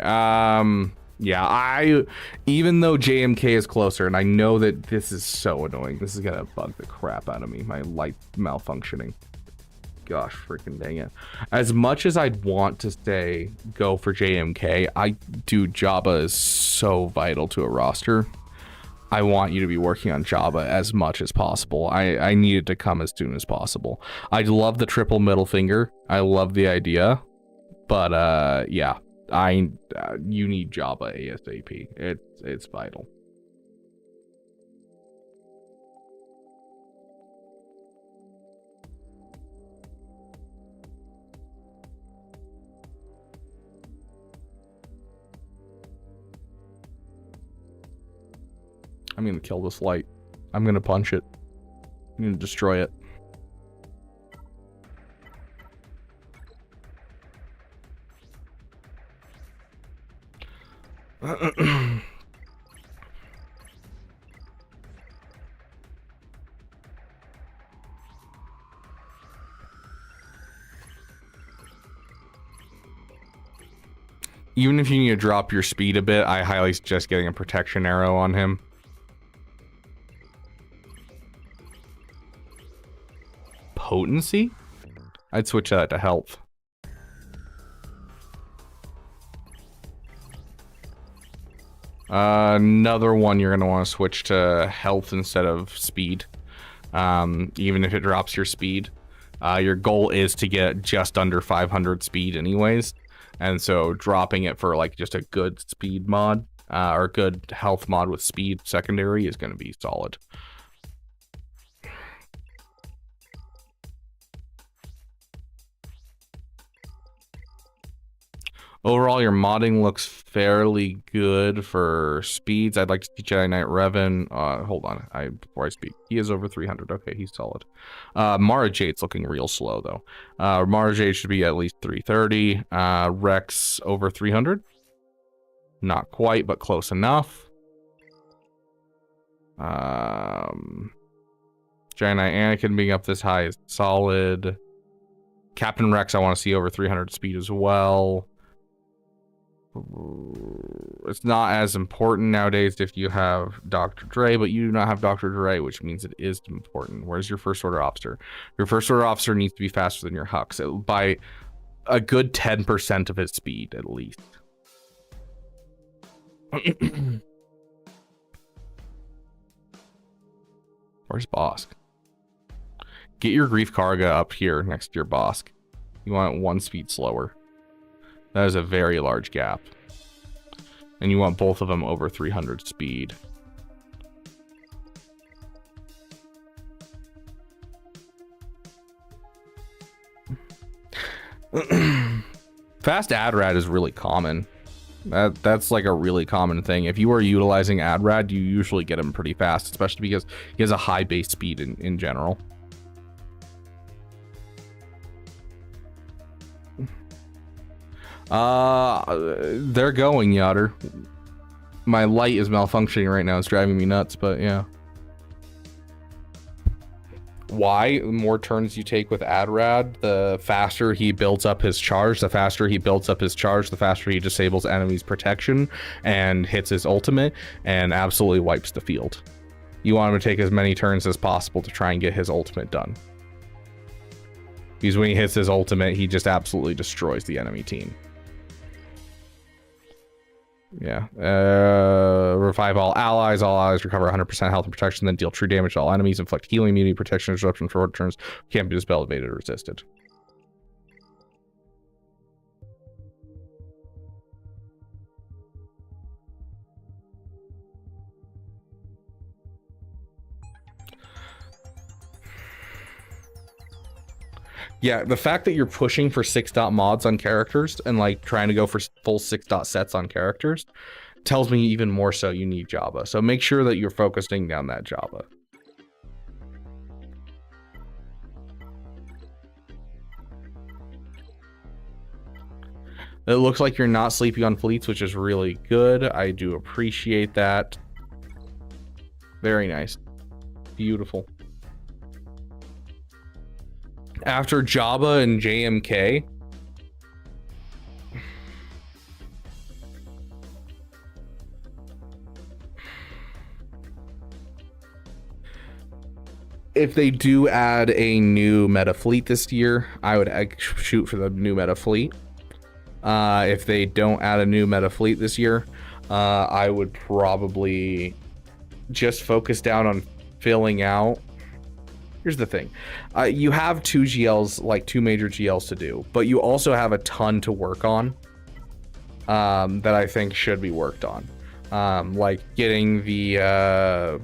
yeah, even though JMK is closer, and I know that this is so annoying, this is gonna bug the crap out of me, my light malfunctioning. Gosh, freaking dang it. As much as I'd want to say go for JMK, Jabba is so vital to a roster. I want you to be working on Jabba as much as possible. I need it to come as soon as possible. I love the triple middle finger. I love the idea, but yeah, you need Jabba ASAP. It's vital. I'm gonna kill this light. I'm gonna punch it. I'm gonna destroy it. Even if you need to drop your speed a bit, I highly suggest getting a protection arrow on him. Potency? I'd switch that to health. Another one you're going to want to switch to health instead of speed. Even if it drops your speed. Your goal is to get just under 500 speed anyways. And so dropping it for like just a good speed mod, or good health mod with speed secondary is going to be solid. Overall, your modding looks fairly good for speeds. I'd like to see Jedi Knight Revan. Hold on, before I speak, he is over 300. Okay, he's solid. Mara Jade's looking real slow though. Mara Jade should be at least 330. Rex over 300. Not quite, but close enough. Jedi Knight Anakin being up this high is solid. Captain Rex, I want to see over 300 speed as well. It's not as important nowadays if you have Dr. Dre, but you do not have Dr. Dre, which means it is important. Where's your first order officer? Your first order officer needs to be faster than your Hux by a good 10% of his speed at least. Where's Bosk? Get your Grief Karga up here next to your Bosk. You want it 1 speed slower. That is a very large gap. And you want both of them over 300 speed. Fast AdRad is really common. That's like a really common thing. If you are utilizing AdRad, you usually get him pretty fast, especially because he has a high base speed in general. They're going, Yotter. My light is malfunctioning right now. It's driving me nuts, but yeah. Why? The more turns you take with AdRad, the faster he builds up his charge. The faster he builds up his charge, the faster he disables enemies' protection and hits his ultimate and absolutely wipes the field. You want him to take as many turns as possible to try and get his ultimate done. because when he hits his ultimate, he just absolutely destroys the enemy team. Yeah. Revive all allies. All allies recover 100% health and protection, then deal true damage to all enemies. Inflict healing immunity, protection, disruption for short turns. Can't be dispelled, evaded, or resisted. Yeah, the fact that you're pushing for 6-dot mods on characters and like trying to go for full 6-dot sets on characters tells me even more so you need Jabba. So make sure that you're focusing down that Jabba. It looks like you're not sleeping on fleets, which is really good. I do appreciate that. Very nice. Beautiful. After Jabba and JMK, if they do add a new meta fleet this year, I would shoot for the new meta fleet. If they don't add a new meta fleet this year, I would probably just focus down on filling out. Here's the thing. You have two GLs, like 2 major GLs to do, but you also have a ton to work on that I think should be worked on. Like getting the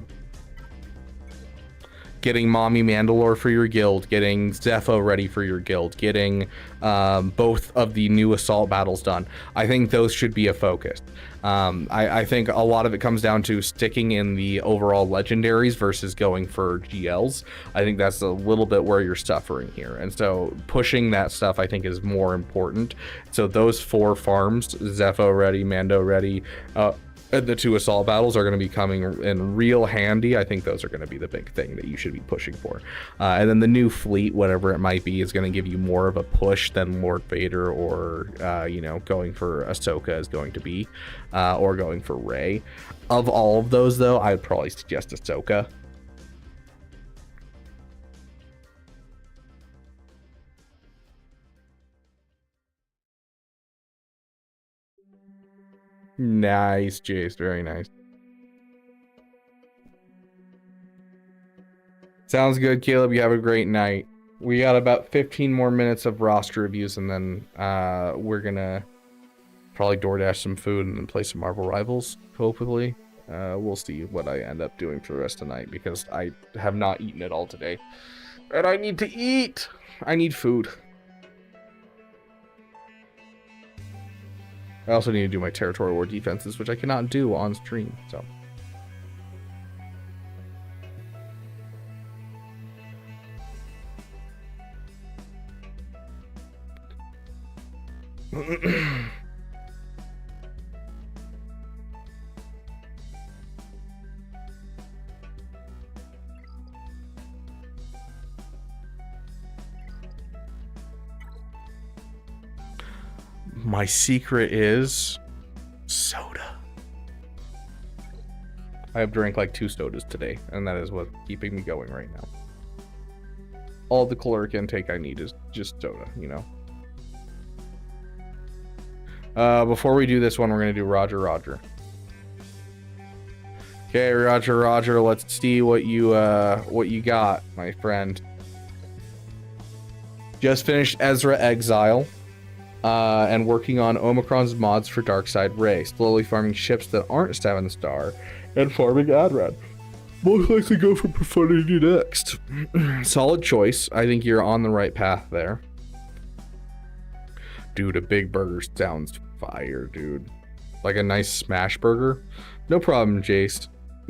getting Mommy Mandalore for your guild, getting Zepho ready for your guild, getting both of the new assault battles done. I think those should be a focus. I think a lot of it comes down to sticking in the overall legendaries versus going for GLs. I think that's a little bit where you're suffering here. And so pushing that stuff I think is more important. So those 4 farms, Zepho ready, Mando ready, and the 2 assault battles are going to be coming in real handy. I think those are going to be the big thing that you should be pushing for. And then the new fleet, whatever it might be, is going to give you more of a push than Lord Vader or, you know, going for Ahsoka is going to be, or going for Rey. Of all of those, though, I'd probably suggest Ahsoka. Nice, Jace. Very nice. Sounds good, Caleb. You have a great night. We got about 15 more minutes of roster reviews, and then we're gonna probably DoorDash some food and then play some Marvel Rivals, hopefully. We'll see what I end up doing for the rest of the night, because I have not eaten at all today. And I need to eat! I need food. I also need to do my territorial war defenses, which I cannot do on stream, so. My secret is soda. I have drank like 2 sodas today, and that is what's keeping me going right now. All the caloric intake I need is just soda, you know. Before we do this one, we're gonna do Roger Roger. Okay, Roger Roger, let's see what you got, my friend. Just finished Ezra Exile. And working on Omicron's mods for Darkside Ray, slowly farming ships that aren't 7-star, and farming Adran. Most likely go for Profundity next. Solid choice. I think you're on the right path there. Dude, a big burger sounds fire, dude. Like a nice smash burger. No problem, Jace.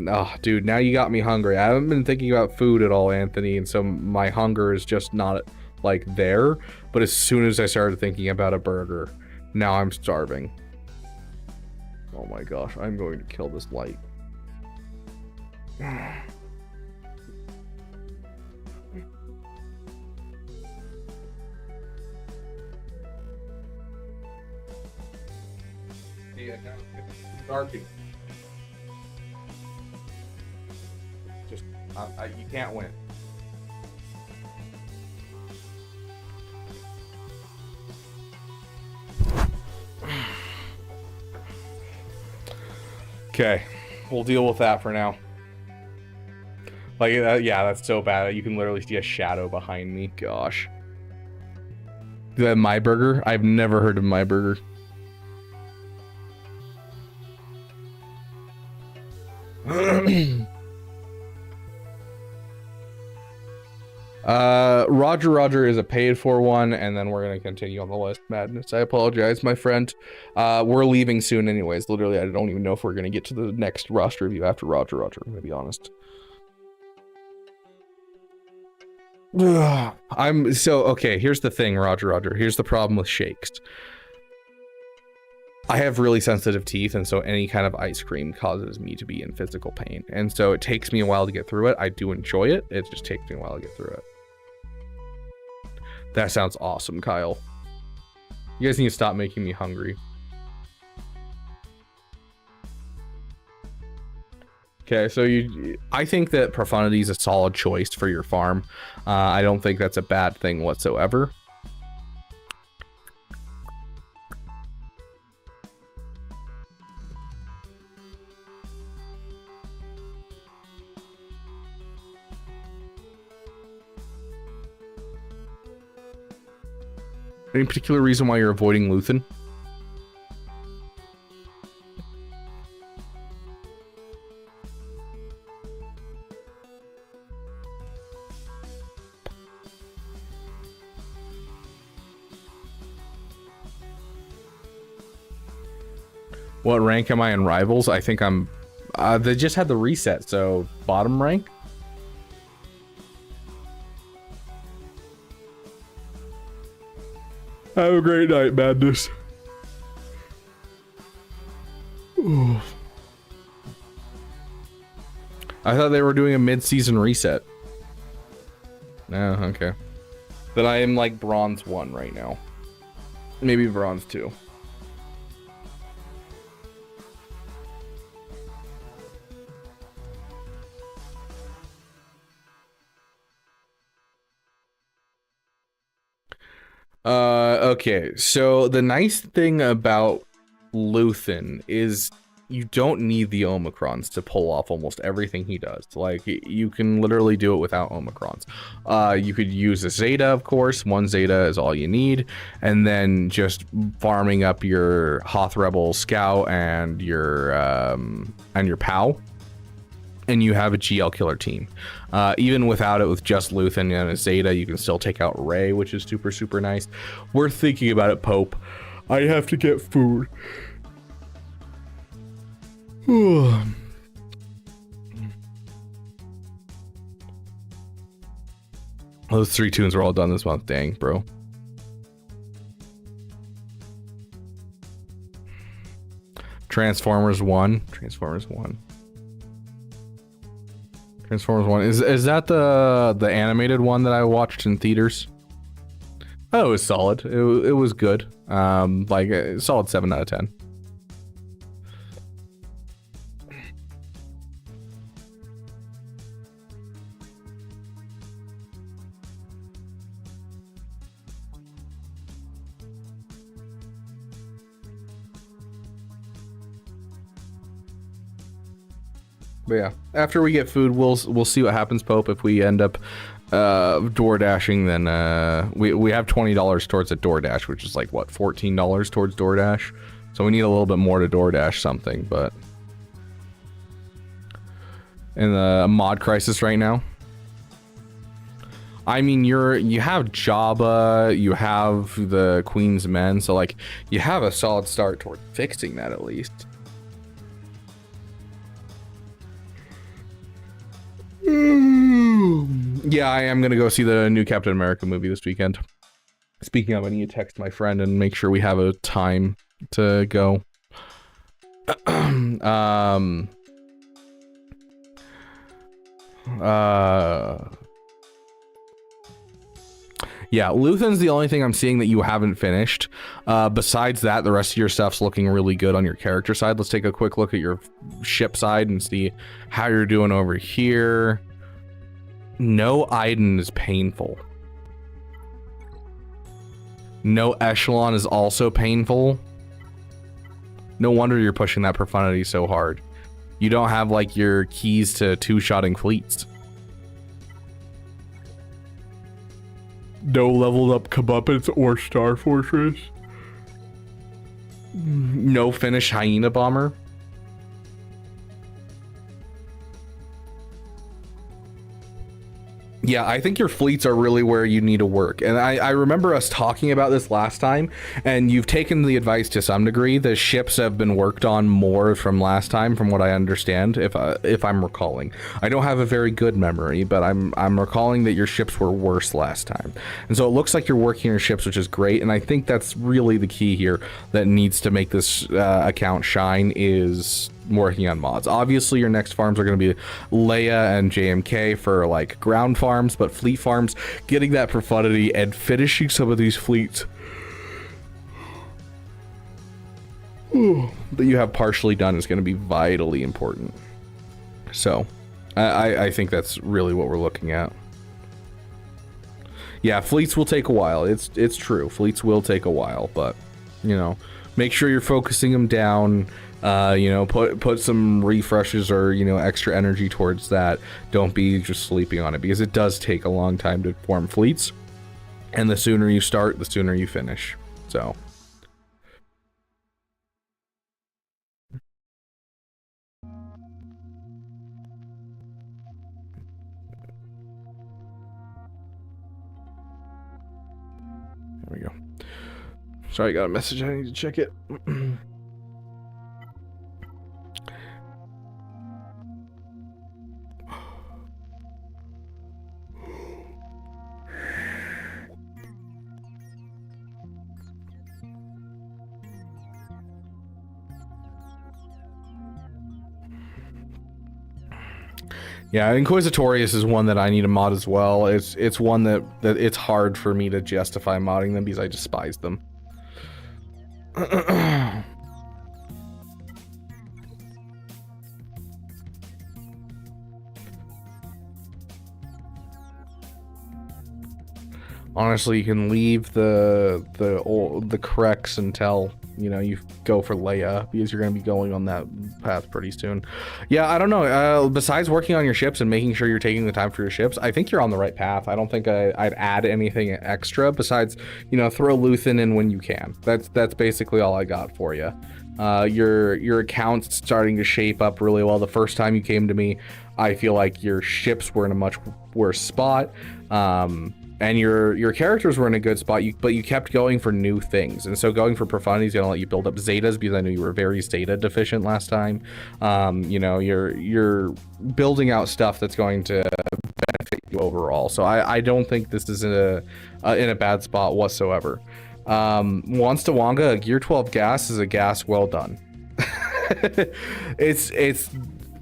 Oh, dude, now you got me hungry. I haven't been thinking about food at all, Anthony, and so my hunger is just not like there. But as soon as I started thinking about a burger, now I'm starving. Oh my gosh, I'm going to kill this light. Yeah, it's darking. Just, you can't win. Okay, we'll deal with that for now. Like, yeah, that's so bad. You can literally see a shadow behind me. Gosh. The My Burger? I've never heard of My Burger. Roger is a paid for one, and then we're gonna continue on the list. Madness. I apologize, my friend. We're leaving soon anyways. Literally, I don't even know if we're gonna get to the next roster review after Roger, I'm gonna be honest. Okay, here's the thing, Roger. Here's the problem with shakes. I have really sensitive teeth, and so any kind of ice cream causes me to be in physical pain. And so it takes me a while to get through it. I do enjoy it. It just takes me a while to get through it. That sounds awesome, Kyle. You guys need to stop making me hungry. Okay, so I think that profundity is a solid choice for your farm. I don't think that's a bad thing whatsoever. Any particular reason why you're avoiding Luthen? What rank am I in Rivals? I think I'm... they just had the reset, so bottom rank? Have a great night, Madness. Ooh. I thought they were doing a mid-season reset. No, okay. Then I am like Bronze 1 right now. Maybe Bronze 2. Okay, so the nice thing about Luthen is you don't need the Omicrons to pull off almost everything he does. Like, you can literally do it without Omicrons. You could use a Zeta, of course. One Zeta is all you need. And then just farming up your Hoth Rebel Scout and your POW. And you have a GL killer team. Even without it, with just Luthen and a Zeta, you can still take out Rey, which is super, super nice. We're thinking about it, Pope. I have to get food. Those 3 tunes are all done this month. Dang, bro. Transformers 1. Transformers 1. Is that the animated one that I watched in theaters? Oh, it was solid. It was good. Like a solid 7 out of 10. But yeah, after we get food, we'll see what happens, Pope. If we end up door dashing, then we have $20 towards a DoorDash, which is like what, $14 towards DoorDash. So we need a little bit more to DoorDash something. But in the mod crisis right now, I mean, you have Jabba, you have the Queen's Men, so like you have a solid start toward fixing that at least. Yeah, I am gonna go see the new Captain America movie this weekend. Speaking of, I need to text my friend and make sure we have a time to go. Yeah, Luthen's the only thing I'm seeing that you haven't finished. Besides that, the rest of your stuff's looking really good on your character side. Let's take a quick look at your ship side and see how you're doing over here. No Iden is painful. No Echelon is also painful. No wonder you're pushing that profundity so hard. You don't have like your keys to two-shotting fleets. No leveled up comeuppance or Star Fortress. No Finnish Hyena Bomber. Yeah, I think your fleets are really where you need to work. And I remember us talking about this last time, and you've taken the advice to some degree. The ships have been worked on more from last time, from what I understand, if I'm recalling. I don't have a very good memory, but I'm recalling that your ships were worse last time. And so it looks like you're working your ships, which is great, and I think that's really the key here that needs to make this account shine, is working on mods. Obviously your next farms are going to be Leia and JMK for like ground farms, but fleet farms, getting that profundity and finishing some of these fleets that you have partially done is going to be vitally important. So I think that's really what we're looking at. Yeah, fleets will take a while. It's true, fleets will take a while, but you know, make sure you're focusing them down. You know, put some refreshes or, you know, extra energy towards that. Don't be just sleeping on it, because it does take a long time to form fleets, and the sooner you start, the sooner you finish. So there we go. Sorry, I got a message, I need to check it. Yeah, Inquisitorius is one that I need to mod as well. It's one that it's hard for me to justify modding them because I despise them. Honestly, you can leave the corrects until, you know, you go for Leia, because you're going to be going on that path pretty soon. Yeah, I don't know. Besides working on your ships and making sure you're taking the time for your ships, I think you're on the right path. I don't think I'd add anything extra besides, you know, throw Luthen in when you can. That's basically all I got for you. Your account's starting to shape up really well. The first time you came to me, I feel like your ships were in a much worse spot. And your characters were in a good spot, but you kept going for new things. And so going for profundity is going to let you build up Zetas, because I know you were very Zeta deficient last time. You know, you're building out stuff that's going to benefit you overall. So I don't think this is in a bad spot whatsoever. Wants to Wanga, a Gear 12 gas is a gas well done. It's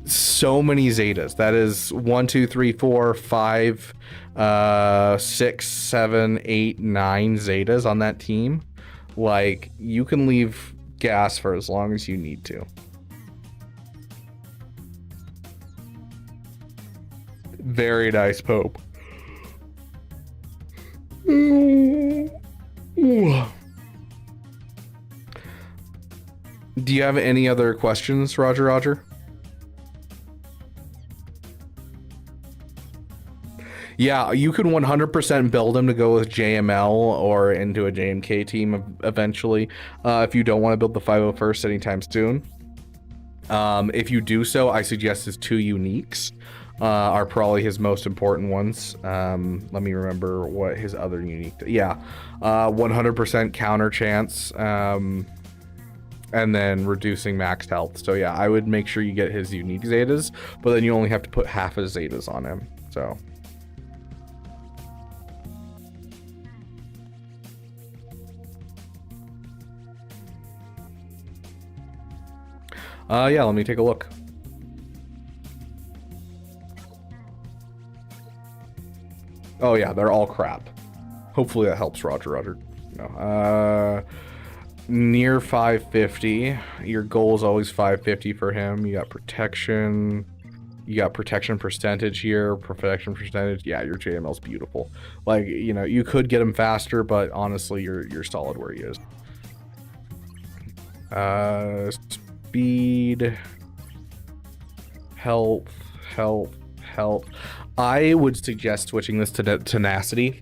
so many Zetas. That is 1, 2, 3, 4, 5, 6, 7, 8, 9 Zetas on that team. Like, you can leave gas for as long as you need to. Very nice, Pope. Do you have any other questions, Roger? Yeah, you could 100% build him to go with JML or into a JMK team eventually, if you don't want to build the 501st anytime soon. If you do so, I suggest his 2 uniques are probably his most important ones. Let me remember what his other unique... Yeah, 100% counter chance, and then reducing max health. So yeah, I would make sure you get his unique Zetas, but then you only have to put half his Zetas on him, so... Yeah, let me take a look. Oh yeah, they're all crap. Hopefully that helps, Roger. No. Near 550. Your goal is always 550 for him. You got protection. You got protection percentage here. Protection percentage. Yeah, your JML's beautiful. Like, you know, you could get him faster, but honestly, you're solid where he is. Speed. Health. I would suggest switching this to tenacity.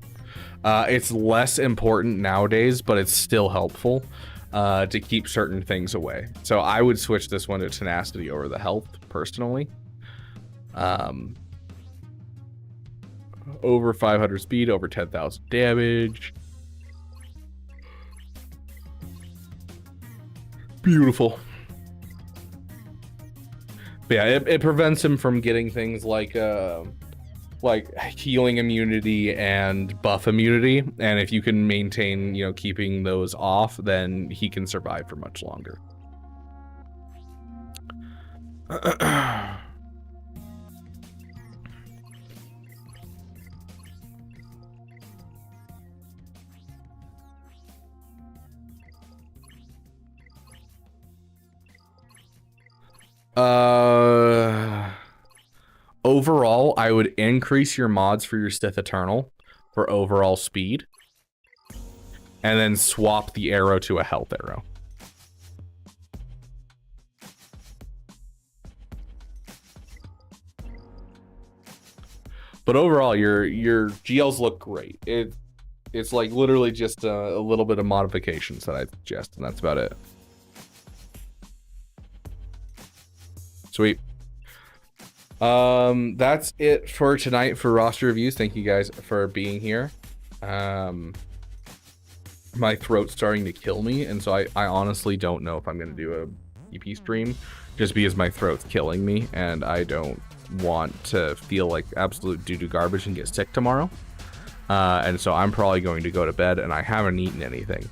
It's less important nowadays, but it's still helpful to keep certain things away. So I would switch this one to tenacity over the health, personally. Over 500 speed, over 10,000 damage. Beautiful. But yeah, it prevents him from getting things like healing immunity and buff immunity, and if you can maintain, you know, keeping those off, then he can survive for much longer. Overall, I would increase your mods for your Sith Eternal for overall speed, and then swap the arrow to a health arrow. But overall, your GLs look great. It's like literally just a little bit of modifications that I suggest, and that's about it. Sweet. That's it for tonight for roster reviews. Thank you guys for being here. My throat's starting to kill me, and so I honestly don't know if I'm gonna do a EP stream, just because my throat's killing me and I don't want to feel like absolute doo-doo garbage and get sick tomorrow. And so I'm probably going to go to bed, and I haven't eaten anything.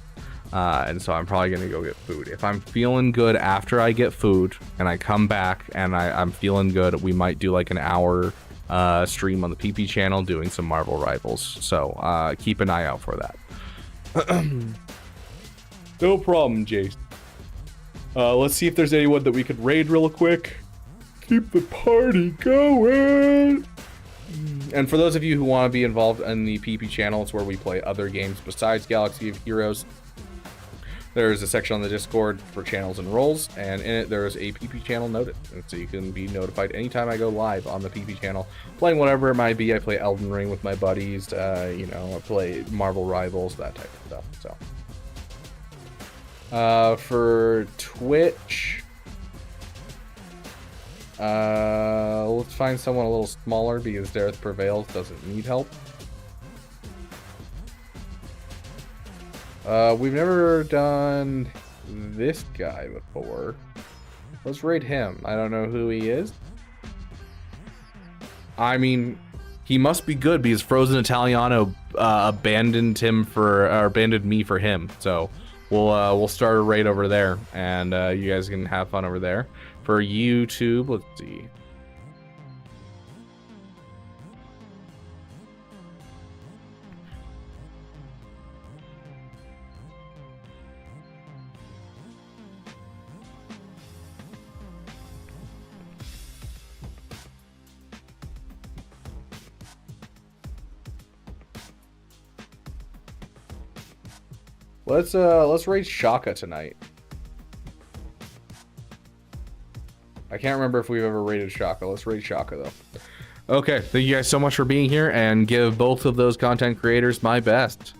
And so I'm probably gonna go get food. If I'm feeling good after I get food and I come back and I'm feeling good, we might do like an hour stream on the PP channel doing some Marvel Rivals. So keep an eye out for that. No problem, Jace. Let's see if there's anyone that we could raid real quick. Keep the party going. And for those of you who want to be involved in the PP channel, it's where we play other games besides Galaxy of Heroes. There's a section on the Discord for channels and roles, and in it there is a PP channel noted, and so you can be notified anytime I go live on the PP channel, playing whatever it might be. I play Elden Ring with my buddies, you know, I play Marvel Rivals, that type of stuff. So, for Twitch, let's find someone a little smaller because Dareth Prevails doesn't need help. We've never done this guy before. Let's raid him. I don't know who he is. I mean, he must be good because Frozen Italiano abandoned me for him. So we'll start a raid over there, and you guys can have fun over there. For YouTube, let's see. Let's raid Shaka tonight. I can't remember if we've ever raided Shaka. Let's raid Shaka though. Okay, thank you guys so much for being here, and give both of those content creators my best.